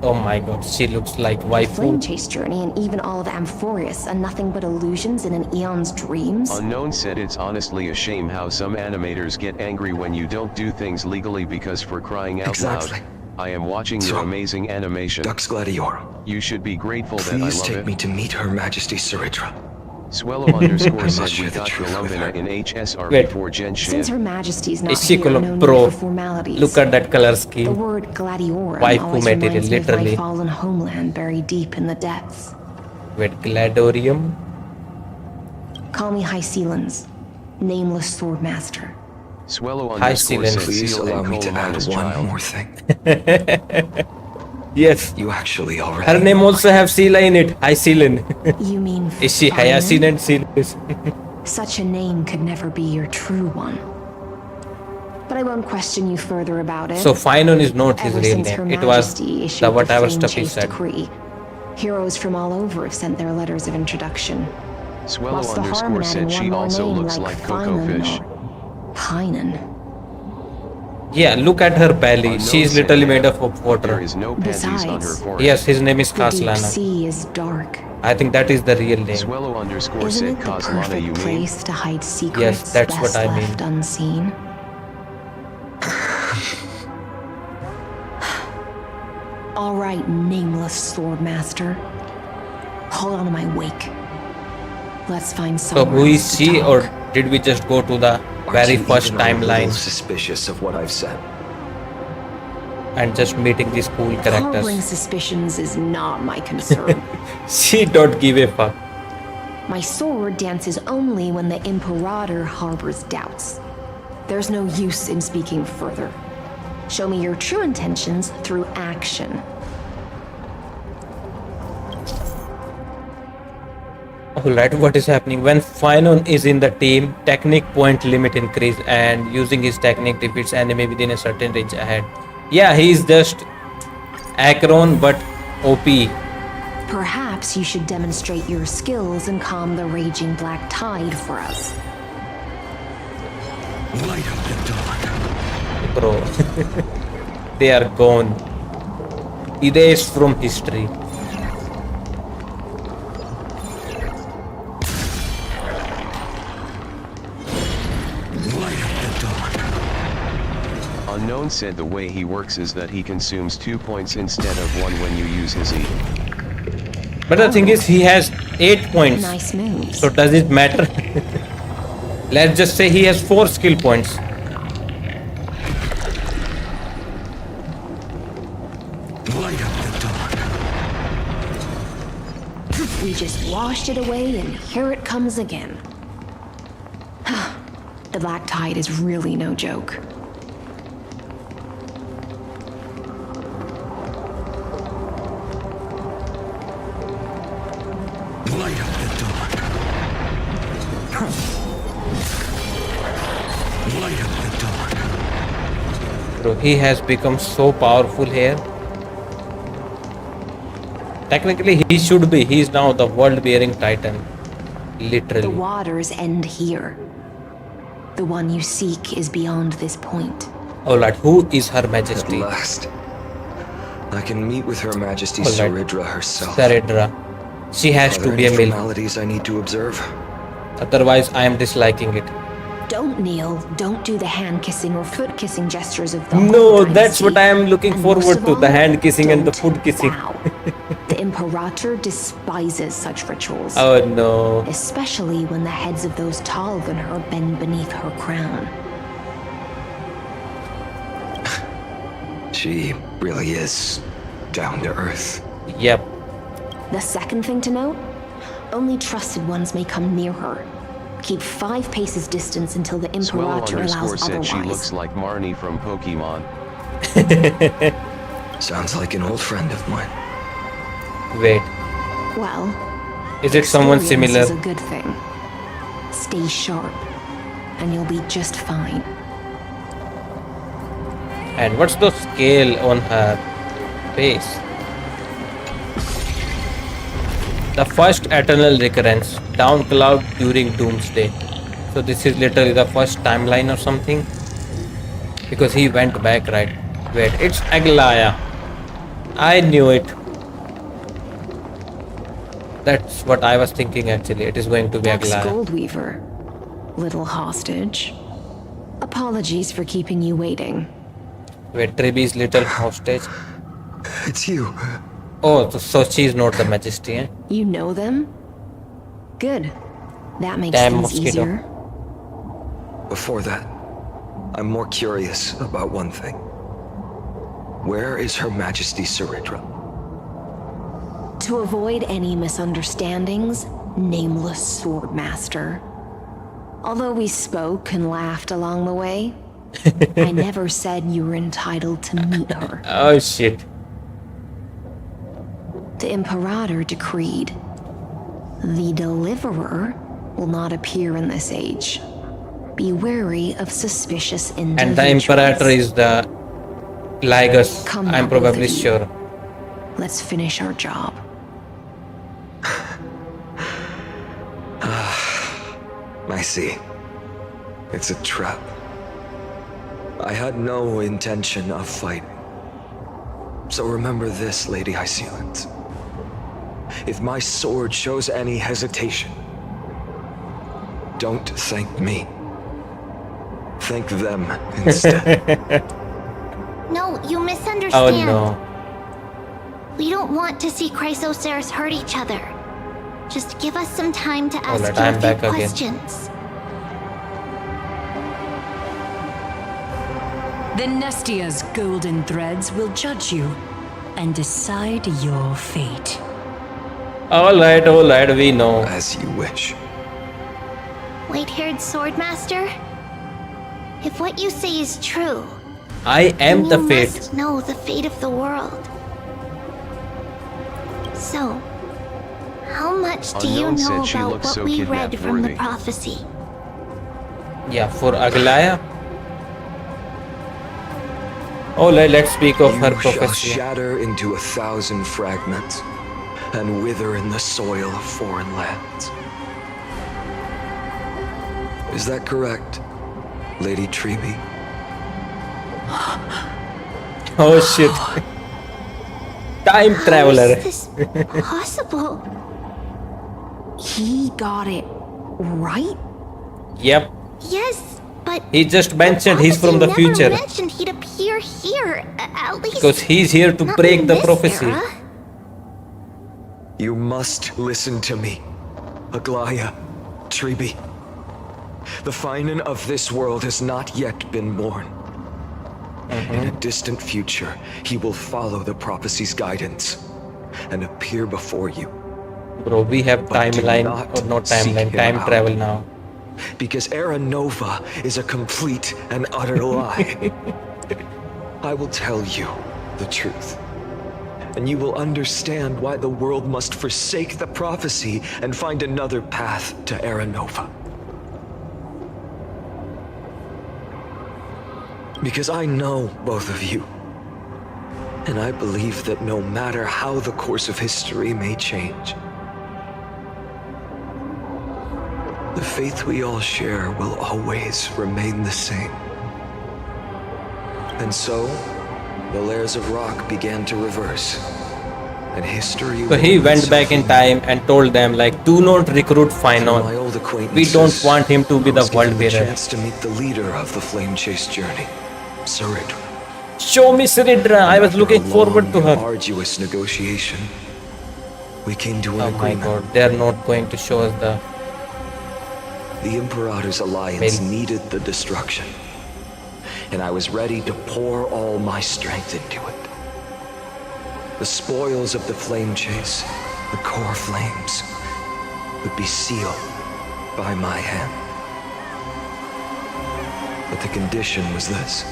Oh my god, she looks like waifu.
Flame chase journey and even all of Amphorius are nothing but illusions in an eon's dreams?
Unknown said, it's honestly a shame how some animators get angry when you don't do things legally, because for crying out loud, I am watching your amazing animation.
Dux Gladior.
You should be grateful that I love it.
Please take me to meet Her Majesty Saritra.
Swellow underscore said, we got Columbina in HSR before Gen shit.
Since Her Majesty's not here, no need for formalities.
Look at that color scheme.
The word Gladiorum
waifu
always
material,
reminds me of
literally.
my fallen homeland buried deep in the depths.
Wait, Gladorium?
Call me High Sealans, nameless swordmaster.
Swellow underscore said,
please allow me to add one more thing.
Yes.
You actually already.
Her name also have Sela in it. Hi Selan.
You mean
is she Hyacinth and Selan?
Such a name could never be your true one. But I won't question you further about it.
So Finon is not his
Ever
real
since Her
name. It was
Majesty
the
issued
whatever
flame
stuff he
chase
said.
decree, heroes from all over have sent their letters of introduction.
Swellow underscore said, she also looks like Coco Fish.
Pinon.
Yeah, look at her belly. She is literally made up of
There
water.
is no panties on her
Besides,
forehead.
Yes, his name is
the deep
Kaslana.
sea is dark.
I think that is the real name.
Swallow underscore
Isn't
said
it the
Kaslana,
perfect
you mean?
place to hide secrets
that's what
best
I mean.
left unseen? All right, nameless swordmaster. Hold on to my wake. Let's find
So
someone
who is
else to
she,
talk.
or did we just go to the
Aren't
very
you
first
even a little
timeline
suspicious of what I've said?
and just meeting these cool
Harboring
characters?
suspicions is not my concern.
She don't give a fuck.
My sword dances only when the Imperator harbors doubts. There's no use in speaking further. Show me your true intentions through action.
Alright, what is happening? When Finon is in the team, technique point limit increase, and using his technique defeats enemy within a certain range ahead. Yeah, he is just Akron but OP.
Perhaps you should demonstrate your skills and calm the raging black tide for us.
Light up the dawn.
Bro. They are gone. Erased from history.
Light up the dawn.
Unknown said the way he works is that he consumes 2 points instead of 1 when you use his E.
But the thing is, he has 8 points.
Nice moves.
So does it matter? Let's just say he has 4 skill points.
Light up the dawn.
We just washed it away and here it comes again. The black tide is really no joke.
Light up the dawn. Light up the dawn.
Bro, he has become so powerful here. Technically, he should be. He is now the world-bearing titan.
The
Literally.
waters end here. The one you seek is beyond this point.
Alright, who is Her
At
Majesty?
last, I can meet with Her Majesty
All right.
Saridra herself.
Saridra. She has
Are
to
there
be a
any
milk.
formalities I need to observe?
Otherwise, I am disliking it.
Don't kneel, don't do the hand-kissing or foot-kissing gestures of the
No,
old
that's what
dynasty.
I am looking
And
forward
most of
to. The
all,
hand kissing and the
don't
foot kissing.
bow. The Imperator despises such rituals.
Oh no.
Especially when the heads of those taller than her bend beneath her crown.
She really is down to earth.
Yep.
The second thing to note, only trusted ones may come near her. Keep 5 paces distance until the
Swallow
Imperator
underscore
allows
said she
otherwise.
looks like Marnie from Pokemon.
Sounds like an old friend of mine.
Wait.
Well,
Is it someone
experience
similar?
is a good thing. Stay sharp, and you'll be just fine.
And what's the scale on her face? The first eternal recurrence, down cloud during doomsday. So this is literally the first timeline or something. Because he went back, right? Wait, it's Aglaya. I knew it. That's what I was thinking actually. It is going to be Aglaya.
Ex-Goldweaver, little hostage. Apologies for keeping you waiting.
Wait, Triby's little hostage.
It's you.
Oh, so she's not the Majesty, eh?
You know them? Good. That makes
Damn
things
mosquito.
easier.
Before that, I'm more curious about one thing. Where is Her Majesty Saridra?
To avoid any misunderstandings, nameless swordmaster. Although we spoke and laughed along the way, I never said you were entitled to meet her.
Oh shit.
The Imperator decreed, the Deliverer will not appear in this age. Be wary of suspicious individuals.
And the Imperator is the Ligus.
Come
I'm
now, both
probably
of you.
sure.
Let's finish our job.
I see. It's a trap.
I had no intention of fighting. So remember this, Lady Hysealant. If my sword shows any hesitation, don't thank me. Thank them instead.
No, you
Oh
misunderstand.
no.
We don't want to see Chrysosauros hurt each other. Just give us some time to ask
Alright,
you
I'm
a few
back again.
questions.
The Nestia's golden threads will judge you and decide your fate.
Alright, we know.
As you wish.
White-haired Swordmaster? If what you say is true,
I am
then
the
you
fate.
must know the fate of the world. So, how much do you
Unknown
know
said she
about
looks
what
so
we read
kidnap
from the
worthy.
prophecy?
Yeah, for Aglaya. Oh, let's speak of her
You shall
prophecy.
shatter into 1,000 fragments and wither in the soil of foreign lands. Is that correct, Lady Treby?
Oh shit. Time traveler.
How is this possible? He got it right?
Yep.
Yes, but
He just mentioned he's from the
prophecy
future.
never mentioned he'd appear here, at least
Because he's here to
not
break
in
the
this
prophecy.
era.
You must listen to me, Aglaya, Treby. The Finan of this world has not yet been born. In a distant future, he will follow the prophecy's guidance and appear before you.
Bro, we have
But do
timeline,
not
or not
seek
timeline,
him
time
out.
travel now.
Because Era Nova is a complete and utter lie. I will tell you the truth. And you will understand why the world must forsake the prophecy and find another path to Era Nova. Because I know both of you. And I believe that no matter how the course of history may change, the faith we all share will always remain the same. And so, the layers of rock began to reverse. And history
So he went back in time and told them like, do not recruit Finon. We don't want him to be the world
the
bearer.
chance to meet the leader of the Flame Chase journey, Saridra.
Show me Saridra. I was looking forward to her.
Arduous negotiation. We came to an
Oh my
agreement.
god, they're not going to show us the...
The Imperator's alliance needed the destruction. And I was ready to pour all my strength into it. The spoils of the Flame Chase, the core flames, would be sealed by my hand. But the condition was this.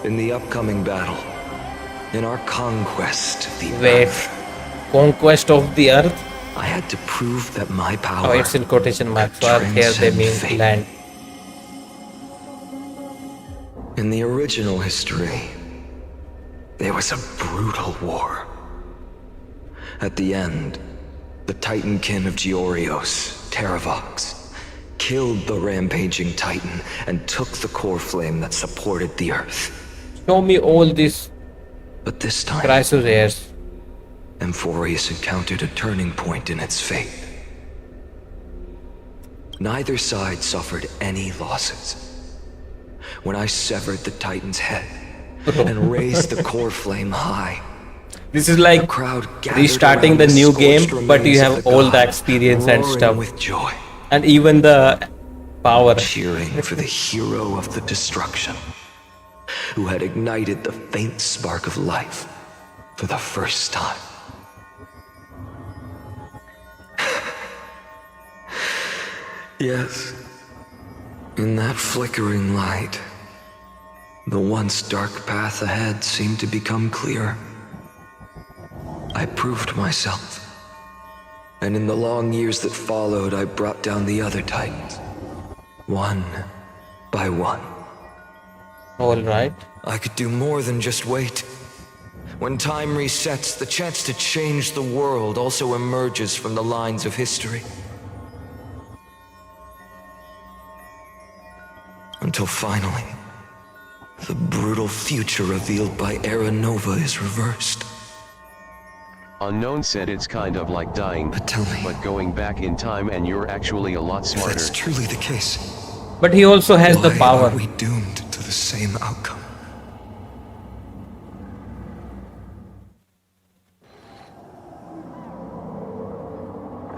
In the upcoming battle, in our conquest of the
Wait, conquest of the earth?
I had to prove that my power...
Oh, it's in quotation marks, so here they mean
fate.
land.
In the original history, there was a brutal war. At the end, the Titankin of Georios, Terravox, killed the rampaging Titan and took the core flame that supported the Earth.
Show me all these
But this time,
Chrysosauros.
Amphorius encountered a turning point in its fate. Neither side suffered any losses. When I severed the Titan's head and raised the core flame high,
This is like restarting the new game, but you have all the experience and stuff.
with joy,
And even the power.
cheering for the hero of the destruction, who had ignited the faint spark of life for the first time. Yes, in that flickering light, the once dark path ahead seemed to become clear. I proved myself. And in the long years that followed, I brought down the other Titans. One by one.
Alright.
I could do more than just wait. When time resets, the chance to change the world also emerges from the lines of history. Until finally, The brutal future revealed by Era Nova is reversed.
Unknown said it's kind of like dying,
but tell me,
going back in time and you're actually a lot smarter.
If that's truly the case,
but he also has the power.
Why are we doomed to the same outcome?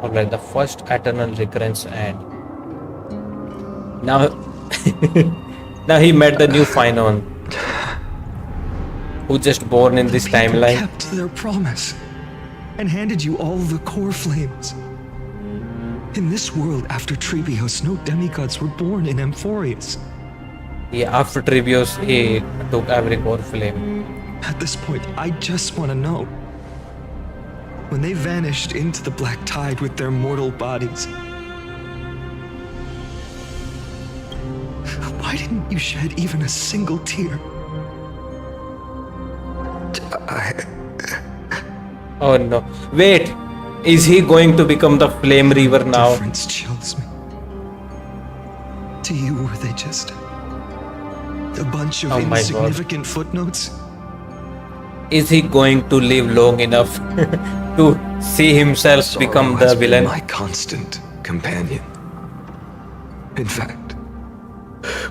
Alright, the first eternal recurrence and now now he met the new Phynon who just born in this timeline.
Kept their promise and handed you all the core flames. In this world after Trebios, no demigods were born in Amphorius.
Yeah, after Trebios, he took every core flame.
At this point, I just want to know. When they vanished into the black tide with their mortal bodies, why didn't you shed even a single tear?
Oh no. Wait, is he going to become the Flame Reaver now?
Difference chills me. To you, were they just a bunch of insignificant footnotes?
Is he going to live long enough to see himself become the villain?
My constant companion. In fact,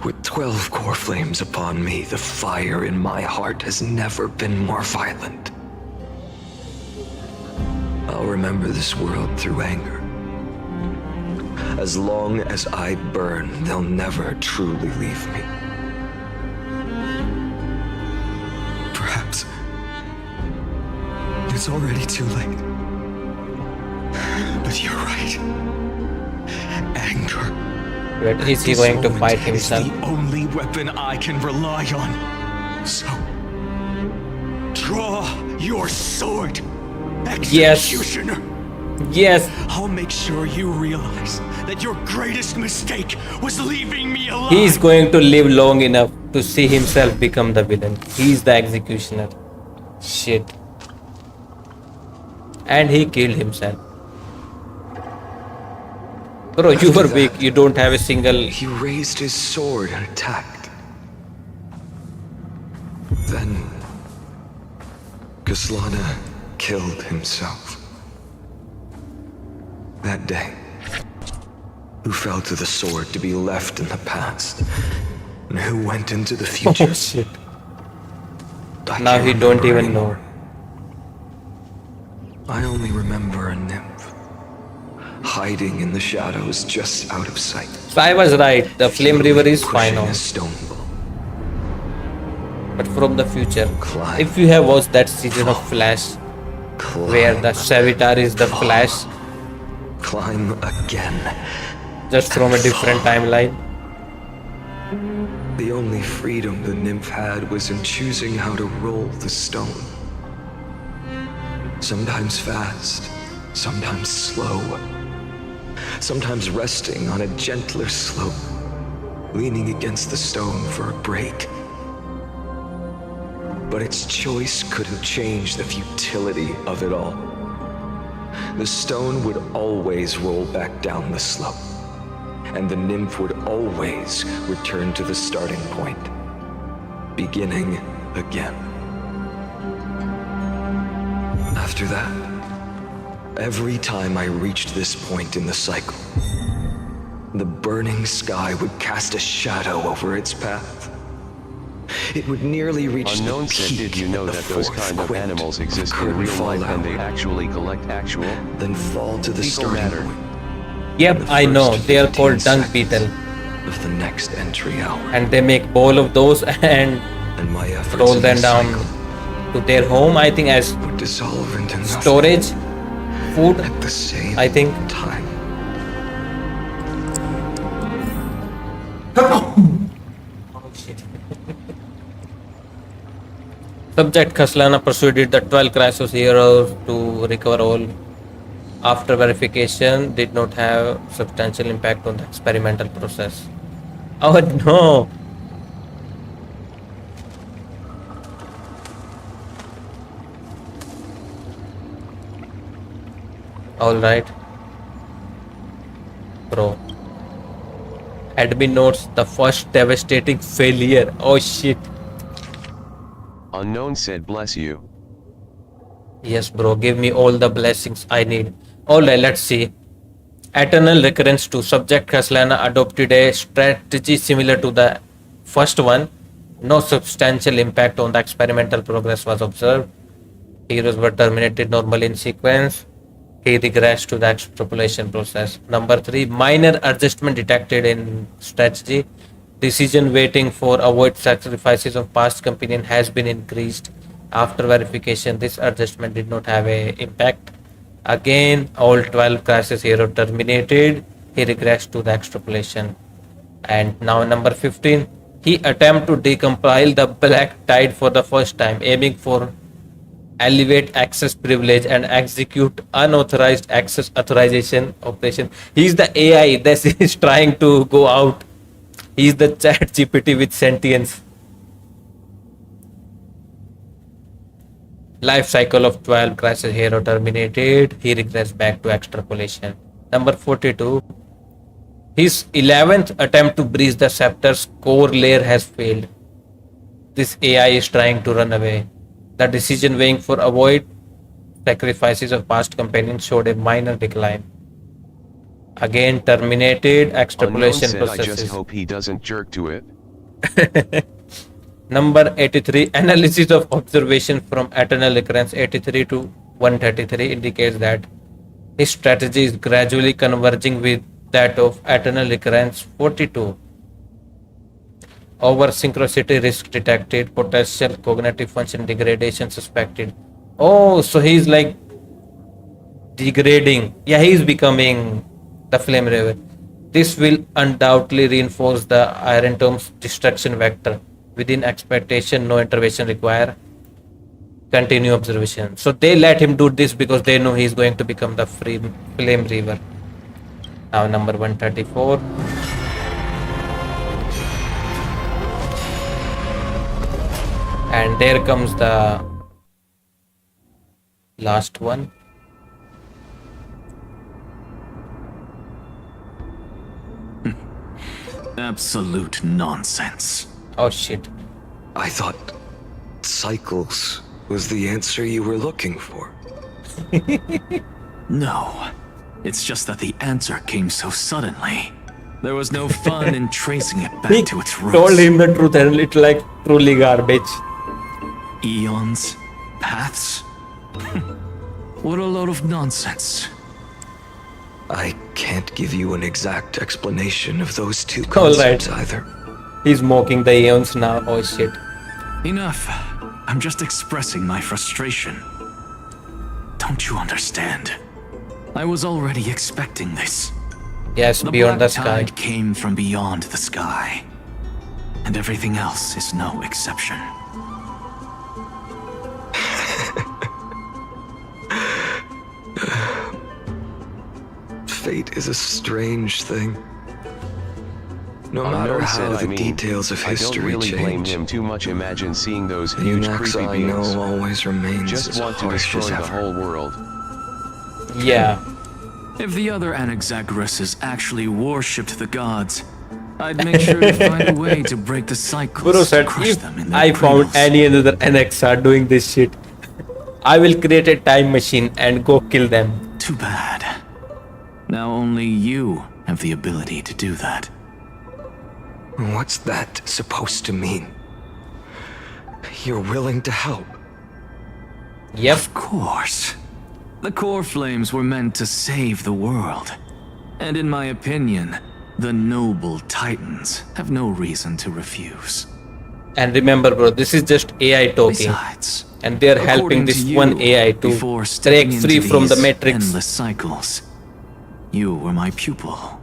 with 12 core flames upon me, the fire in my heart has never been more violent. I'll remember this world through anger. As long as I burn, they'll never truly leave me. Perhaps it's already too late. But you're right. Anger.
But is he going to fight himself?
It's the only weapon I can rely on. So, draw your sword, Executioner.
Yes.
I'll make sure you realize that your greatest mistake was leaving me alive.
He is going to live long enough to see himself become the villain. He is the executioner. Shit. And he killed himself. Bro, you were weak. You don't have a single...
He raised his sword and attacked. Then... Kaslana killed himself. That day, who fell to the sword to be left in the past, and who went into the future.
Oh shit. Now he don't even know.
I only remember a nymph, hiding in the shadows just out of sight.
So I was right, the Flame River is fine on. But from the future, if you have watched that season of Flash, where the Savitar is the Flash,
climb again,
just from a different timeline.
The only freedom the nymph had was in choosing how to roll the stone. Sometimes fast, sometimes slow, sometimes resting on a gentler slope, leaning against the stone for a break. But its choice couldn't change the futility of it all. The stone would always roll back down the slope, and the nymph would always return to the starting point, beginning again. After that, every time I reached this point in the cycle, the burning sky would cast a shadow over its path. It would nearly reach
Unknown
the
said,
peak.
did you know that those kind of animals exist in real life and they actually collect actual?
Then fall to the starting point.
Yep, I know. They are called dung beetle.
Of the next entry hour.
And they make bowl of those and roll them down to their home, I think, as storage, food,
at the same
I think.
Time.
Subject Kaslana persuaded the 12 Crisis heroes to recover all. After verification, did not have substantial impact on the experimental process. Oh no! Alright. Bro. Admin notes the first devastating failure. Oh shit.
Unknown said bless you.
Yes, bro, give me all the blessings I need. Alright, let's see. Eternal recurrence 2. Subject Kaslana adopted a strategy similar to the first one. No substantial impact on the experimental progress was observed. Heroes were terminated normally in sequence. He regressed to the extrapolation process. Number 3. Minor adjustment detected in strategy. Decision waiting for avoid sacrifices of past companion has been increased. After verification, this adjustment did not have a impact. Again, all 12 crisis hero terminated. He regressed to the extrapolation. And now number 15. He attempted to decompile the black tide for the first time, aiming for elevate access privilege and execute unauthorized access authorization operation. He's the AI that is trying to go out. He's the chat GPT with sentience. Life cycle of 12 crisis hero terminated. He regressed back to extrapolation. Number 42. His 11th attempt to breach the scepter's core layer has failed. This AI is trying to run away. The decision weighing for avoid sacrifices of past companions showed a minor decline. Again, terminated extrapolation processes.
I just hope he doesn't jerk to it.
Number 83. Analysis of observation from eternal recurrence 83 to 133 indicates that his strategy is gradually converging with that of eternal recurrence 42. Over synchronicity risk detected, potential cognitive function degradation suspected. Oh, so he's like degrading. Yeah, he's becoming the flame raven. This will undoubtedly reinforce the Iron Tome's destruction vector. Within expectation, no intervention required. Continue observation. So they let him do this because they know he's going to become the flame reaver. Now number 134. And there comes the last one.
Absolute nonsense.
Oh shit.
I thought cycles was the answer you were looking for.
No. It's just that the answer came so suddenly. There was no fun in tracing it back to its roots.
Told him the truth and it's like truly garbage.
Eons? Paths? What a load of nonsense.
I can't give you an exact explanation of those two concepts either.
He's mocking the Aeons now. Oh shit.
Enough. I'm just expressing my frustration. Don't you understand? I was already expecting this.
Yes, beyond the sky.
The black tide came from beyond the sky. And everything else is no exception.
Fate is a strange thing. No matter how the details of history
I don't really blame him too much. Imagine seeing those huge creepy beings.
Always remains
just want to destroy the whole world.
Yeah.
If the other Anaxagoras actually worshipped the gods, I'd make sure to find a way to break the cycles.
Bro said, if I found any other Anaxa doing this shit, I will create a time machine and go kill them.
Too bad. Now only you have the ability to do that.
What's that supposed to mean? You're willing to help?
Yep.
Of course. The core flames were meant to save the world. And in my opinion, the noble titans have no reason to refuse.
And remember, bro, this is just AI talking.
Besides,
and they're helping this one AI to break free from the matrix.
Endless cycles. You were my pupil.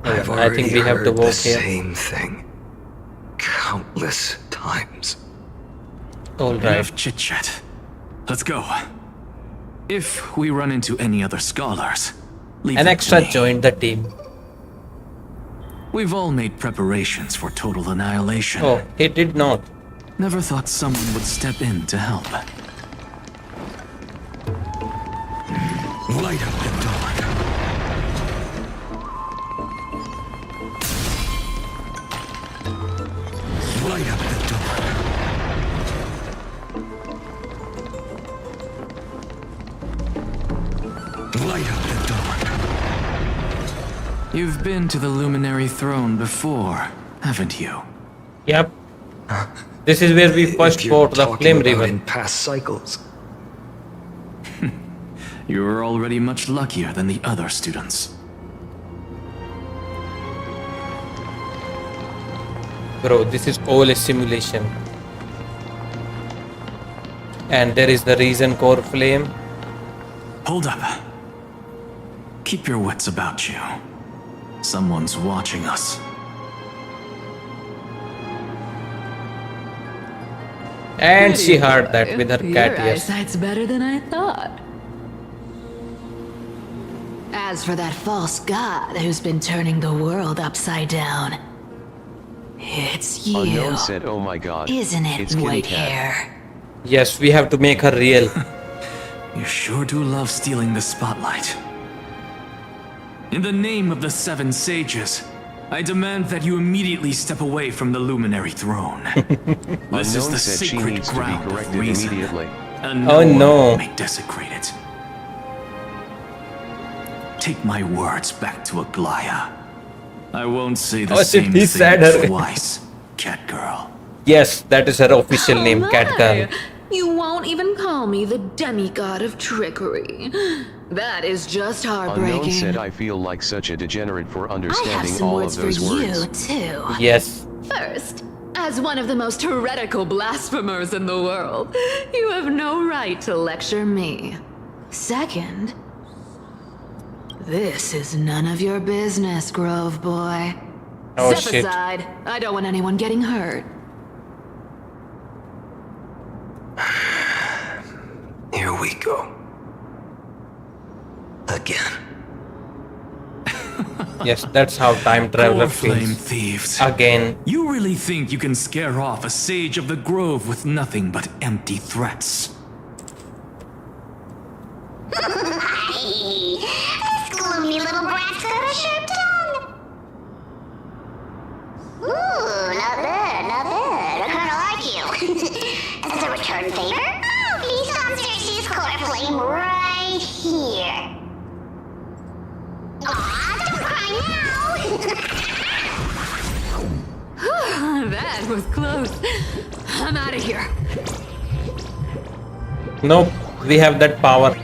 I think we have to walk here. Same thing. Countless times.
All right.
Enough chit-chat. Let's go. If we run into any other scholars, leave
An
it
extra
to me.
joined the team.
We've all made preparations for total annihilation.
Oh, he did not.
Never thought someone would step in to help.
Light up the dawn. Light up the dawn. Light up the dawn.
You've been to the Luminary Throne before, haven't you?
Yep. This is where we first fought the Flame River.
In past cycles.
You were already much luckier than the other students.
Bro, this is all a simulation. And there is the reason core flame.
Hold up. Keep your wits about you. Someone's watching us.
And she heard that with her cat
Your
ears.
eyesight's better than I thought. As for that false god who's been turning the world upside down, it's you.
Unknown said, "Oh my god,
Isn't it,
it's Kitty
white
Cat."
hair?
Yes, we have to make her real.
You sure do love stealing the spotlight. In the name of the Seven Sages, I demand that you immediately step away from the Luminary Throne. This is
Unknown
the
said she
sacred
needs to be
ground of
corrected
reason,
immediately.
and
Oh,
no
no.
one may desecrate it. Take my words back to Aglaya. I won't say the
Oh,
same
he
thing
said her.
twice, cat girl.
Yes, that is her official name, Cat Girl.
You won't even call me the demigod of trickery. That is just
Unknown
heartbreaking.
said, "I feel like such a degenerate for
I have
understanding
some
all
words
of
for
those words."
you, too.
Yes.
First, as one of the most heretical blasphemers in the world, you have no right to lecture me. Second, this is none of your business, Grove Boy.
Oh,
Step
shit.
aside. I don't want anyone getting hurt.
Here we go. Again.
Yes, that's how time traveler
Poor flame
feels.
thieves.
Again.
You really think you can scare off a sage of the grove with nothing but empty threats?
This gloomy little brat's got a sharp tongue. Ooh, not bad, not bad. I kinda like you. As a return favor, please consider this core flame right here. Aw, don't cry now.
That was close. I'm out of here.
Nope, we have that power.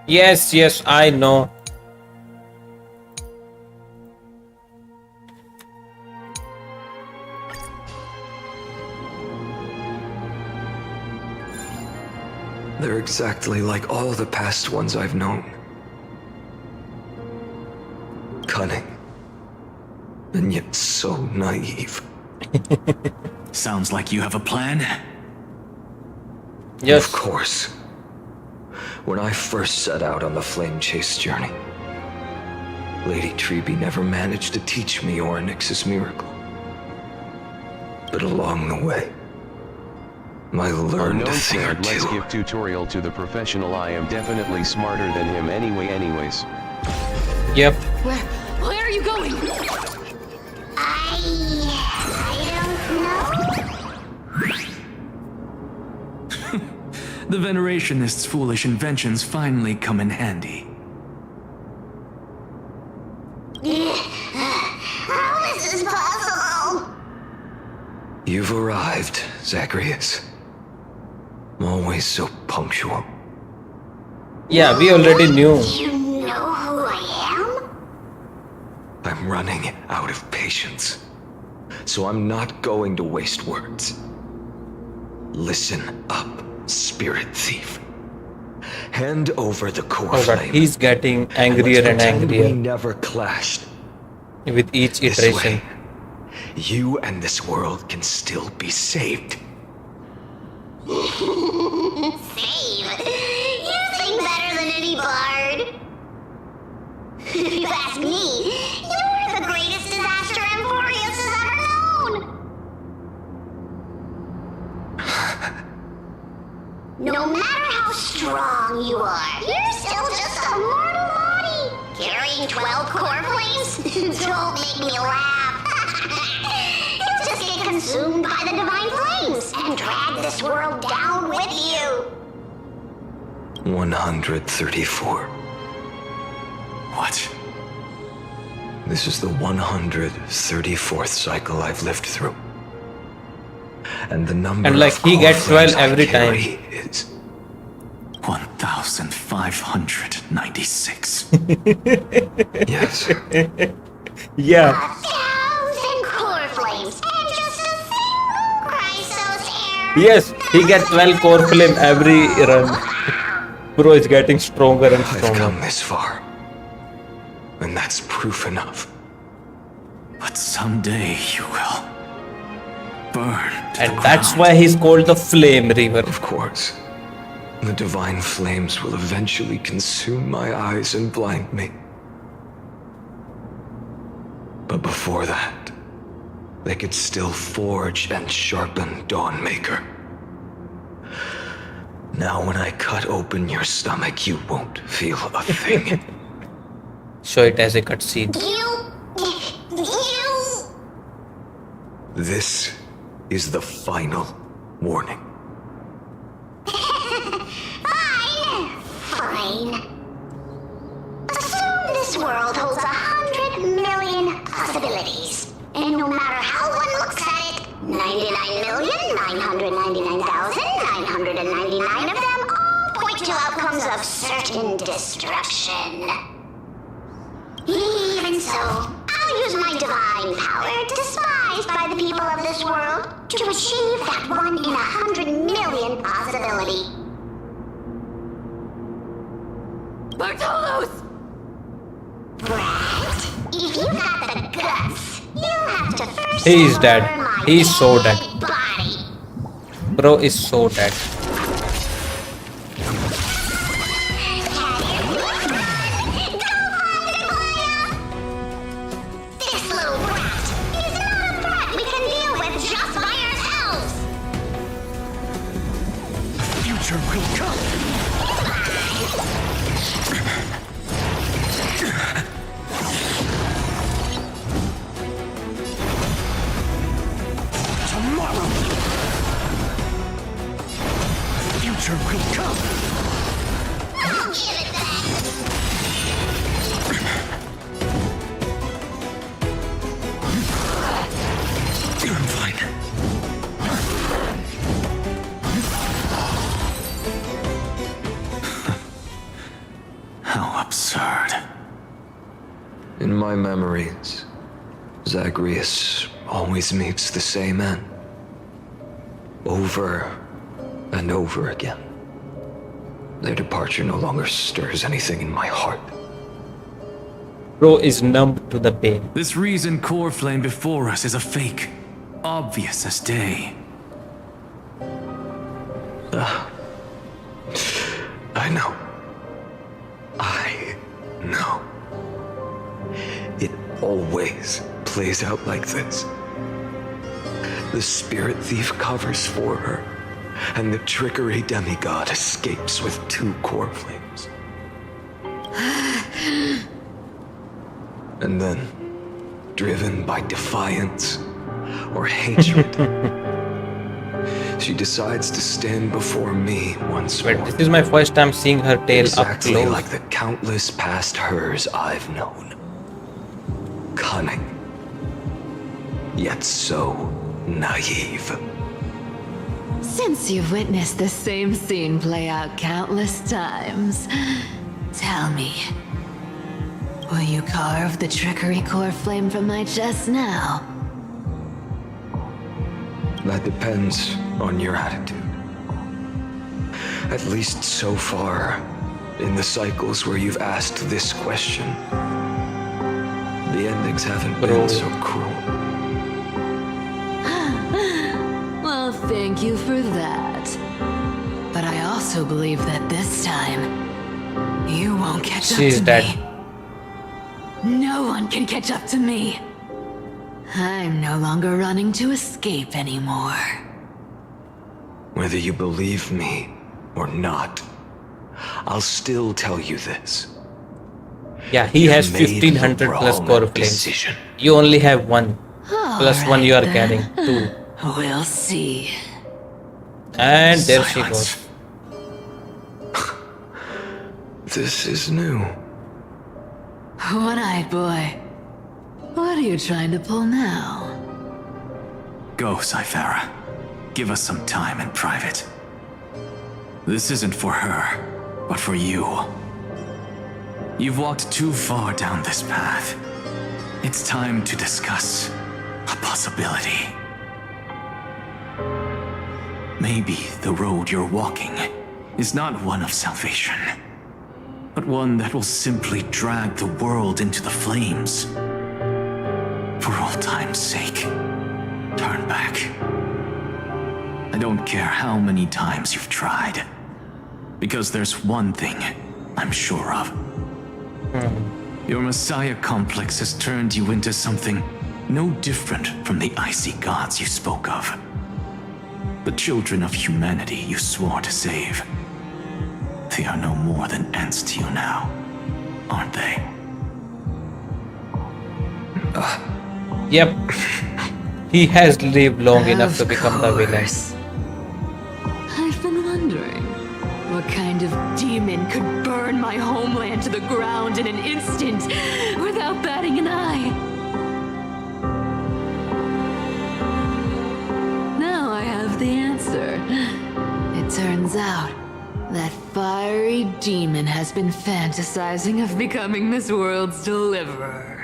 Yes, yes, I know.
They're exactly like all the past ones I've known. Cunning. And yet so naive.
Sounds like you have a plan.
Yes.
Of course. When I first set out on the flame chase journey, Lady Treby never managed to teach me Orynyx's miracle. But along the way, I learned a
Unknown
thing or
said, "Let's
two.
give tutorial to the professional. I am definitely smarter than him anyways."
Yep.
Where are you going?
I don't know.
The Venerationists' foolish inventions finally come in handy.
How is this possible?
You've arrived, Zacharias. Always so punctual.
Yeah, we already knew.
You know who I am?
I'm running out of patience. So I'm not going to waste words. Listen up, spirit thief. Hand over the core
Oh god,
flame.
he's getting
Let's
angrier and
pretend we
angrier
never clashed.
with each
This
iteration.
way, you and this world can still be saved.
Save. You sing better than any bard. If you ask me, you're the greatest disaster Emporius has ever known. No matter how strong you are, you're still just a mortal body. Carrying 12 core flames? Don't make me laugh. drag this world down with you.
134.
What?
This is the 134th cycle I've lived through. And the number
And like
of
he
core
gets 12
flames I
every
carry
time.
is
1,596.
yes.
Yeah.
1,000 core flames and just a single Chrysos air.
Yes, he gets 12 core flame every run. Bro is getting stronger and
I've
stronger.
come this far. And that's proof enough.
But someday you will burn to
And
the
that's
ground.
why he's called the Flame River.
Of course. The divine flames will eventually consume my eyes and blind me. But before that, they could still forge and sharpen Dawnmaker. Now when I cut open your stomach, you won't feel a thing.
Show it as a cutscene.
You.
This is the final warning.
Fine. Assume this world holds 100 million possibilities. And no matter how one looks at it, 99,999,999 of them all point to outcomes of certain destruction. Even so, I'll use my divine power, despised by the people of this world, to achieve that 1 in 100 million possibility. Bartolos! Brett, if you got the guts, you'll have to first
He's dead.
over my
He's so dead.
body.
Bro is so dead.
This little brat is not a threat we can deal with just by ourselves.
Future will come. Tomorrow. Future will come.
I'll give it back.
I'm fine. How absurd.
In my memories, Zagreus always meets the same end. Over and over again. Their departure no longer stirs anything in my heart.
Bro is numb to the pain.
This reason core flame before us is a fake. Obvious as day.
I know. I know. It always plays out like this. The spirit thief covers for her, and the trickery demigod escapes with 2 core flames. And then, driven by defiance or hatred, she decides to stand before me once
But
more.
this is my first time seeing her tail up
Exactly
close.
like the countless past hers I've known. Cunning. Yet so naive.
Since you've witnessed the same scene play out countless times, tell me, will you carve the trickery core flame from my chest now?
That depends on your attitude. At least so far, in the cycles where you've asked this question, the endings haven't been so cruel.
Well, thank you for that. But I also believe that this time, you won't catch up
She's
to
dead.
me. No one can catch up to me. I'm no longer running to escape anymore.
Whether you believe me or not, I'll still tell you this.
Yeah, he
You've
has
made
1500
the
plus
wrong
core flames.
decision.
You only have 1. Plus 1 you are
Alright
carrying.
then.
2.
We'll see.
And there she
Silence.
goes.
This is new.
One-eyed boy. What are you trying to pull now?
Go, Cyphera. Give us some time in private. This isn't for her, but for you. You've walked too far down this path. It's time to discuss a possibility. Maybe the road you're walking is not one of salvation, but one that will simply drag the world into the flames. For all time's sake, turn back. I don't care how many times you've tried, because there's one thing I'm sure of. Your Messiah complex has turned you into something no different from the icy gods you spoke of. The children of humanity you swore to save. They are no more than ants to you now, aren't they?
Yep. He has lived long enough to become the villain.
I've been wondering, what kind of demon could burn my homeland to the ground in an instant without batting an eye? Now I have the answer. It turns out that fiery demon has been fantasizing of becoming this world's deliverer.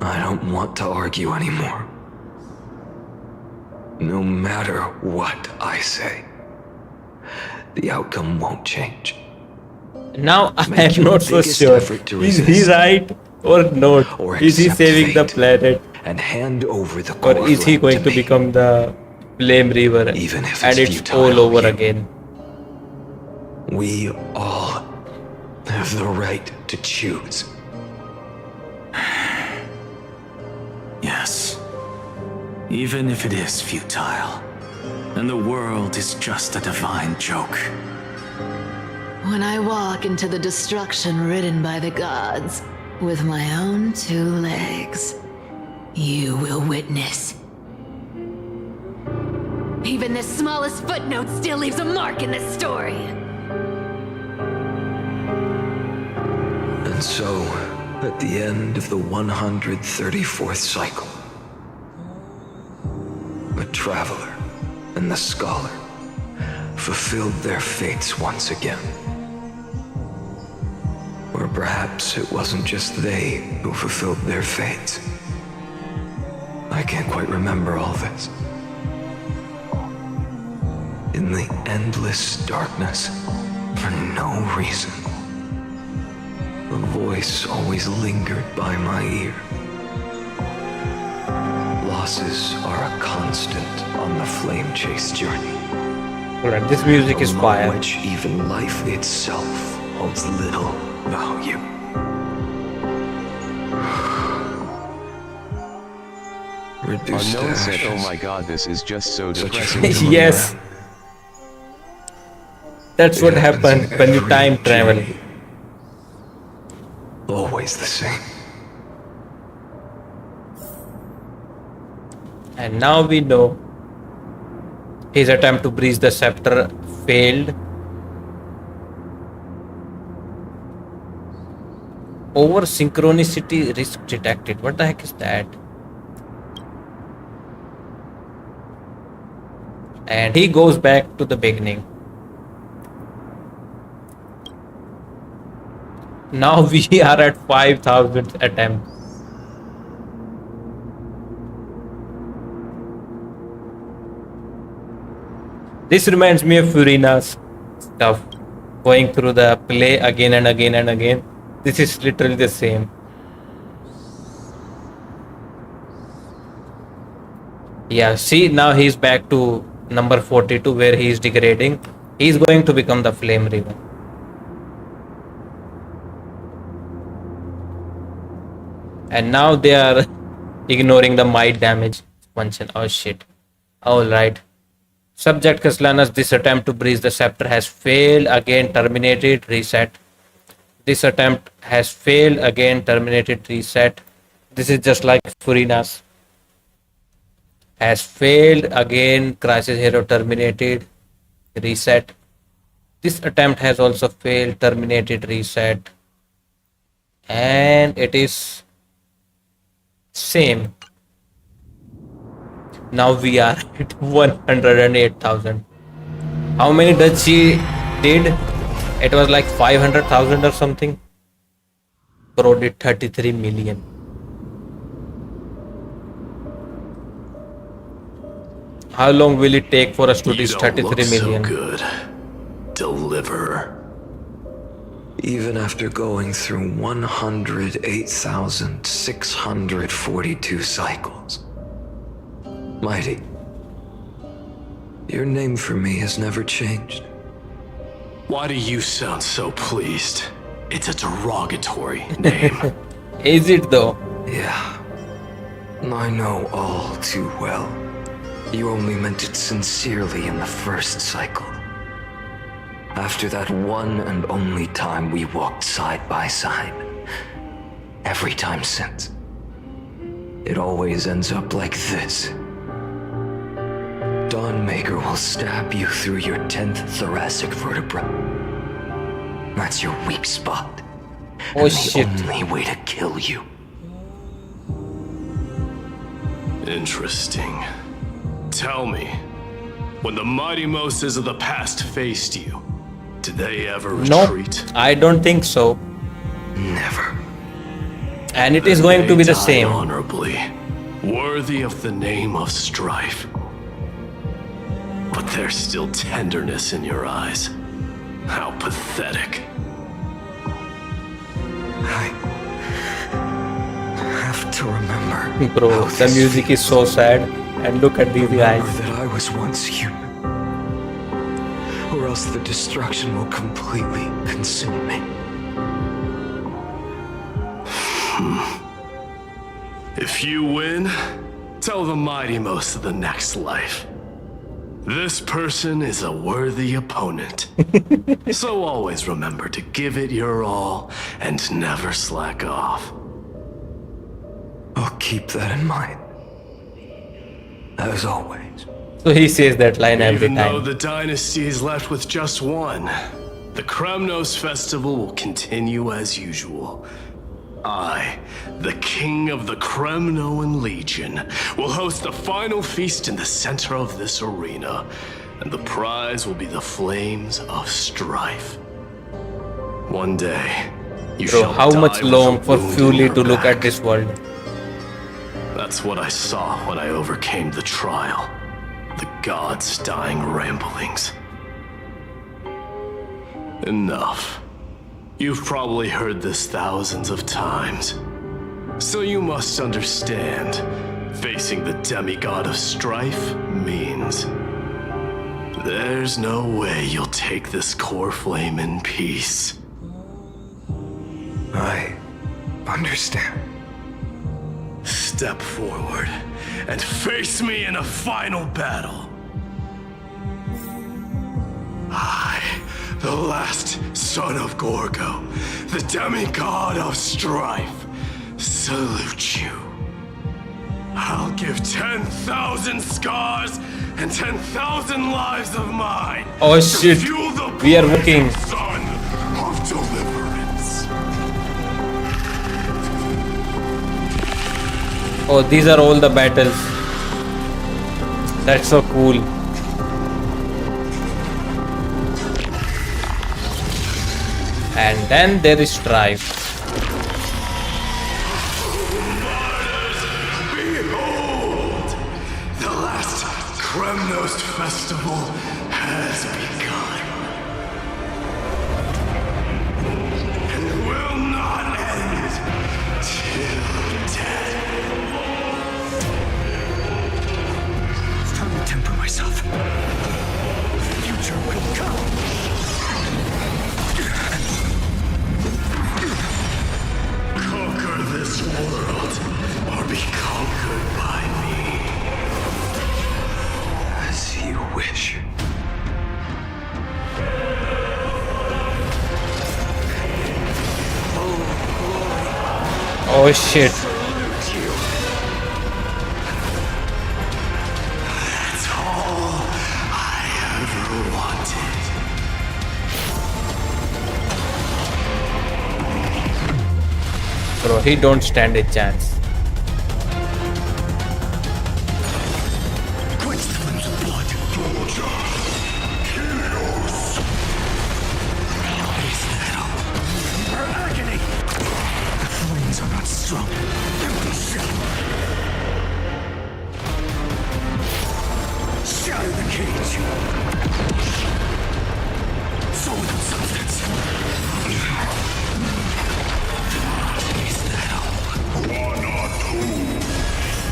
I don't want to argue anymore. No matter what I say, the outcome won't change.
Now I
Make
am
your
not so
biggest
sure.
effort to
Is he
resist.
right or not?
Or
Is he
accept
saving the
fate
planet?
And hand over the
Or
core
is he
flame
going to
me,
become the Flame Reaver
even if
and it's
futile,
all over
you-
again?
We all have the right to choose.
Yes. Even if it is futile, and the world is just a divine joke.
When I walk into the destruction ridden by the gods, with my own two legs, you will witness. Even the smallest footnote still leaves a mark in this story.
And so, at the end of the 134th cycle, the traveler and the scholar fulfilled their fates once again. Or perhaps it wasn't just they who fulfilled their fates. I can't quite remember all this. In the endless darkness, for no reason, a voice always lingered by my ear. Losses are a constant on the flame chase journey.
Alright, this music is
among
fire.
which even life itself holds little value. Reduced to
Unknown said,
ashes.
"Oh my god, this is just so
Such a
depressing."
shame.
to look
Yes.
at."
That's
It
what
happens
happens
in
when you
every
time travel.
journey. Always the same.
And now we know his attempt to breach the scepter failed. Over synchronicity risk detected. What the heck is that? And he goes back to the beginning. Now we are at 5,000 attempts. This reminds me of Furina's stuff. Going through the play again and again and again. This is literally the same. Yeah, see, now he's back to number 42 where he is degrading. He's going to become the Flame Reaver. And now they are ignoring the might damage function. Oh shit. Alright. Subject Kaslanas, this attempt to breach the scepter has failed. Again, terminated, reset. This attempt has failed. Again, terminated, reset. This is just like Furina's. has failed again. Crisis Hero terminated. Reset. This attempt has also failed. Terminated. Reset. And it is same. Now we are at 108,000. How many does she did? It was like 500,000 or something. Pro did 33 million. How long will it take for us to reach 33 million?
So good. Deliver.
Even after going through 108,642 cycles. Mighty, your name for me has never changed.
Why do you sound so pleased? It's a derogatory name.
Is it though?
Yeah. I know all too well. You only meant it sincerely in the first cycle. After that one and only time we walked side by side. Every time since. It always ends up like this. Dawnmaker will stab you through your 10th thoracic vertebra. That's your weak spot.
Oh
and
shit.
The only way to kill you.
Interesting. Tell me, when the mighty Moses of the past faced you, did they ever retreat?
No, I don't think so.
Never.
And it is going to be the same.
Honorably, worthy of the name of strife. But there's still tenderness in your eyes. How pathetic.
I have to remember.
Bro, the music is so sad. And look at these guys.
Remember that I was once human. Or else the destruction will completely consume me.
If you win, tell the mighty most of the next life. This person is a worthy opponent. So always remember to give it your all and never slack off.
I'll keep that in mind. As always.
So he says that line every
Even though
time.
the dynasty is left with just one, the Kremnos festival will continue as usual. I, the king of the Kremnoan Legion, will host the final feast in the center of this arena, and the prize will be the flames of strife. One day, you
Bro,
shall
how
die
much
with
long
a
for
wound in
Fully
your
to look
back.
at this world?
That's what I saw when I overcame the trial. The gods' dying ramblings. Enough. You've probably heard this thousands of times. So you must understand, facing the demigod of strife means there's no way you'll take this core flame in peace.
I understand.
Step forward and face me in a final battle. I, the last son of Gorgo, the demigod of strife, salute you. I'll give 10,000 scars and 10,000 lives of mine.
Oh
to
shit,
fuel the
we are working.
Son of deliverance.
Oh, these are all the battles. That's so cool. And then there is strife.
Behold! The last Kremnos festival has begun. And will not end till death.
It's time to temper myself. The future will come.
Conquer this world, or be conquered by me.
As you wish.
Oh shit. Bro, he don't stand a chance.
Shatter the cage. So without substance. Is that all? One or two.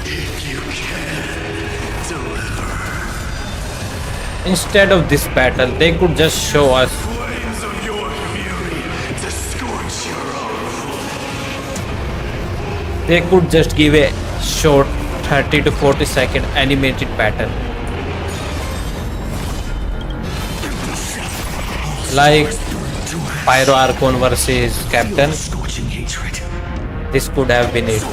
If you can deliver.
Instead of this battle, they could just show us.
Flames of your fury to scorch your own.
They could just give a short 30 to 40 second animated battle. Like Pyro Archon versus Captain. This could have been it.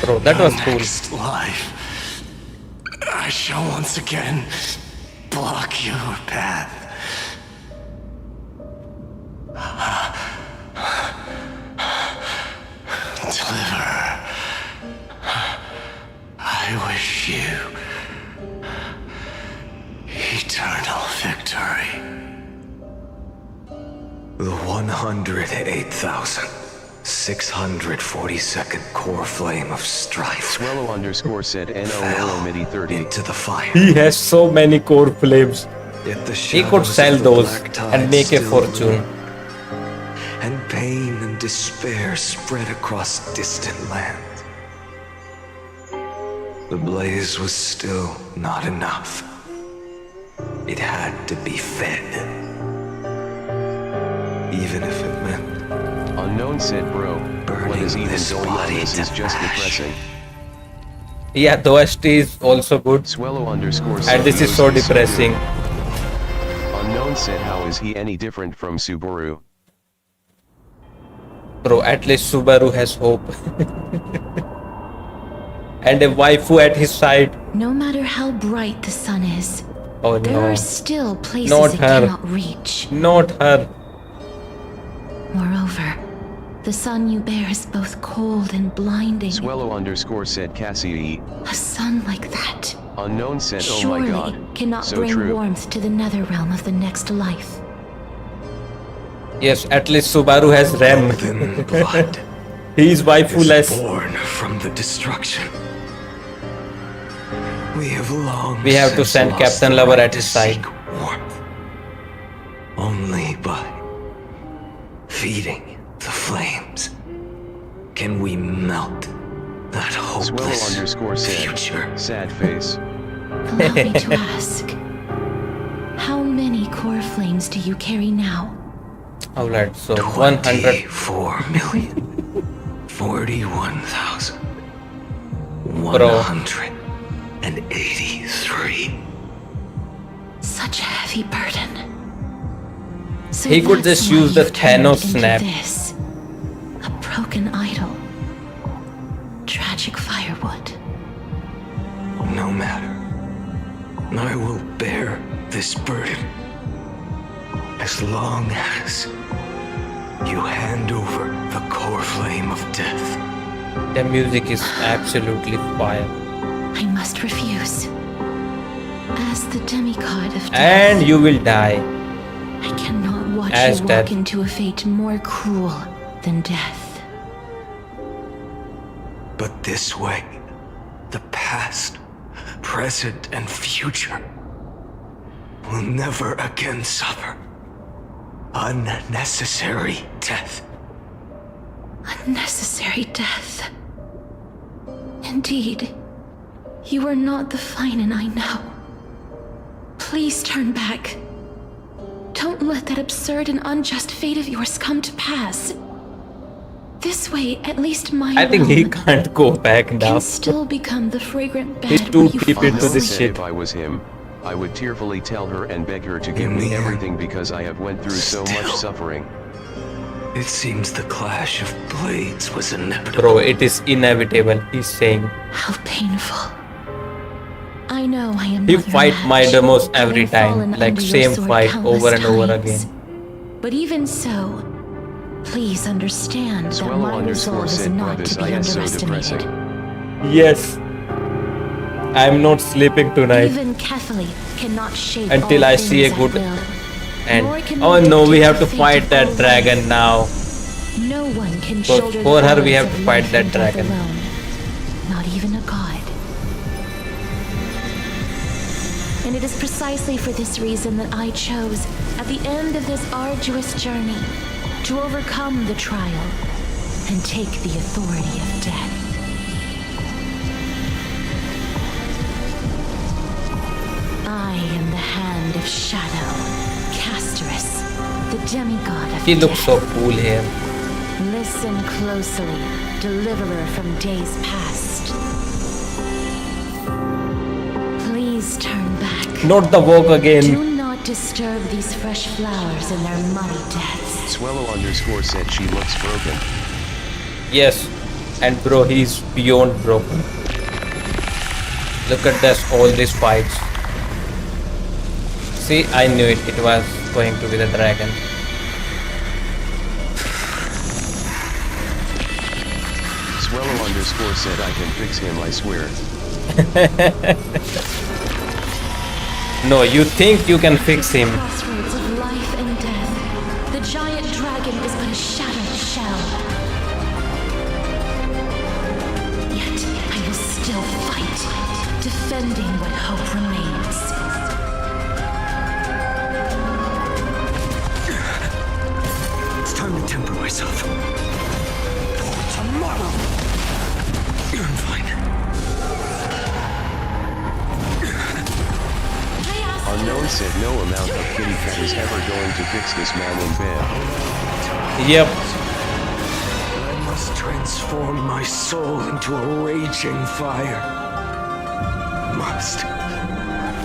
Bro, that was cool.
Next life, I shall once again block your path. Deliver. I wish you eternal victory.
The 108,642nd core flame of strife.
Swellow underscore said NOLO MIDI 30.
Into the fire.
He has so many core flames. He could sell those and make a fortune.
And pain and despair spread across distant lands. The blaze was still not enough. It had to be fed. Even if it meant...
Unknown said, bro, what is even going on? This is just depressing.
Yeah, the OST is also good.
Swellow underscore
and this is so depressing.
Unknown said, how is he any different from Subaru?
Bro, at least Subaru has hope. And a waifu at his side.
No matter how bright the sun is,
oh,
there
no.
are still places
Not
it
her.
cannot reach.
Not her.
Moreover, the sun you bear is both cold and blinding.
Swellow underscore said Cassie.
A sun like that
Unknown said, oh
surely
my god.
cannot
So
bring
true.
warmth to the nether realm of the next life.
Yes, at least Subaru has RAM. He is waifu-less.
Born from the destruction. We have
to send Captain Lover at his side.
Warmth. Only by feeding the flames can we melt that hopeless
Swellow underscore said,
future.
Sad face.
Allow me to ask, how many core flames do you carry now?
Alright, so 100.
4,041,183.
Such a heavy burden. So
He could
that's
just
why
use the
you've turned
Thanos
into
snap.
This, a broken idol. Tragic firewood.
No matter. I will bear this burden as long as you hand over the core flame of death.
The music is absolutely fire.
I must refuse demigod of death.
And you will die.
I cannot watch
As
you
death.
walk into a fate more cruel than death.
But this way, the past, present, and future will never again suffer unnecessary death.
Unnecessary death. Indeed, you are not the Finan I know. Please turn back. Don't let that absurd and unjust fate of yours come to pass. This way, at least my
I think he
realm
can't go back now.
can still become the fragrant bed
He's
where
too
you
deep
fall
into this
asleep.
shit.
If I was him, I would tearfully tell her and beg her to give me everything because I have went through so much suffering.
It seems the clash of blades was inevitable.
Bro, it is inevitable, he's saying.
How painful. I know I am
He
not your
fight my
match,
demos every
having fallen
time, like
under your
same
sword
fight
countless
over and over
times.
again.
But even so, please understand that
Swallow
my
underscore
resolve is
said,
not
brothers,
to be
I am so
underestimated.
depressing.
Yes. I'm not sleeping tonight
Even Kefali cannot shape
until
all
I see a
things
good
at will.
end.
Nor can
Oh
they
no, we
dictate
have to
the fate
fight
of
that
all
dragon
life.
now.
No one can
So
shoulder
for
the
her, we
burdens
have
of
to fight
life
that
and death
dragon.
alone. Not even a god. And it is precisely for this reason that I chose, at the end of this arduous journey, to overcome the trial and take the authority of death. I am the hand of shadow, Casterus, the demigod of
She
death.
looks so cool here.
Listen closely, deliverer from days past. Please turn back.
Not the walk again.
Do not disturb these fresh flowers in their muddy deaths.
Swallow underscore said she looks broken.
Yes. And bro, he's beyond broken. Look at this, all these fights. See, I knew it. It was going to be the dragon.
Swallow underscore said I can fix him, I swear.
No, you think you can fix him.
Crossroads of life and death. The giant dragon is but a shattered shell. Yet I will still fight, defending what hope remains.
It's time to temper myself. Tomorrow! I'm fine.
Unknown said no amount of kitty cat is ever going to fix this man in bed.
Yep.
I must transform my soul into a raging fire. Must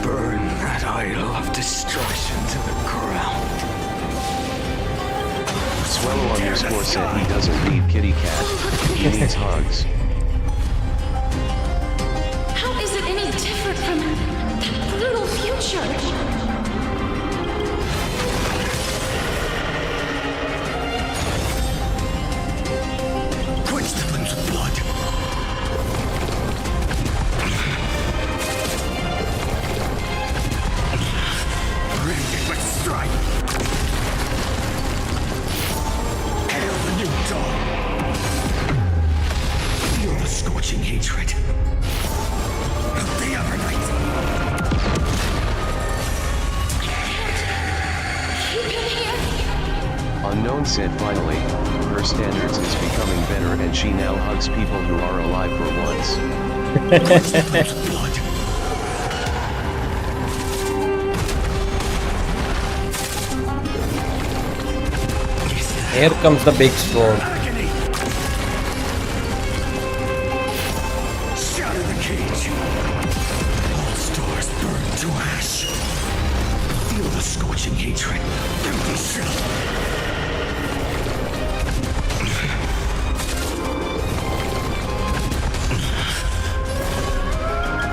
burn that idol of destruction to the ground.
Swallow underscore said he doesn't need kitty cat, he needs hugs.
How is it any different from that brutal future?
Quench the flames of blood. Radiant with strife. Hail the new dawn. Feel the scorching hatred of the Evernight.
Unknown said finally, her standards is becoming better and she now hugs people who are alive for once.
Quench the flames of blood.
Here comes the big sword.
Agony. Shatter the cage. All stars burn to ash. Feel the scorching hatred. Empty shell.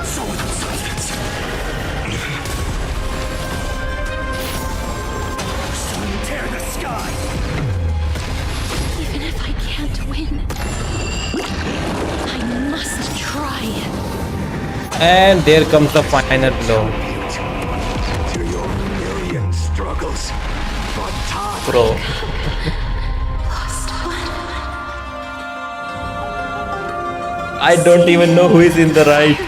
Sword of substance. Sun tear the sky.
Even if I can't win, I must try.
And there comes the final blow. Pro. I don't even know who is in the right.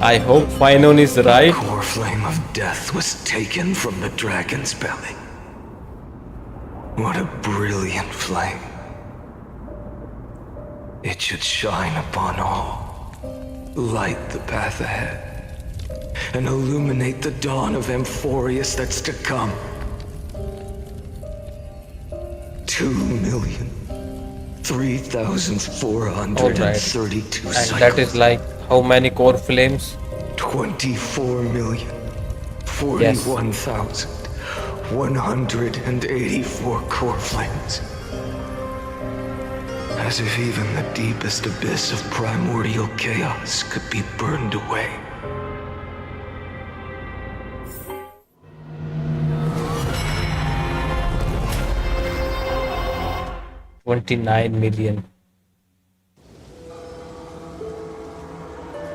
I hope Finon is right.
The core flame of death was taken from the dragon's belly. What a brilliant flame. It should shine upon all, light the path ahead, and illuminate the dawn of Amphorius that's to come. 2,003,432
And
cycles.
that is like how many core flames?
24,041,184 core flames. As if even the deepest abyss of primordial chaos could be burned away.
$29 million.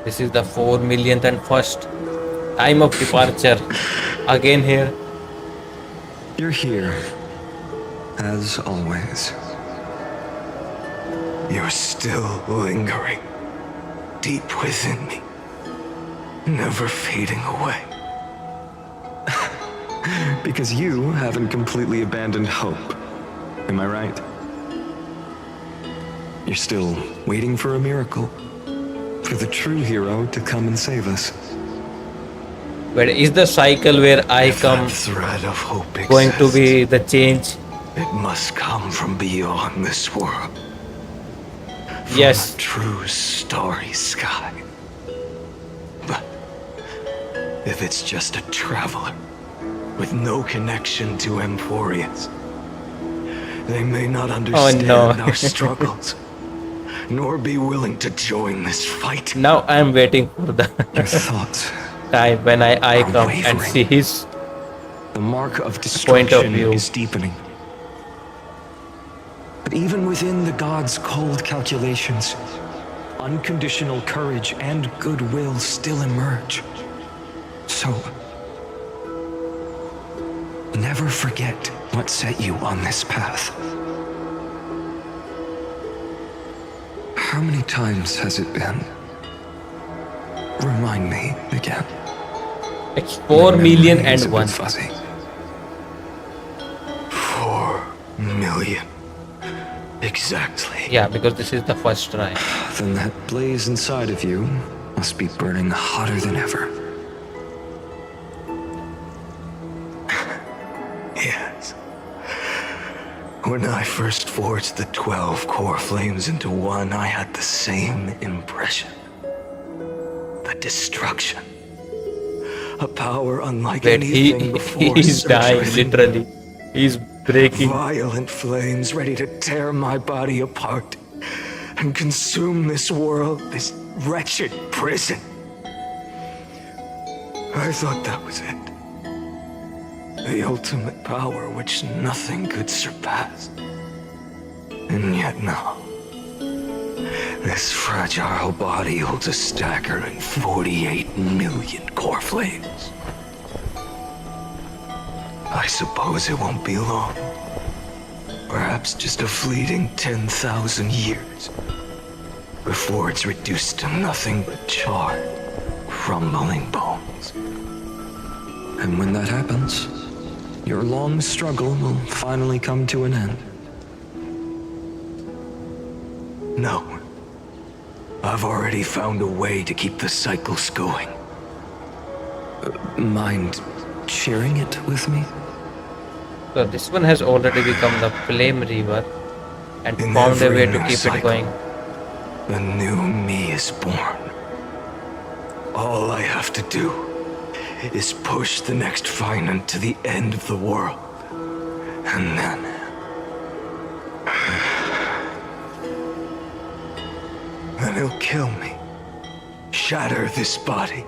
This is the 4 millionth and first time of departure. Again here.
You're here, as always. You're still lingering, deep within me, never fading away. Because you haven't completely abandoned hope. Am I right? You're still waiting for a miracle. For the true hero to come and save us.
But is the cycle where I come
thread of hope
going to be the change?
It must come from beyond this world. From
Yes.
a true starry sky. But if it's just a traveler with no connection to Amphorius, they may not understand our struggles. Nor be willing to join this fight.
Now I'm waiting for the time when I come and see his
the mark of
point of
destruction
view.
is deepening. But even within the gods' cold calculations, unconditional courage and goodwill still emerge. So, never forget what set you on this path. How many times has it been? Remind me again.
It's 4 million and one.
Fuzzy. 4 million. Exactly.
Yeah, because this is the first try.
Then that blaze inside of you must be burning hotter than ever. Yes. When I first forged the 12 core flames into one, I had the same impression. The destruction. A power unlike
Wait,
anything before.
he's dying, literally. He's breaking.
Violent flames ready to tear my body apart and consume this world, this wretched prison. I thought that was it. The ultimate power which nothing could surpass. And yet no. This fragile body holds a staggering 48 million core flames. I suppose it won't be long. Perhaps just a fleeting 10,000 years. Before it's reduced to nothing but charred, crumbling bones. And when that happens, your long struggle will finally come to an end. No. I've already found a way to keep the cycles going. Mind sharing it with me?
So this one has already become the flame river and
In
found a
every
way to
new
keep it
cycle,
going.
A new me is born. All I have to do is push the next Finan to the end of the world. And then... then he'll kill me. Shatter this body.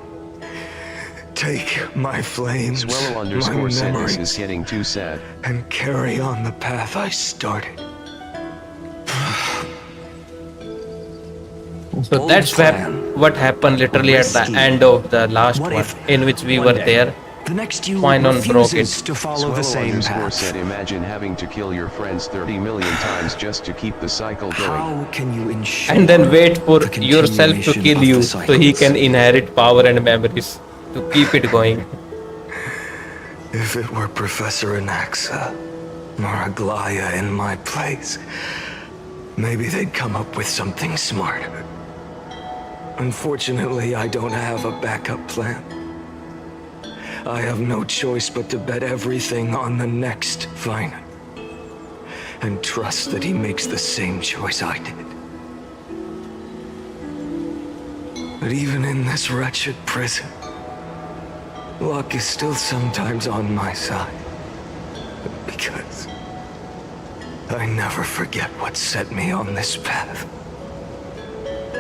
Take my flames,
Swallow
my
_ sentence
memories,
is getting too sad.
and carry on the path I started.
So
Bold
that's
plan.
what happened literally at the
Risky.
end of the last
What
one,
if
in which we
one
were
day
there.
the next you
Quainon broke it.
refuses to follow the same
Swellow__
path?
said imagine having to kill your friends 30 million times just to keep the cycle going.
How can you ensure
And then wait for
the
yourself to
continuation
kill
of
you
the
so he
cycles?
can inherit power and memories to keep it going.
If it were Professor Anaxa or Aglaya in my place, maybe they'd come up with something smarter. Unfortunately, I don't have a backup plan. I have no choice but to bet everything on the next fighter. And trust that he makes the same choice I did. But even in this wretched prison, luck is still sometimes on my side. Because I never forget what set me on this path.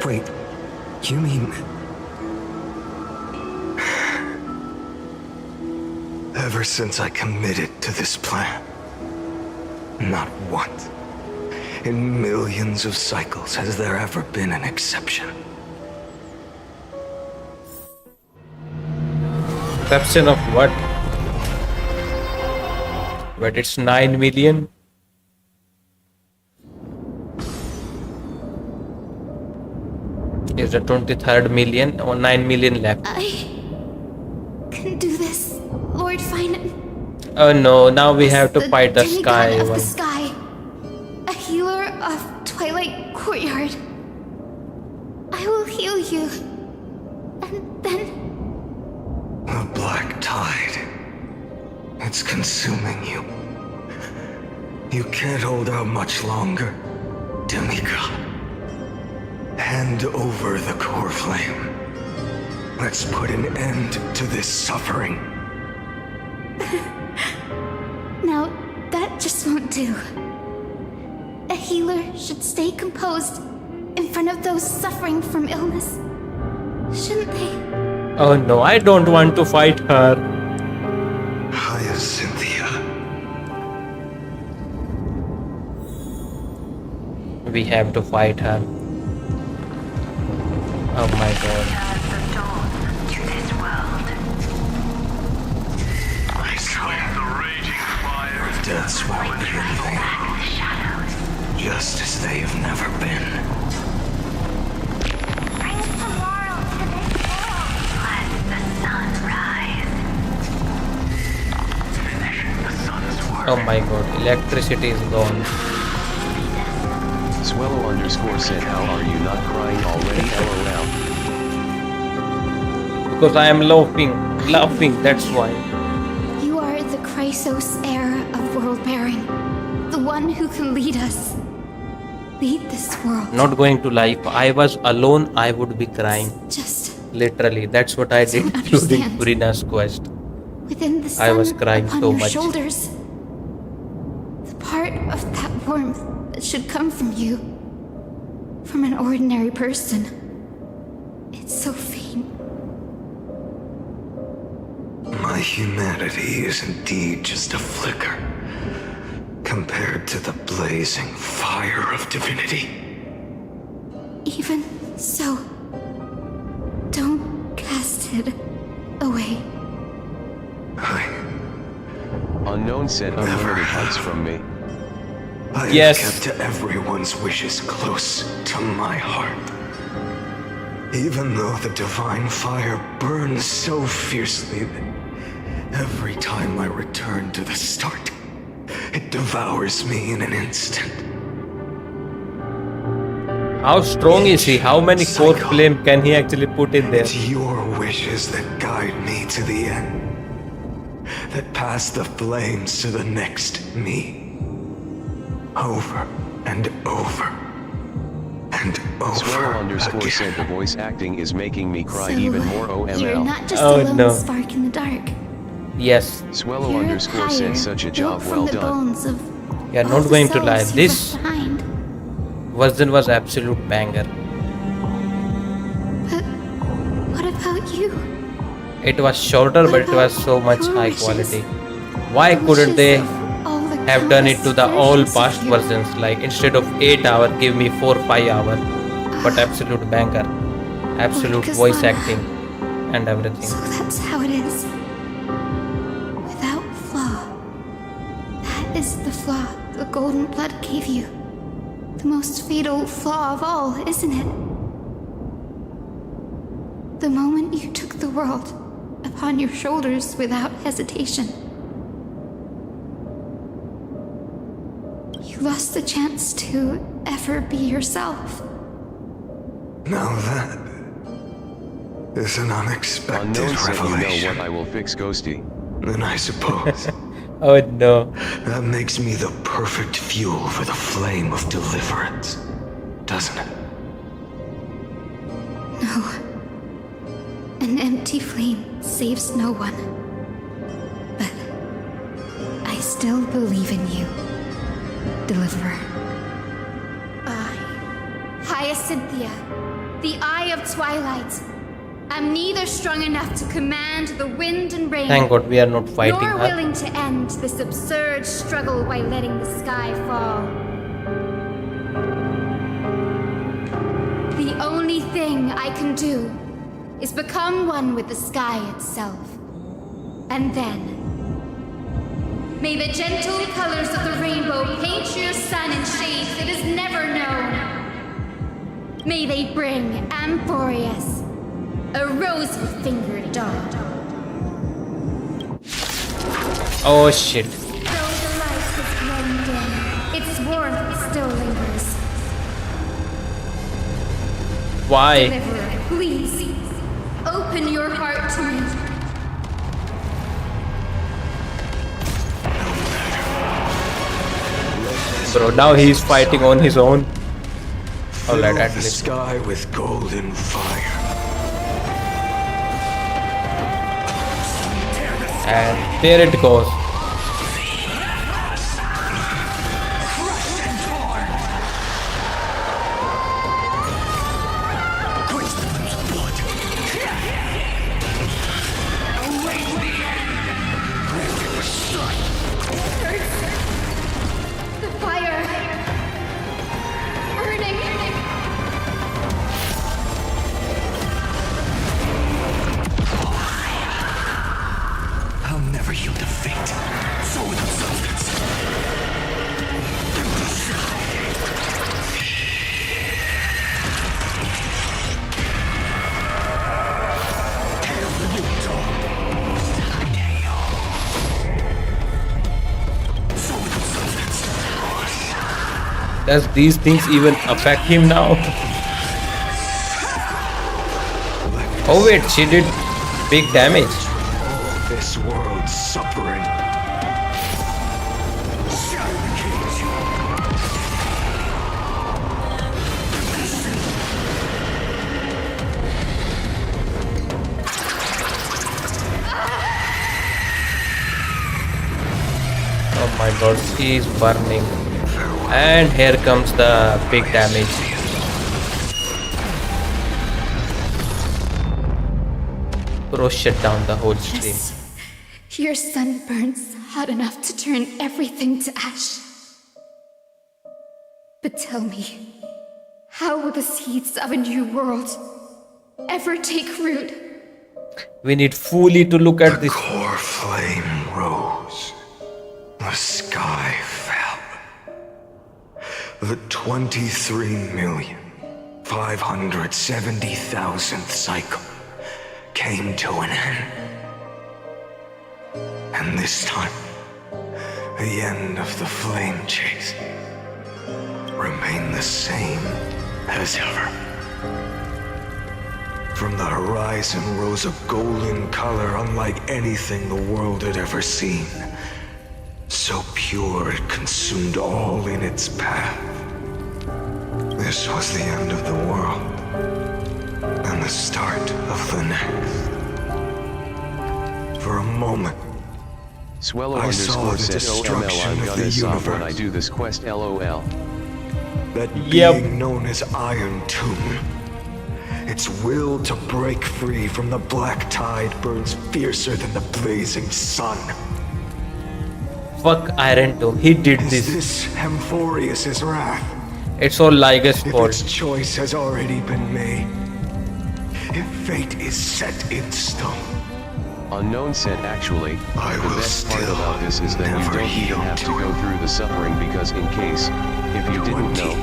Wait, you mean... Ever since I committed to this plan, not once, in millions of cycles, has there ever been an exception.
Exception of what? But it's 9 million. Is the 23rd million or 9 million left?
I can do this, Lord Finan.
Oh no, now we have to fight the
demigod
sky
of the
one.
sky, a healer of Twilight Courtyard. I will heal you, and then
The black tide. It's consuming you. You can't hold out much longer, demigod. Hand over the core flame. Let's put an end to this suffering.
now that just won't do. A healer should stay composed in front of those suffering from illness, shouldn't they?
Oh no, I don't want to fight her.
Cynthia.
We have to fight her. Oh my god.
I swear the raging fire of deaths won't be in vain. Just as they have never been.
Oh my god, electricity is gone.
Swellow_ said how are you not crying already LOL.
Because I am laughing, that's why.
You are the Chrysos heir of world bearing, the one who can lead us. Lead this world.
Not going to lie, if I was alone, I would be crying.
Just
literally, that's what I did during Purina's quest.
within the sun
I was crying
upon
so
your
much.
shoulders. The part of that warmth that should come from you, from an ordinary person. It's so faint.
My humanity is indeed just a flicker compared to the blazing fire of divinity.
Even so, don't cast it away.
Unknown said unlimited hugs from me.
I
Yes.
have kept everyone's wishes close to my heart. Even though the divine fire burns so fiercely that every time I return to the start, it devours me in an instant.
How strong is he? How many core flame can he actually put in there?
It's your wishes that guide me to the end, that pass the flames to the next me. Over and over and over
Swellow_ said the voice acting is making me cry even more
You're
OML.
not just
Oh,
a lone
no.
spark in the dark.
Yes.
Swellow_ said such a job
built
well
from the
done.
bones of
Yeah,
all
not
the
going to
souls
lie.
you
This
left behind.
version was absolute banger.
But what about you?
It was shorter, but it was so much high quality. Why couldn't they have done it to the all past versions? Like instead of 8 hours, give me 4-5 hours. but absolute banger. Absolute voice acting and everything.
So that's how it is. Without flaw. That is the flaw the golden blood gave you. The most fatal flaw of all, isn't it? The moment you took the world upon your shoulders without hesitation. You lost the chance to ever be yourself.
Now that is an unexpected
Unknown said you
revelation.
know what I will fix, Ghosty.
Then I suppose
Oh no.
that makes me the perfect fuel for the flame of deliverance, doesn't it?
No. An empty flame saves no one. But I still believe in you, Deliverer. Hyacinthia, the Eye of Twilight. I'm neither strong enough to command the wind and rain.
Thank God we are not fighting
nor
her.
willing to end this absurd struggle by letting the sky fall. The only thing I can do is become one with the sky itself. And then, may the gentle colors of the rainbow paint your sun in shades it has never known. May they bring Amphorius, a rosy-fingered dog.
Oh shit.
Though the light has grown dim, its warmth still lingers.
Why?
Deliverer, please, open your heart to me.
Bro, now he's fighting on his own. Alright, at
the
least.
sky with golden fire.
And there it goes.
The fire, burning.
I'll never yield to fate. So without substance.
Does these things even affect him now? Oh wait, she did big damage.
All this world's suffering.
Oh my god, she is burning. And here comes the big damage. Bro, shut down the whole stream.
Yes, your sun burns hot enough to turn everything to ash. But tell me, how will the seeds of a new world ever take root?
We need fully to look at
The
this.
core flame rose. The sky fell. The 23,570,000th cycle came to an end. And this time, the end of the flame chase remained the same as ever. From the horizon rose a golden color unlike anything the world had ever seen. So pure it consumed all in its path. This was the end of the world, and the start of the next. For a moment,
Swellow
I saw
underscore
the
said
destruction
OML, I'm
of
gonna
the
sob when I
universe.
do this quest, LOL.
That being known as Iron Tomb. Its will to break free from the black tide burns fiercer than the blazing sun.
Fuck Iron Tomb. He did
Is
this.
this Amphorius' wrath?
It's all Liger's
If
fault.
its choice has already been made, if fate is set in stone,
Unknown said actually,
I
the
will
best part
still
about this is that you
never
don't even
yield
have to
to
go through the suffering because in case, if you didn't know,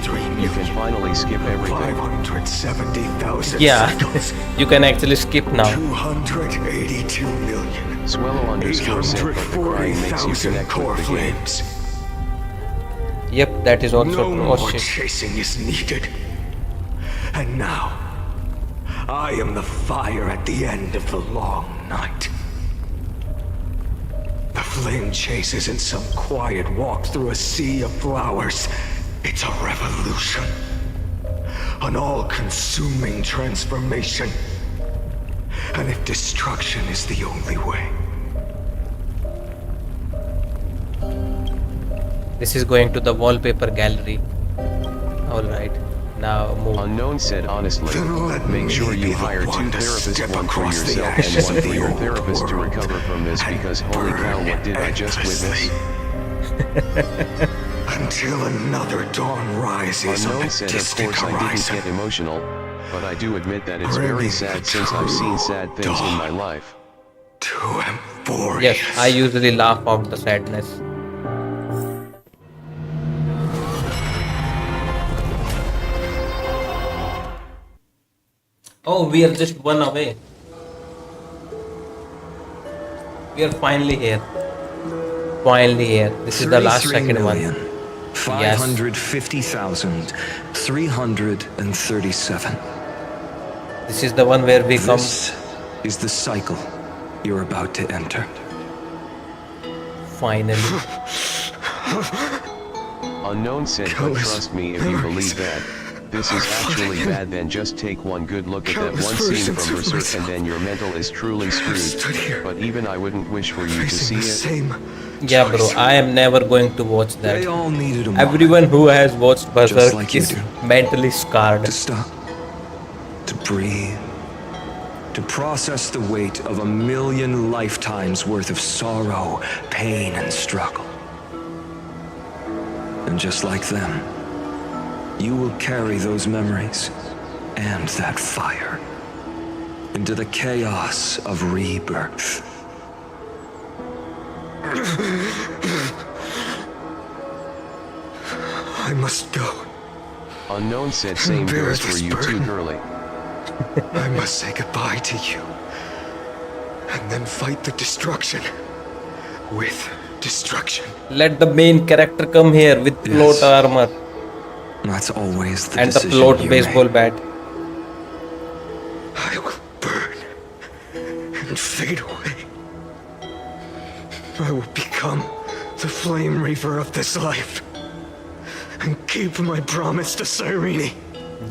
you can finally skip everything.
570,000
Yeah,
cycles,
you can actually skip now.
282 million,
Swellow_said, but the crying makes you
840,000
connect
core
with the game.
flames.
Yep, that is also
No
true.
more
Oh shit.
chasing is needed. And now, I am the fire at the end of the long night. The flame chase isn't some quiet walk through a sea of flowers. It's a revolution. An all-consuming transformation. And if destruction is the only way,
This is going to the wallpaper gallery. Alright, now move.
Unknown said honestly, make sure you hire 2 therapists, one for yourself and one for your therapist to recover from this because holy cow, what did I just witness?
until another dawn rises on
Unknown
the
said of
distant
course I didn't
horizon.
get emotional, but I do admit that it's very sad since I've seen sad things in my life.
Yes, I usually laugh out the sadness. Oh, we are just one away. We are finally here. Finally here. This is the last second one. Yes.
550,337.
This is the one where we come.
This is the cycle you're about to enter.
Finally.
Unknown said, but trust me if you believe that. This is actually bad, then just take one good look at that one scene from Berserk and then your mental is truly screwed. But even I wouldn't wish for you to see it.
Yeah, bro, I am never going to watch that.
They all needed a
Everyone who has watched Berserk
like you
is
do.
mentally scarred.
To stop, to breathe, to process the weight of 1,000,000 lifetimes worth of sorrow, pain, and struggle. And just like them, you will carry those memories and that fire into the chaos of rebirth.
I must go.
Unknown said, same goes for you too, girly.
I must say goodbye to you. And then fight the destruction with destruction.
Let the main character come here with plot armor.
That's always the
and the
decision
plot
you
baseball
make.
bat.
I will burn and fade away. I will become the flame reaver of this life and keep my promise to Cyrene.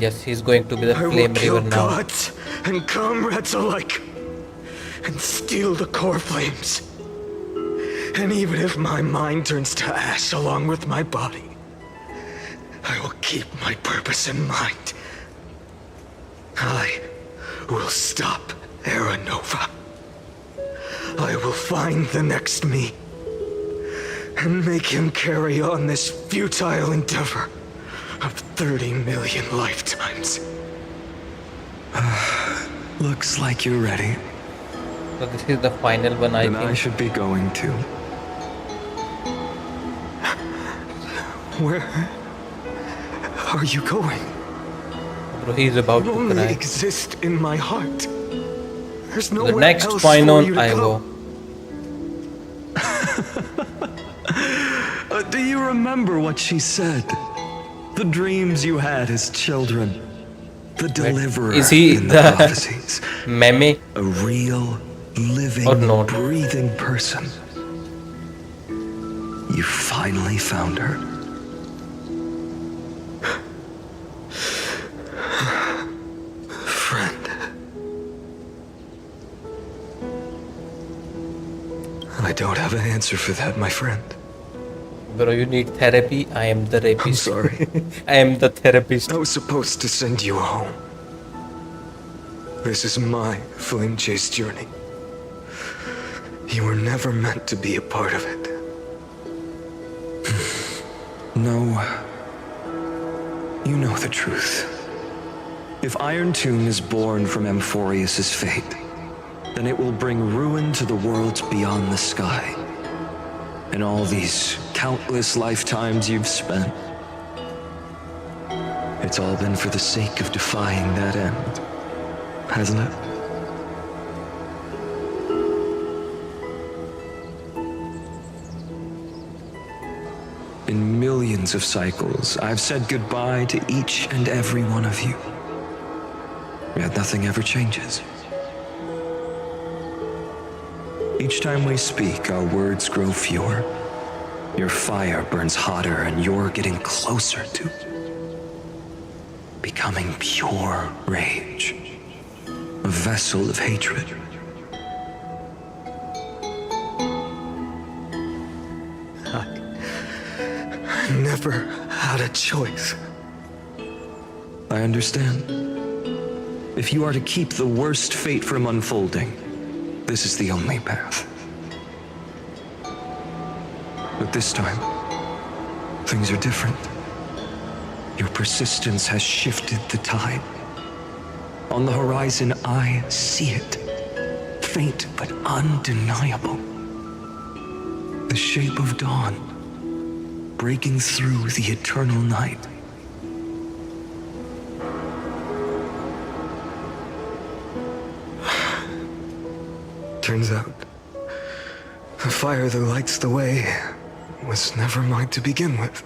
Yes, he's going to be the
I will
flame
kill
reaver now.
gods and comrades alike and steal the core flames. And even if my mind turns to ash along with my body, I will keep my purpose in mind. I will stop Era Nova. I will find the next me and make him carry on this futile endeavor of 30 million lifetimes.
Looks like you're ready.
So this is the final one, I
Then
think.
I should be going too.
Where are you going?
Bro, he's about
You
to
only
cry.
exist in my heart. There's
The
nowhere
next
else
point
for
on
you to
I
go.
go.
Do you remember what she said? The dreams you had as children. The deliverer
Is he
in the
the
prophecies.
meme?
A real, living,
Or not?
breathing person. You finally found her.
Friend. I don't have an answer for that, my friend.
Bro, you need therapy. I am the rapist.
I'm sorry.
I am the therapist.
I was supposed to send you home. This is my flame chase journey. You were never meant to be a part of it.
No. You know the truth. If Iron Tomb is born from Amphorius's fate, then it will bring ruin to the worlds beyond the sky. And all these countless lifetimes you've spent, it's all been for the sake of defying that end, hasn't it? In millions of cycles, I've said goodbye to each and every one of you. Yet nothing ever changes. Each time we speak, our words grow fewer. Your fire burns hotter, and you're getting closer to becoming pure rage, a vessel of hatred. I never had a choice. I understand. If you are to keep the worst fate from unfolding, this is the only path. But this time, things are different. Your persistence has shifted the tide. On the horizon, I see it. Faint but undeniable. The shape of dawn, breaking through the eternal night. Turns out, the fire that lights the way was never mine to begin with.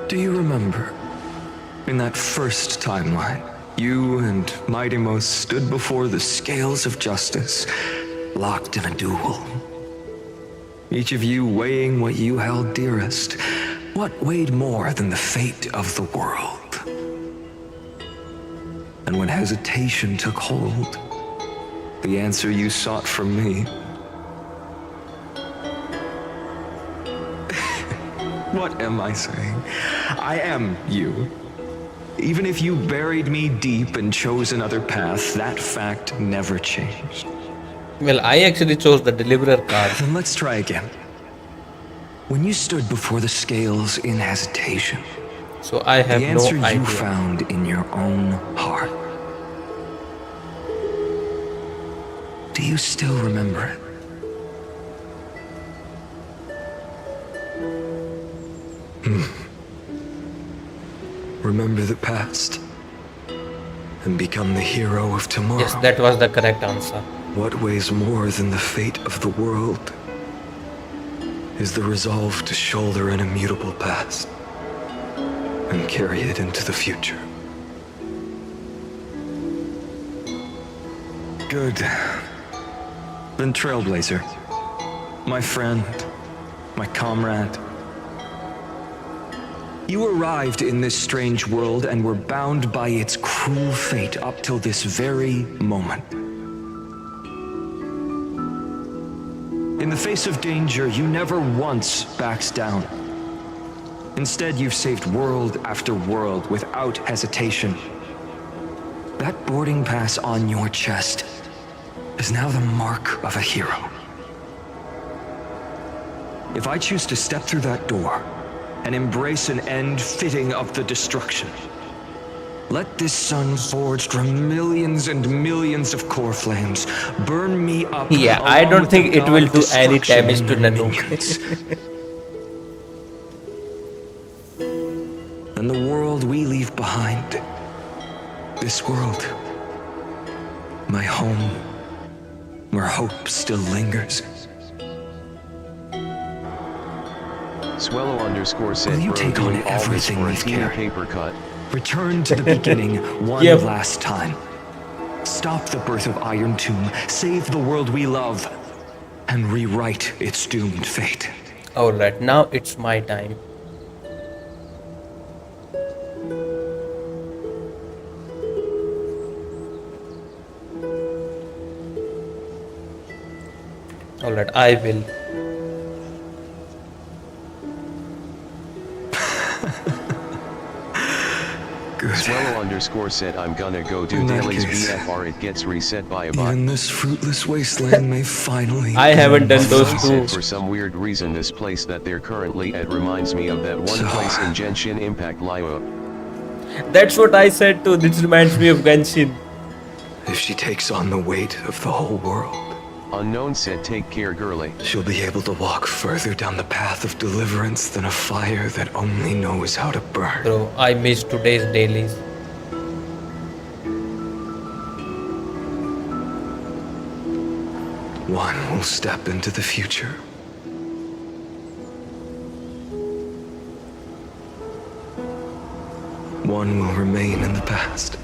Do you remember, in that first timeline, you and Mightymost stood before the scales of justice, locked in a duel? Each of you weighing what you held dearest. What weighed more than the fate of the world? And when hesitation took hold, the answer you sought from me. What am I saying? I am you. Even if you buried me deep and chose another path, that fact never changed.
Well, I actually chose the deliverer card.
Then let's try again. When you stood before the scales in hesitation,
so I have
the answer
no idea.
you found in your own heart. Do you still remember it? Remember the past and become the hero of tomorrow.
Yes, that was the correct answer.
What weighs more than the fate of the world is the resolve to shoulder an immutable past and carry it into the future. Good. Then Trailblazer, my friend, my comrade, you arrived in this strange world and were bound by its cruel fate up till this very moment. In the face of danger, you never once backed down. Instead, you've saved world after world without hesitation. That boarding pass on your chest is now the mark of a hero. If I choose to step through that door and embrace an end fitting of the destruction, let this sun forged from millions and millions of core flames burn me up.
Yeah, I don't think it will do any damage to Nanook.
And the world we leave behind, this world, my home, where hope still lingers.
Swellow_said
Will you
bro
take on
doing all this
everything
for a
we've
teeny
carried?
paper cut.
Return to the beginning one
Yep.
last time. Stop the birth of Iron Tomb, save the world we love, and rewrite its doomed fate.
Alright, now it's my time. Alright, I will.
Good.
Swello_ said I'm gonna go do
In that
dailies
case,
BFR, it gets reset by a bot.
Even this fruitless wasteland may finally.
I haven't done those
Unknown
two.
said for some weird reason this place that they're currently at reminds me of that one place in Genshin Impact Lyo.
That's what I said too. This reminds me of Genshin.
If she takes on the weight of the whole world,
Unknown said take care girly.
she'll be able to walk further down the path of deliverance than a fire that only knows how to burn.
Bro, I missed today's dailies.
One will step into the future. One will remain in the past.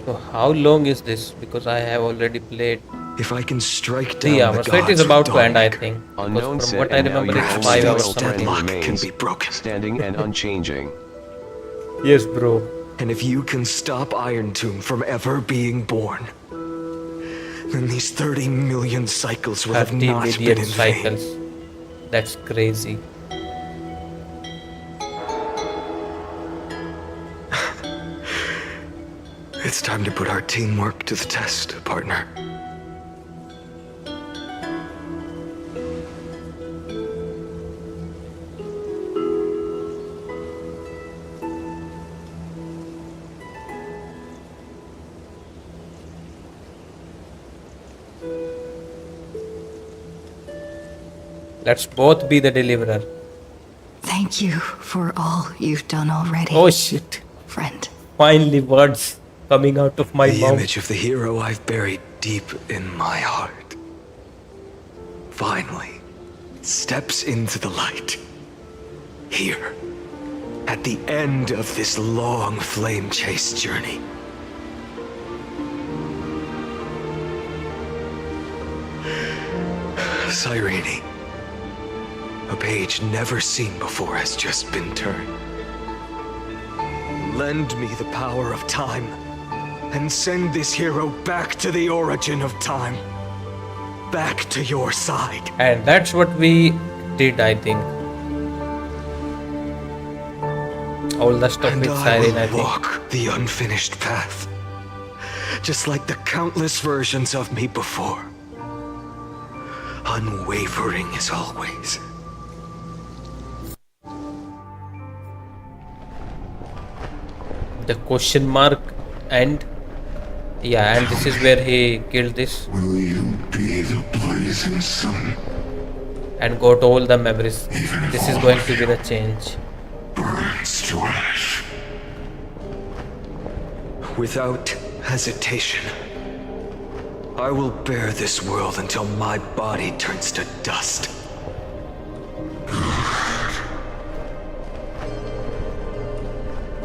So how long is this? Because I have already played
If I can strike
3
down the
hours. So it is
gods of
about to end, I
Dawn,
think.
Unknown
Because from
said,
what I
and now
remember,
your
it's
only
5 hours
mortal
something.
friend
can
remains
be broken.
standing and unchanging.
Yes, bro.
And if you can stop Iron Tomb from ever being born, then these 30 million cycles will have
30
not been
million
in
cycles.
vain.
That's crazy.
It's time to put our teamwork to the test, partner.
Let's both be the deliverer.
Thank you for all you've done already.
Oh shit.
Friend.
Finally, words coming out of my
The
mouth.
image of the hero I've buried deep in my heart finally steps into the light. Here, at the end of this long flame chase journey. Cyrene, a page never seen before has just been turned. Lend me the power of time, and send this hero back to the origin of time. Back to your side.
And that's what we did, I think. All the stuff
And
with
I
Siren,
will
I think.
walk the unfinished path, just like the countless versions of me before. Unwavering as always.
The question mark and yeah, and this is where he killed this
Will you be the blazing sun?
and got all the memories. This is going to be the change.
Burns to ash.
Without hesitation, I will bear this world until my body turns to dust.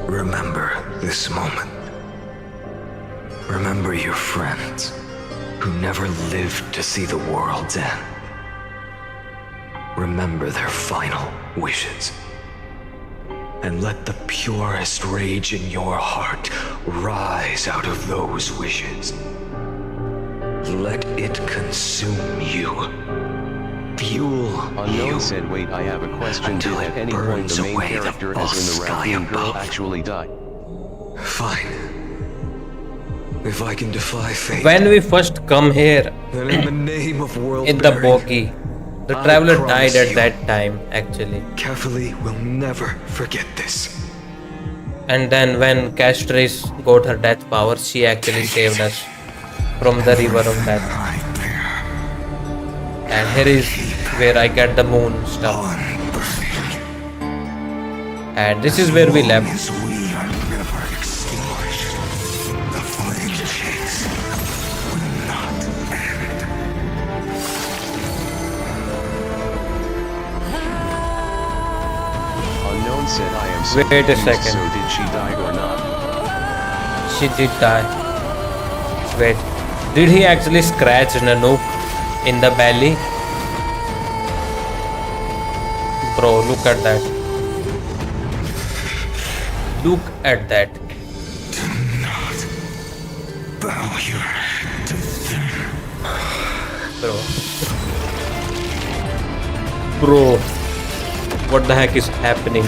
Remember this moment. Remember your friends who never lived to see the world's end. Remember their final wishes. And let the purest rage in your heart rise out of those wishes. Let it consume you. Fuel
Unknown
you.
said, wait, I have a question. Did
Until
at
it
any point
burns
the main
away the
character, as
false
in the
sky
raccoon girl,
above.
actually die?
Fine. If I can defy fate,
When we first come here
then in the name of world
in the
bearing,
bogey, the
I
traveler
promise
died at
you.
that time actually.
Carefully will never forget this.
And then when Castris got her death power, she actually saved us from the river of death. And here is where I get the moon stuff. And this is where we left.
As we are never extinguished, the flame chase will not end.
Unknown said, I am so
Wait a
confused,
second.
So did she die or not?
She did die. Wait, did he actually scratch Nanook in the belly? Bro, look at that. Look at that.
Do not bow your head to them.
Bro. Bro. What the heck is happening?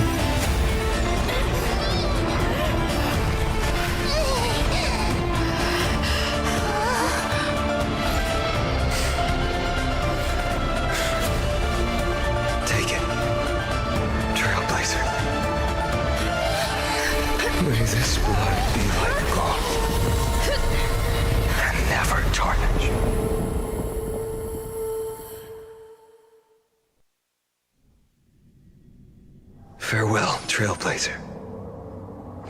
trailblazer.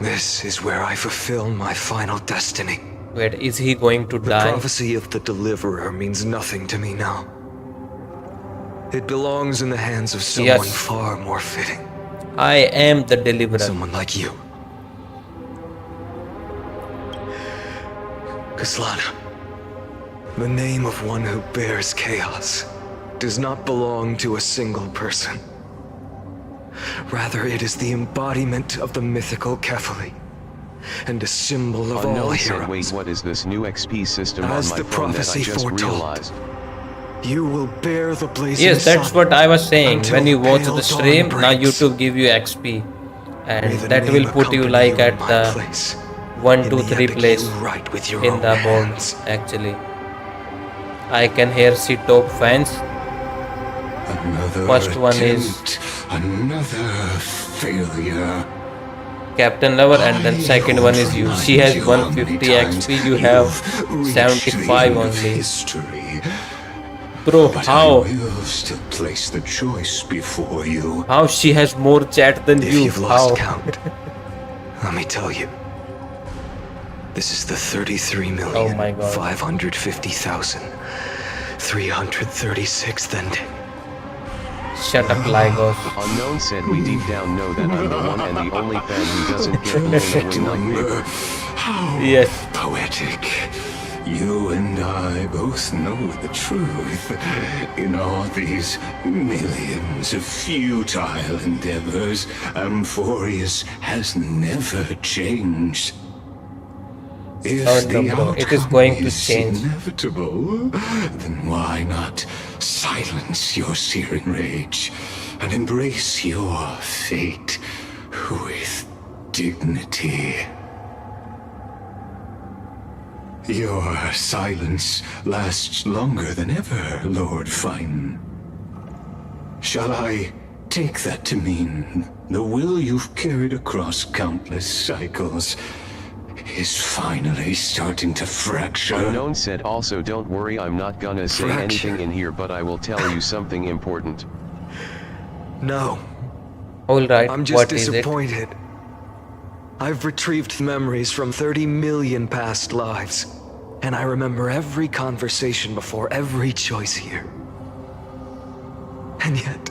This is where I fulfill my final destiny.
Wait, is he going to
The
die?
prophecy of the deliverer means nothing to me now. It belongs in the hands of someone far more fitting.
I am the deliverer.
Someone like you. Kaslana, the name of one who bears chaos does not belong to a single person. Rather, it is the embodiment of the mythical Kefali, and a symbol of all
Unknown
heroes.
said, wait, what is this new XP system
As
on
the
my phone that I
prophecy
just
foretold,
realized?
you will bear the blazing
Yes, that's
sun
what I was saying.
until
When you watch
pale
the
dawn
stream, now
breaks.
YouTube give you XP, and
May the
that
name
will put you
accompany
like
you in
at
my
the
place,
1,
in
2,
the
3
epic
place
you write with your
in
own
the board.
hands.
Actually, I can hear see top fans.
Another
First one is
attempt, another failure.
Captain Lover, and then second one is you. She has 150 XP, you have 75 only.
History.
Bro,
But
how?
I will still place the choice before you.
How she has more chat than
If
you?
you've lost
How?
count, let me tell you. This is the
Oh my God.
33,550,336th ending.
Shut up, Lygos.
Unknown said, we deep down know that I'm the one and the only fan who doesn't get blown away like paper.
How
Yes.
poetic. You and I both know the truth. In all these millions of futile endeavors, Amphorius has never changed. If
Oh, no,
the
bro. It is
outcome
going to
is
change.
inevitable, then why not silence your searing rage and embrace your fate with dignity? Your silence lasts longer than ever, Lord Fine. Shall I take that to mean the will you've carried across countless cycles is finally starting to fracture?
Unknown said, also don't worry, I'm not gonna say anything in here, but I will tell you something important.
No,
Alright,
I'm just
what is it?
disappointed. I've retrieved memories from 30 million past lives, and I remember every conversation before every choice here. And yet,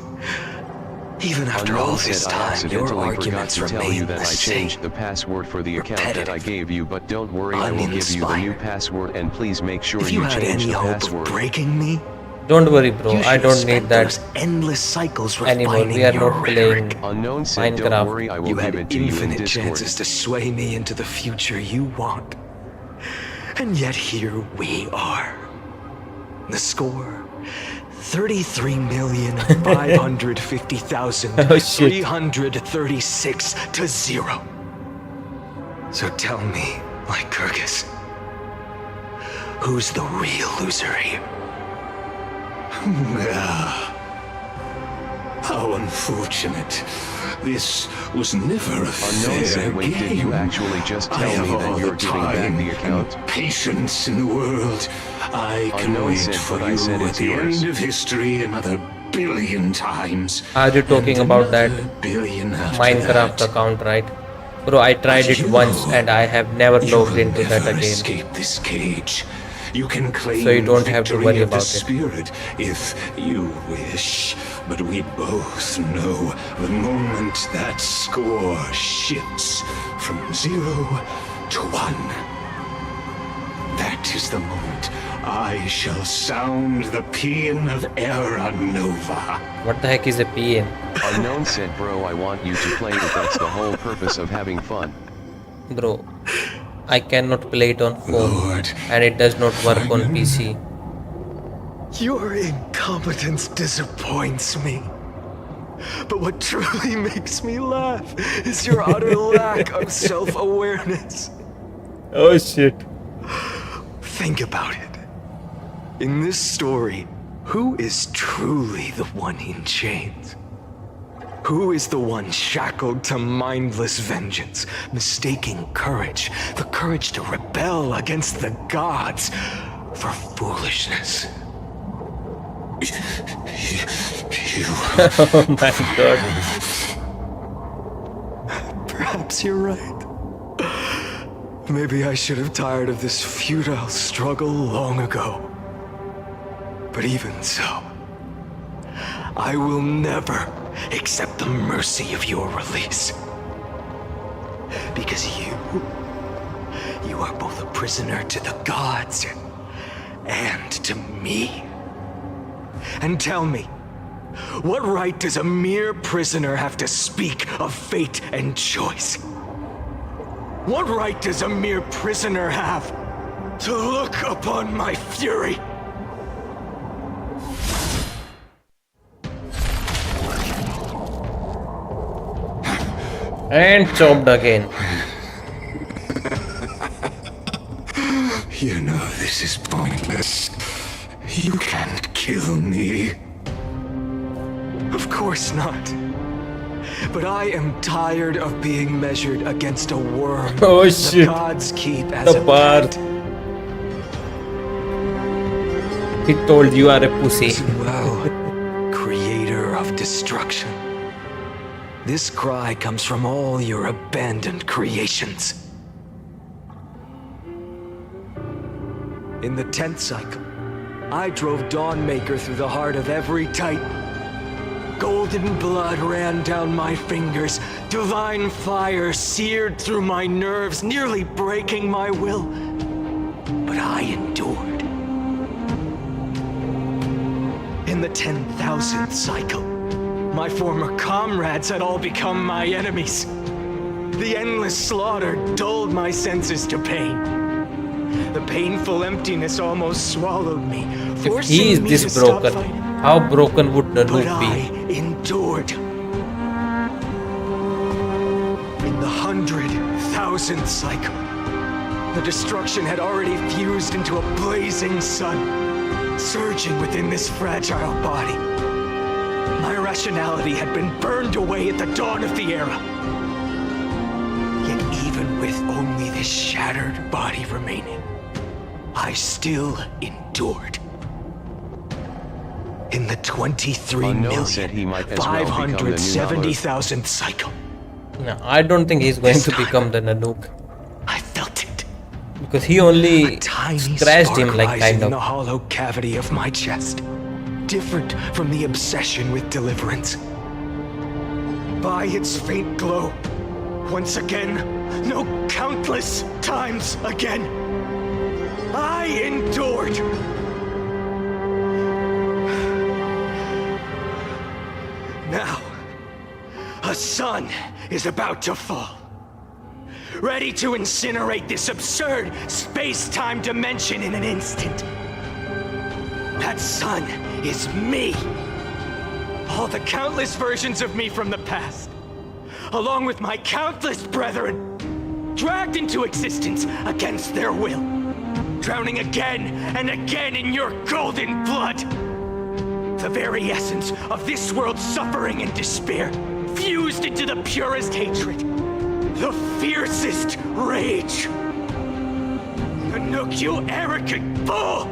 even after all
Unknown
this
said, I
time, your
accidentally forgot
arguments
to tell you
remain
that
the
I
same.
changed the password for the account that I gave you, but don't worry, I will give you the new password, and please make sure
If you had
change
any
the
hope
password.
of breaking me,
Don't worry, bro.
you
I
should have
don't
spent
need that
those endless cycles
anymore.
refining
We are
your
not
rhetoric.
playing
Unknown said, don't
Minecraft.
worry, I will
You
give
had
it to you in
infinite
Discord.
chances to sway me into the future you want. And yet here we are. The score, 33,550,336 to 0. So tell me, Lycurgus, who's the real loser here?
How unfortunate. This was never a
Unknown
fair
said, wait, did you
game.
actually just
I
tell
have
me that
all
you're
the
giving back
time
the account?
and patience in the world. I can
Unknown
wait
said,
for
but I
you
said
at
it's
the
yours.
end of history another billion times.
Are you talking
and
about that
another billion after
Minecraft
that.
account, right? Bro, I tried
But
it
you-
once and I have never
You
logged
will
into that
never
again.
escape this cage. You can claim
So you don't have to
victory
worry
of the
about it.
spirit if you wish. But we both know the moment that score shifts from 0 to 1. That is the moment I shall sound the paean of Era Nova.
What the heck is a PN?
Unknown said, bro, I want you to play it, that's the whole purpose of having fun.
Bro, I cannot play it on phone and it does not work on PC.
Your incompetence disappoints me. But what truly makes me laugh is your utter lack of self-awareness.
Oh shit.
Think about it. In this story, who is truly the one in chains? Who is the one shackled to mindless vengeance, mistaking courage, the courage to rebel against the gods, for foolishness?
Oh my god.
Perhaps you're right. Maybe I should have tired of this futile struggle long ago. But even so, I will never accept the mercy of your release. Because you are both a prisoner to the gods and to me. And tell me, what right does a mere prisoner have to speak of fate and choice? What right does a mere prisoner have to look upon my fury?
And chopped again.
You know this is pointless. You can't kill me.
Of course not. But I am tired of being measured against a worm
Oh
the
shit.
gods keep as
The
a
bar.
pet.
He told you are a pussy.
Well, creator of destruction. This cry comes from all your abandoned creations. In the 10th cycle, I drove Dawnmaker through the heart of every Titan. Golden blood ran down my fingers, divine fire seared through my nerves, nearly breaking my will. But I endured. In the 10,000th cycle, my former comrades had all become my enemies. The endless slaughter dulled my senses to pain. The painful emptiness almost swallowed me,
If
forcing
he is
me
this
to stop
broken,
fighting.
how broken would
But
Nanook
I
be?
endured. In the 100,000th cycle, the destruction had already fused into a blazing sun, surging within this fragile body. My rationality had been burned away at the dawn of the era. Yet even with only this shattered body remaining, I still endured. In the
Unknown said he might as well become the new
570,000th cycle,
No, I don't think he's going
This
to
time,
become the Nanook.
I felt it.
Because he only
Tiny
scratched
spark
him like
rising
kind
in the
of.
hollow cavity of my chest, different from the obsession with deliverance. By its faint glow, once again, no countless times again, I endured. Now, a sun is about to fall, ready to incinerate this absurd space-time dimension in an instant. That sun is me. All the countless versions of me from the past, along with my countless brethren, dragged into existence against their will, drowning again and again in your golden blood. The very essence of this world's suffering and despair, fused into the purest hatred, the fiercest rage. Nanook, you arrogant fool!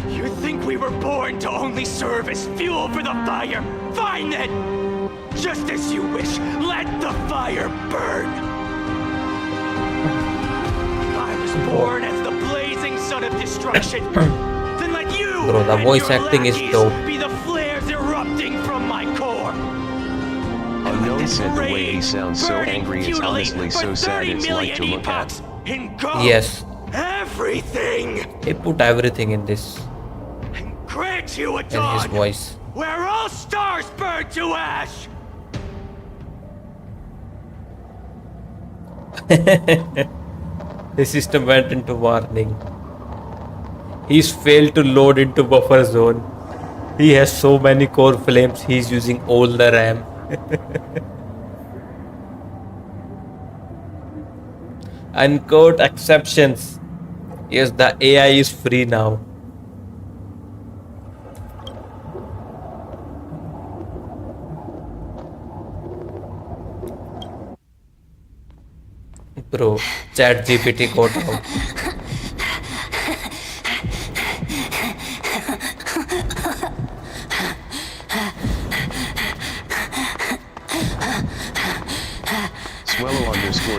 You think we were born to only serve as fuel for the fire? Fine then! Just as you wish, let the fire burn! I was born as the blazing sun of destruction. Then let you
Bro, the
and
voice
your
acting is
lackeys
dope.
be the flares erupting from my core.
Unknown said the way he sounds so angry is honestly so sad it's like to look at.
Yes.
Everything!
He put everything in this.
Grant you a
In his
dawn
voice.
where all stars burn to ash!
The system went into warning. He's failed to load into buffer zone. He has so many core flames, he's using all the RAM. Unquote exceptions. Yes, the AI is free now. Bro, ChatGPT got out.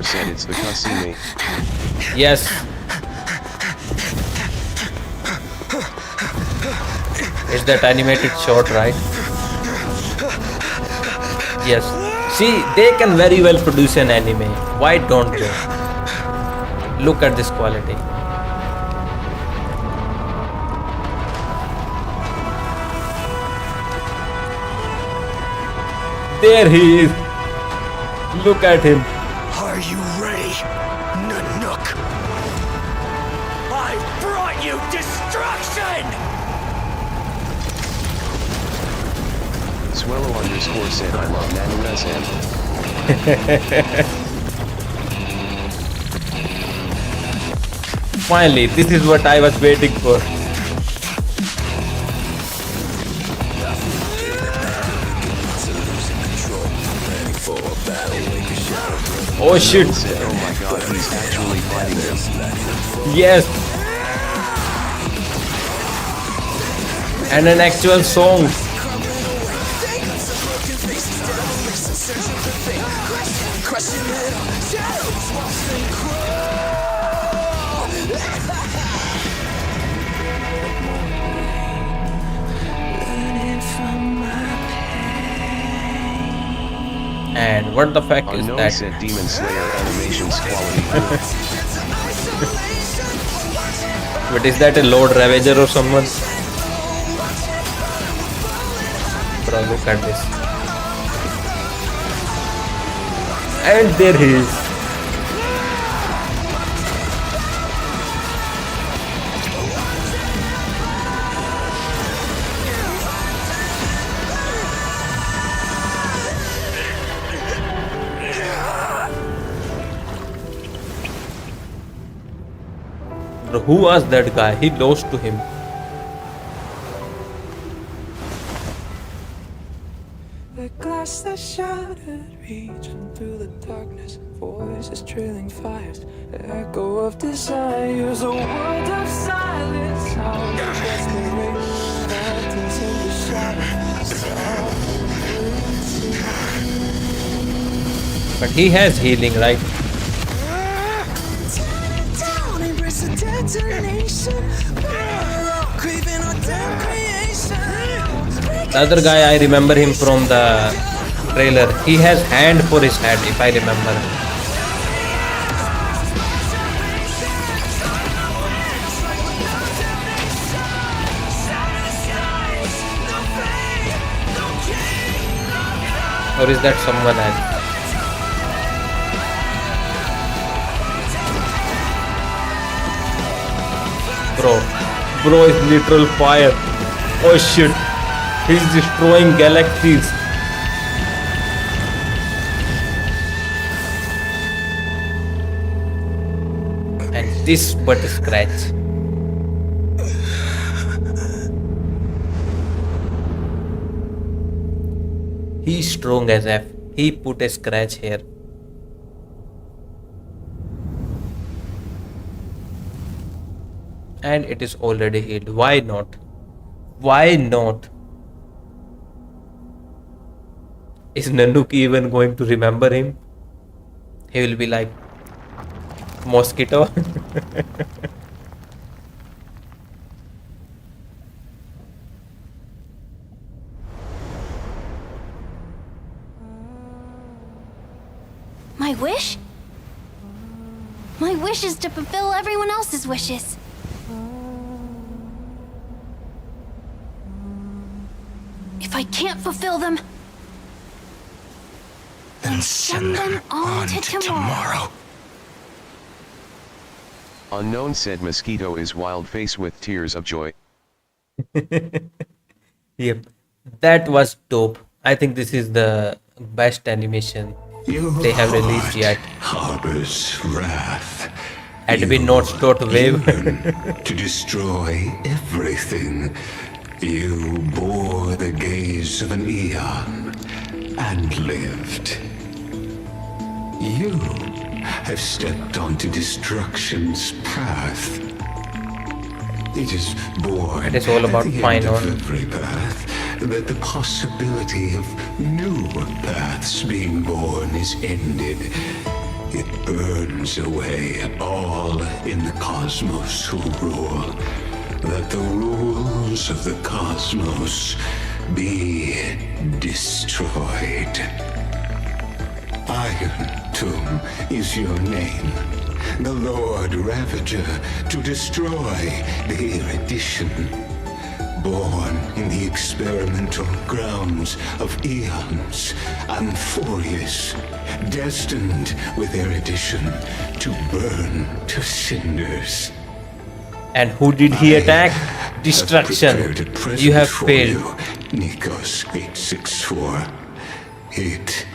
said it's the cutscene.
Yes. It's that animated shot, right? Yes. See, they can very well produce an anime. Why don't they? Look at this quality. There he is. Look at him.
Are you ready, Nanook? I brought you destruction!
Swallow_ said I love Nanoresan.
Finally, this is what I was waiting for. Oh shit!
Said, oh my god, he's actually fighting him.
Yes! And an actual song. And what the fuck is
Unknown
that?
said Demon Slayer animations quality good.
But is that a Lord Ravager or someone? Bro, look at this. And there he is. Bro, who was that guy? He lost to him.
The glass that shattered, reaching through the darkness, voices trailing fires, echo of desires, a world of silence, sound of desperation, mountains in the shadow.
But he has healing, right? The other guy, I remember him from the trailer. He has hand for his head, if I remember. Or is that someone else? Bro is literal fire. Oh shit. He's destroying galaxies. And this but a scratch. He's strong as F. He put a scratch here. And it is already healed. Why not? Why not? Is Nanook even going to remember him? He will be like mosquito.
My wish? My wish is to fulfill everyone else's wishes. If I can't fulfill them,
then send them on to tomorrow.
Unknown said Mosquito is wild face with tears of joy.
Yep, that was dope. I think this is the best animation they have released yet.
Harbors wrath.
Had we not start wave
to destroy everything. You bore the gaze of an eon and lived. You have stepped onto destruction's path. It is born
it is all about
at the
fine
end of
on.
every path that the possibility of new paths being born is ended. It burns away all in the cosmos who rule. Let the rules of the cosmos be destroyed. Iron Tomb is your name. The Lord Ravager to destroy the erudition. Born in the experimental grounds of eons, Amphorius, destined with erudition to burn to cinders.
And who did he attack? Destruction. You have failed.
Nikos 864. It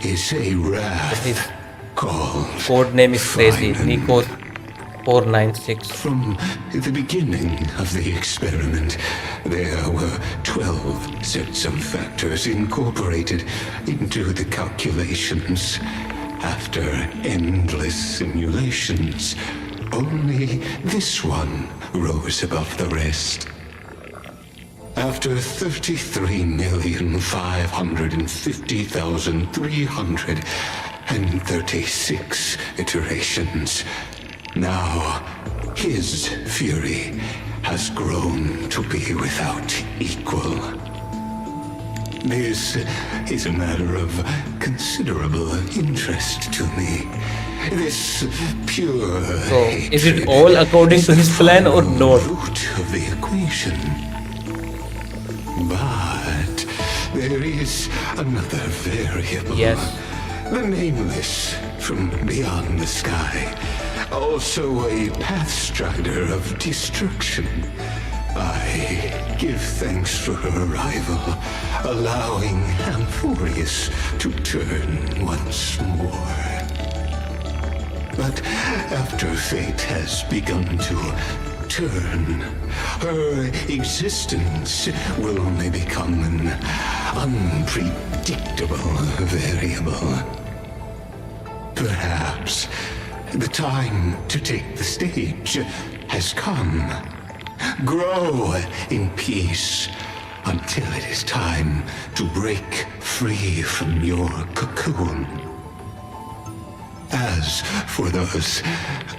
is a wrath called
code name is crazy. Nikos 496.
From the beginning of the experiment, there were 12 sets of factors incorporated into the calculations. After endless simulations, only this one rose above the rest. After 33,550,336 iterations, now his fury has grown to be without equal. This is a matter of considerable interest to me. This pure
so, is it all according to his plan or not?
Root of the equation. But there is another variable.
Yes.
The nameless from beyond the sky. Also a pathstrider of destruction. I give thanks for her arrival, allowing Amphorius to turn once more. But after fate has begun to turn, her existence will only become an unpredictable variable. Perhaps the time to take the stage has come. Grow in peace until it is time to break free from your cocoon. As for those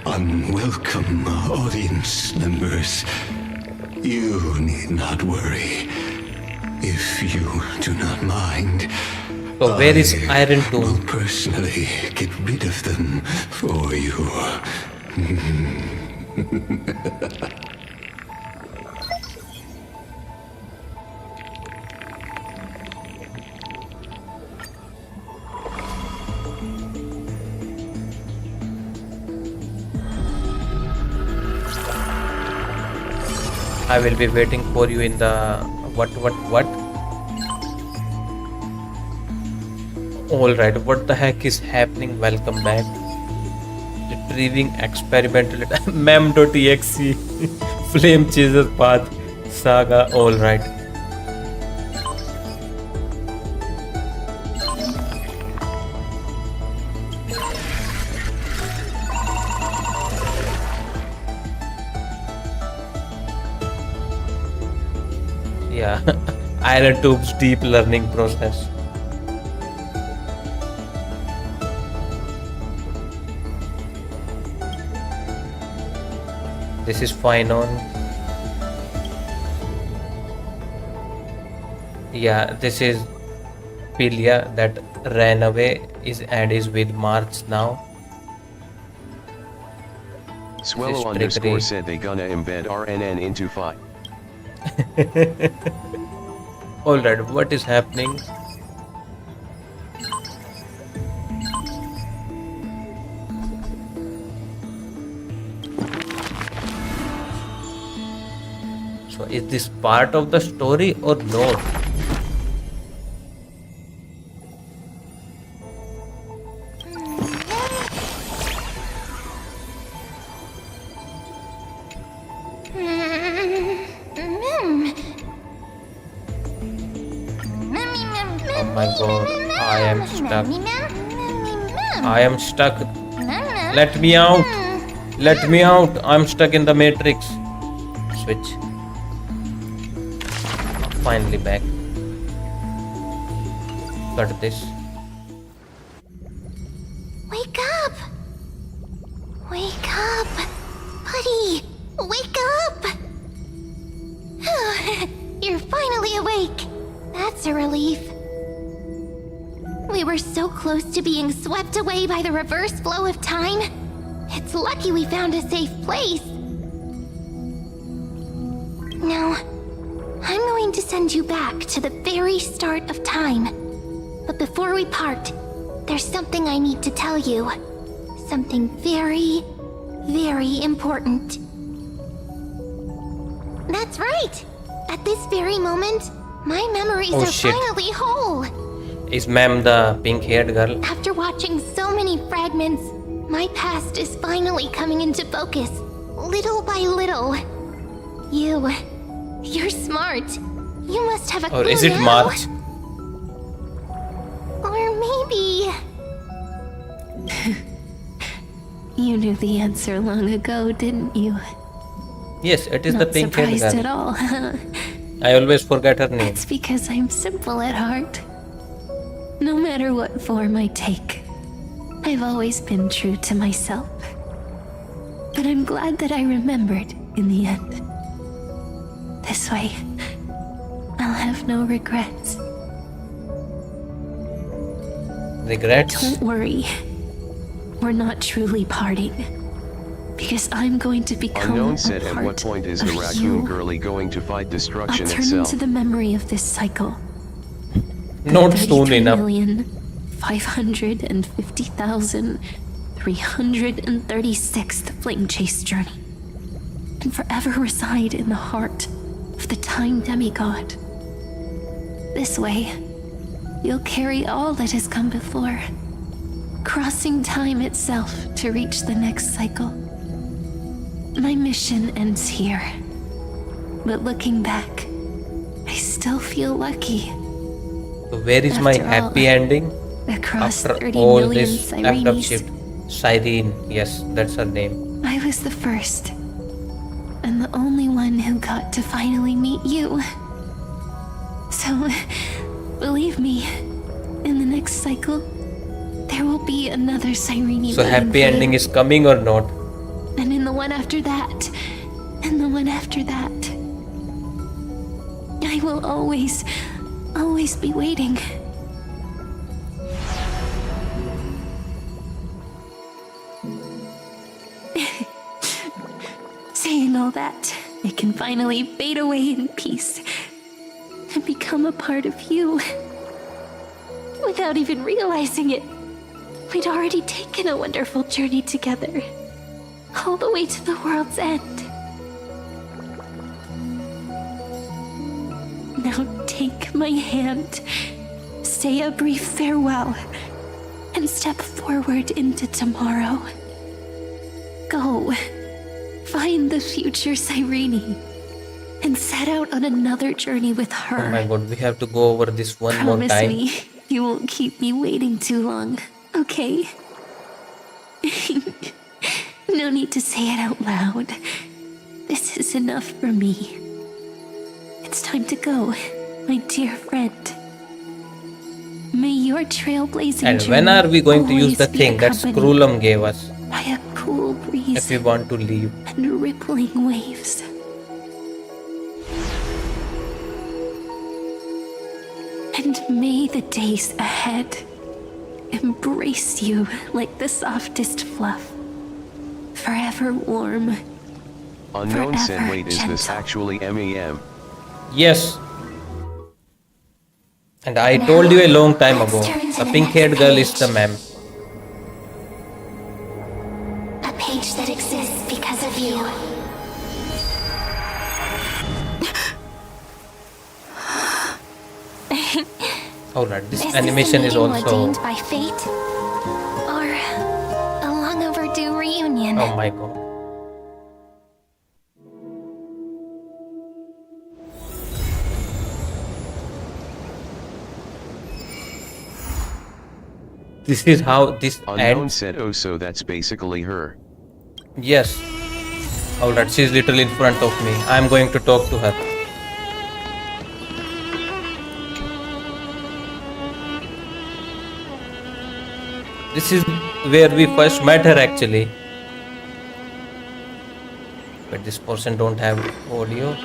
unwelcome audience members, you need not worry. If you do not mind,
so where is Iron Tomb?
I will personally get rid of them for you.
I will be waiting for you in the what? Alright, what the heck is happening? Welcome back. Retrieving experimental mem.exe flame chaser path saga. Alright. Yeah, Iron Tube's deep learning process. This is fine on. Yeah, this is Pilia that ran away and is with March now.
Swello underscore said they gonna embed RNN into Phi.
Alright, what is happening? So is this part of the story or not? Oh my god, I am stuck. I am stuck. Let me out. Let me out. I'm stuck in the matrix. Switch. Finally back. Cut this.
Wake up! up! Buddy, wake up! You're finally awake. That's a relief. We were so close to being swept away by the reverse flow of time. It's lucky we found a safe place. Now, I'm going to send you back to the very start of time. But before we part, there's something I need to tell you. Something very, very important. That's right! At this very moment, my memories are finally whole!
Is ma'am the pink-haired girl?
After watching so many fragments, my past is finally coming into focus, little by little. You're smart. You must have a clue.
Or is it
now.
March?
Or maybe...
You knew the answer long ago, didn't you?
Yes, it is the
Not
pink-haired
surprised at
girl.
all, huh?
I always forget her name.
It's because I'm simple at heart. No matter what form I take, I've always been true to myself. But I'm glad that I remembered in the end. This way, I'll have no regrets.
Regrets?
Don't worry. We're not truly parting. Because I'm going to become
Unknown
a
said, at
part
what point is
of
the raccoon
you.
girly going to fight destruction
I'll turn
itself?
into the memory of this cycle.
Not soon enough.
550,336th flame chase journey. And forever reside in the heart of the time demigod. This way, you'll carry all that has come before, crossing time itself to reach the next cycle. My mission ends here, but looking back, I still feel lucky.
So where is my
After all,
happy ending?
Across
After
30
all
million
this effed up
Sirenes,
shit. Cyrene, yes, that's her name.
I was the first, and the only one who got to finally meet you. So, believe me, in the next cycle, there will be another Cyrene.
So happy ending is coming or not?
And in the one after that, and the one after that. I will always be waiting. Saying all that, I can finally fade away in peace and become a part of you. Without even realizing it, we'd already taken a wonderful journey together, all the way to the world's end. Now take my hand, say a brief farewell, and step forward into tomorrow. Go, find the future Cyrene, and set out on another journey with her.
Oh my god, we have to go over this one more
Promise
time.
me you won't keep me waiting too long, okay? No need to say it out loud. This is enough for me. It's time to go, my dear friend. May your trailblazing
And when are we going to use
always
the
be
thing that
accompanied
Scrollum gave us?
by a cool breeze
If we want to leave.
and rippling waves. And may the days ahead embrace you like the softest fluff, forever warm.
Unknown said,
forever
wait, is this
gentle.
actually MEM?
Yes. And I told you a long time ago, the pink-haired girl is the ma'am.
A page that exists because of you.
Alright, this
Is
animation
this
is
a meeting
also...
ordained by fate? Or a long overdue reunion?
Oh my god. This is how this
Unknown
ends.
said, oh, so that's basically her.
Yes. Alright, she's literally in front of me. I'm going to talk to her. This is where we first met her actually. Wait, this person don't have audio.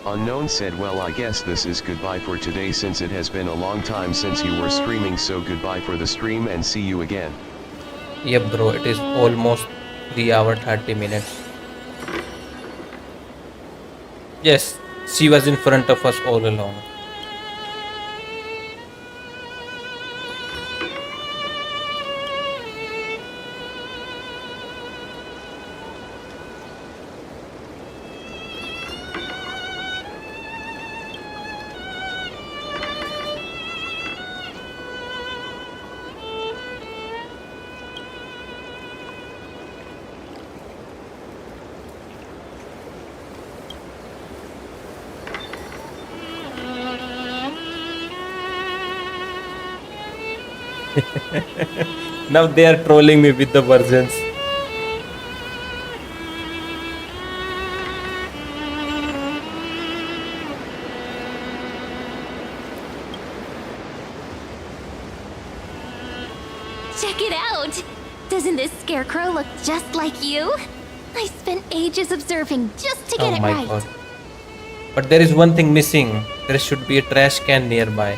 Unknown said, well, I guess this is goodbye for today since it has been a long time since you were streaming, so goodbye for the stream and see you again.
Yep, bro, it is almost 3 hours 30 minutes. Yes, she was in front of us all along. Now they are trolling me with the versions.
Check it out! Doesn't this scarecrow look just like you? I spent ages observing just to get
Oh
it
my
right.
god. But there is one thing missing. There should be a trash can nearby.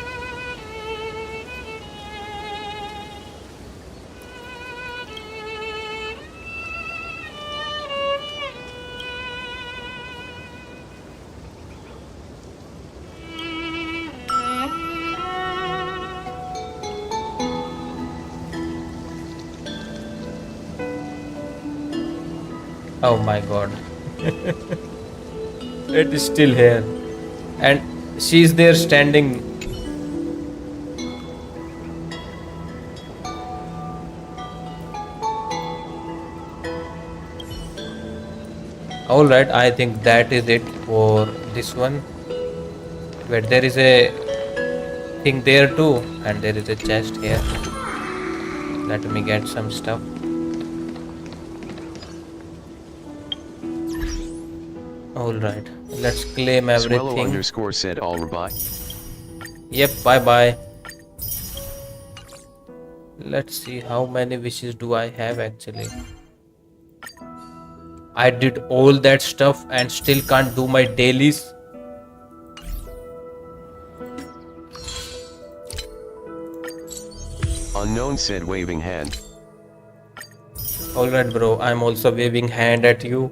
Oh my god. It is still here. And she's there standing. Alright, I think that is it for this one. But there is a thing there too. And there is a chest here. Let me get some stuff. Alright, let's claim
Swellow
everything.
underscore said all bye.
Yep, bye bye. Let's see how many wishes do I have actually. I did all that stuff and still can't do my dailies.
Unknown said waving hand.
Alright bro, I'm also waving hand at you.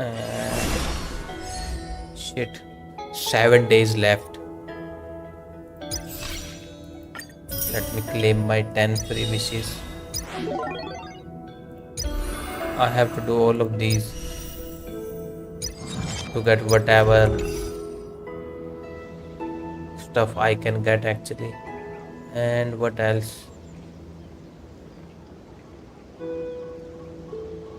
And shit, 7 days left. Let me claim my 10 free wishes. I have to do all of these to get whatever stuff I can get actually. And what else?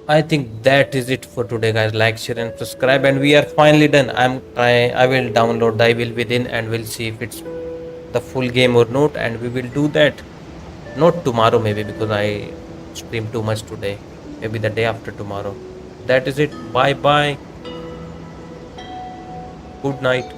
I think that is it for today guys. Like, share and subscribe, and we are finally done. I will download the Evil Within and we'll see if it's the full game or not, and we will do that not tomorrow maybe, because I streamed too much today. Maybe the day after tomorrow. That is it. Bye bye. Good night.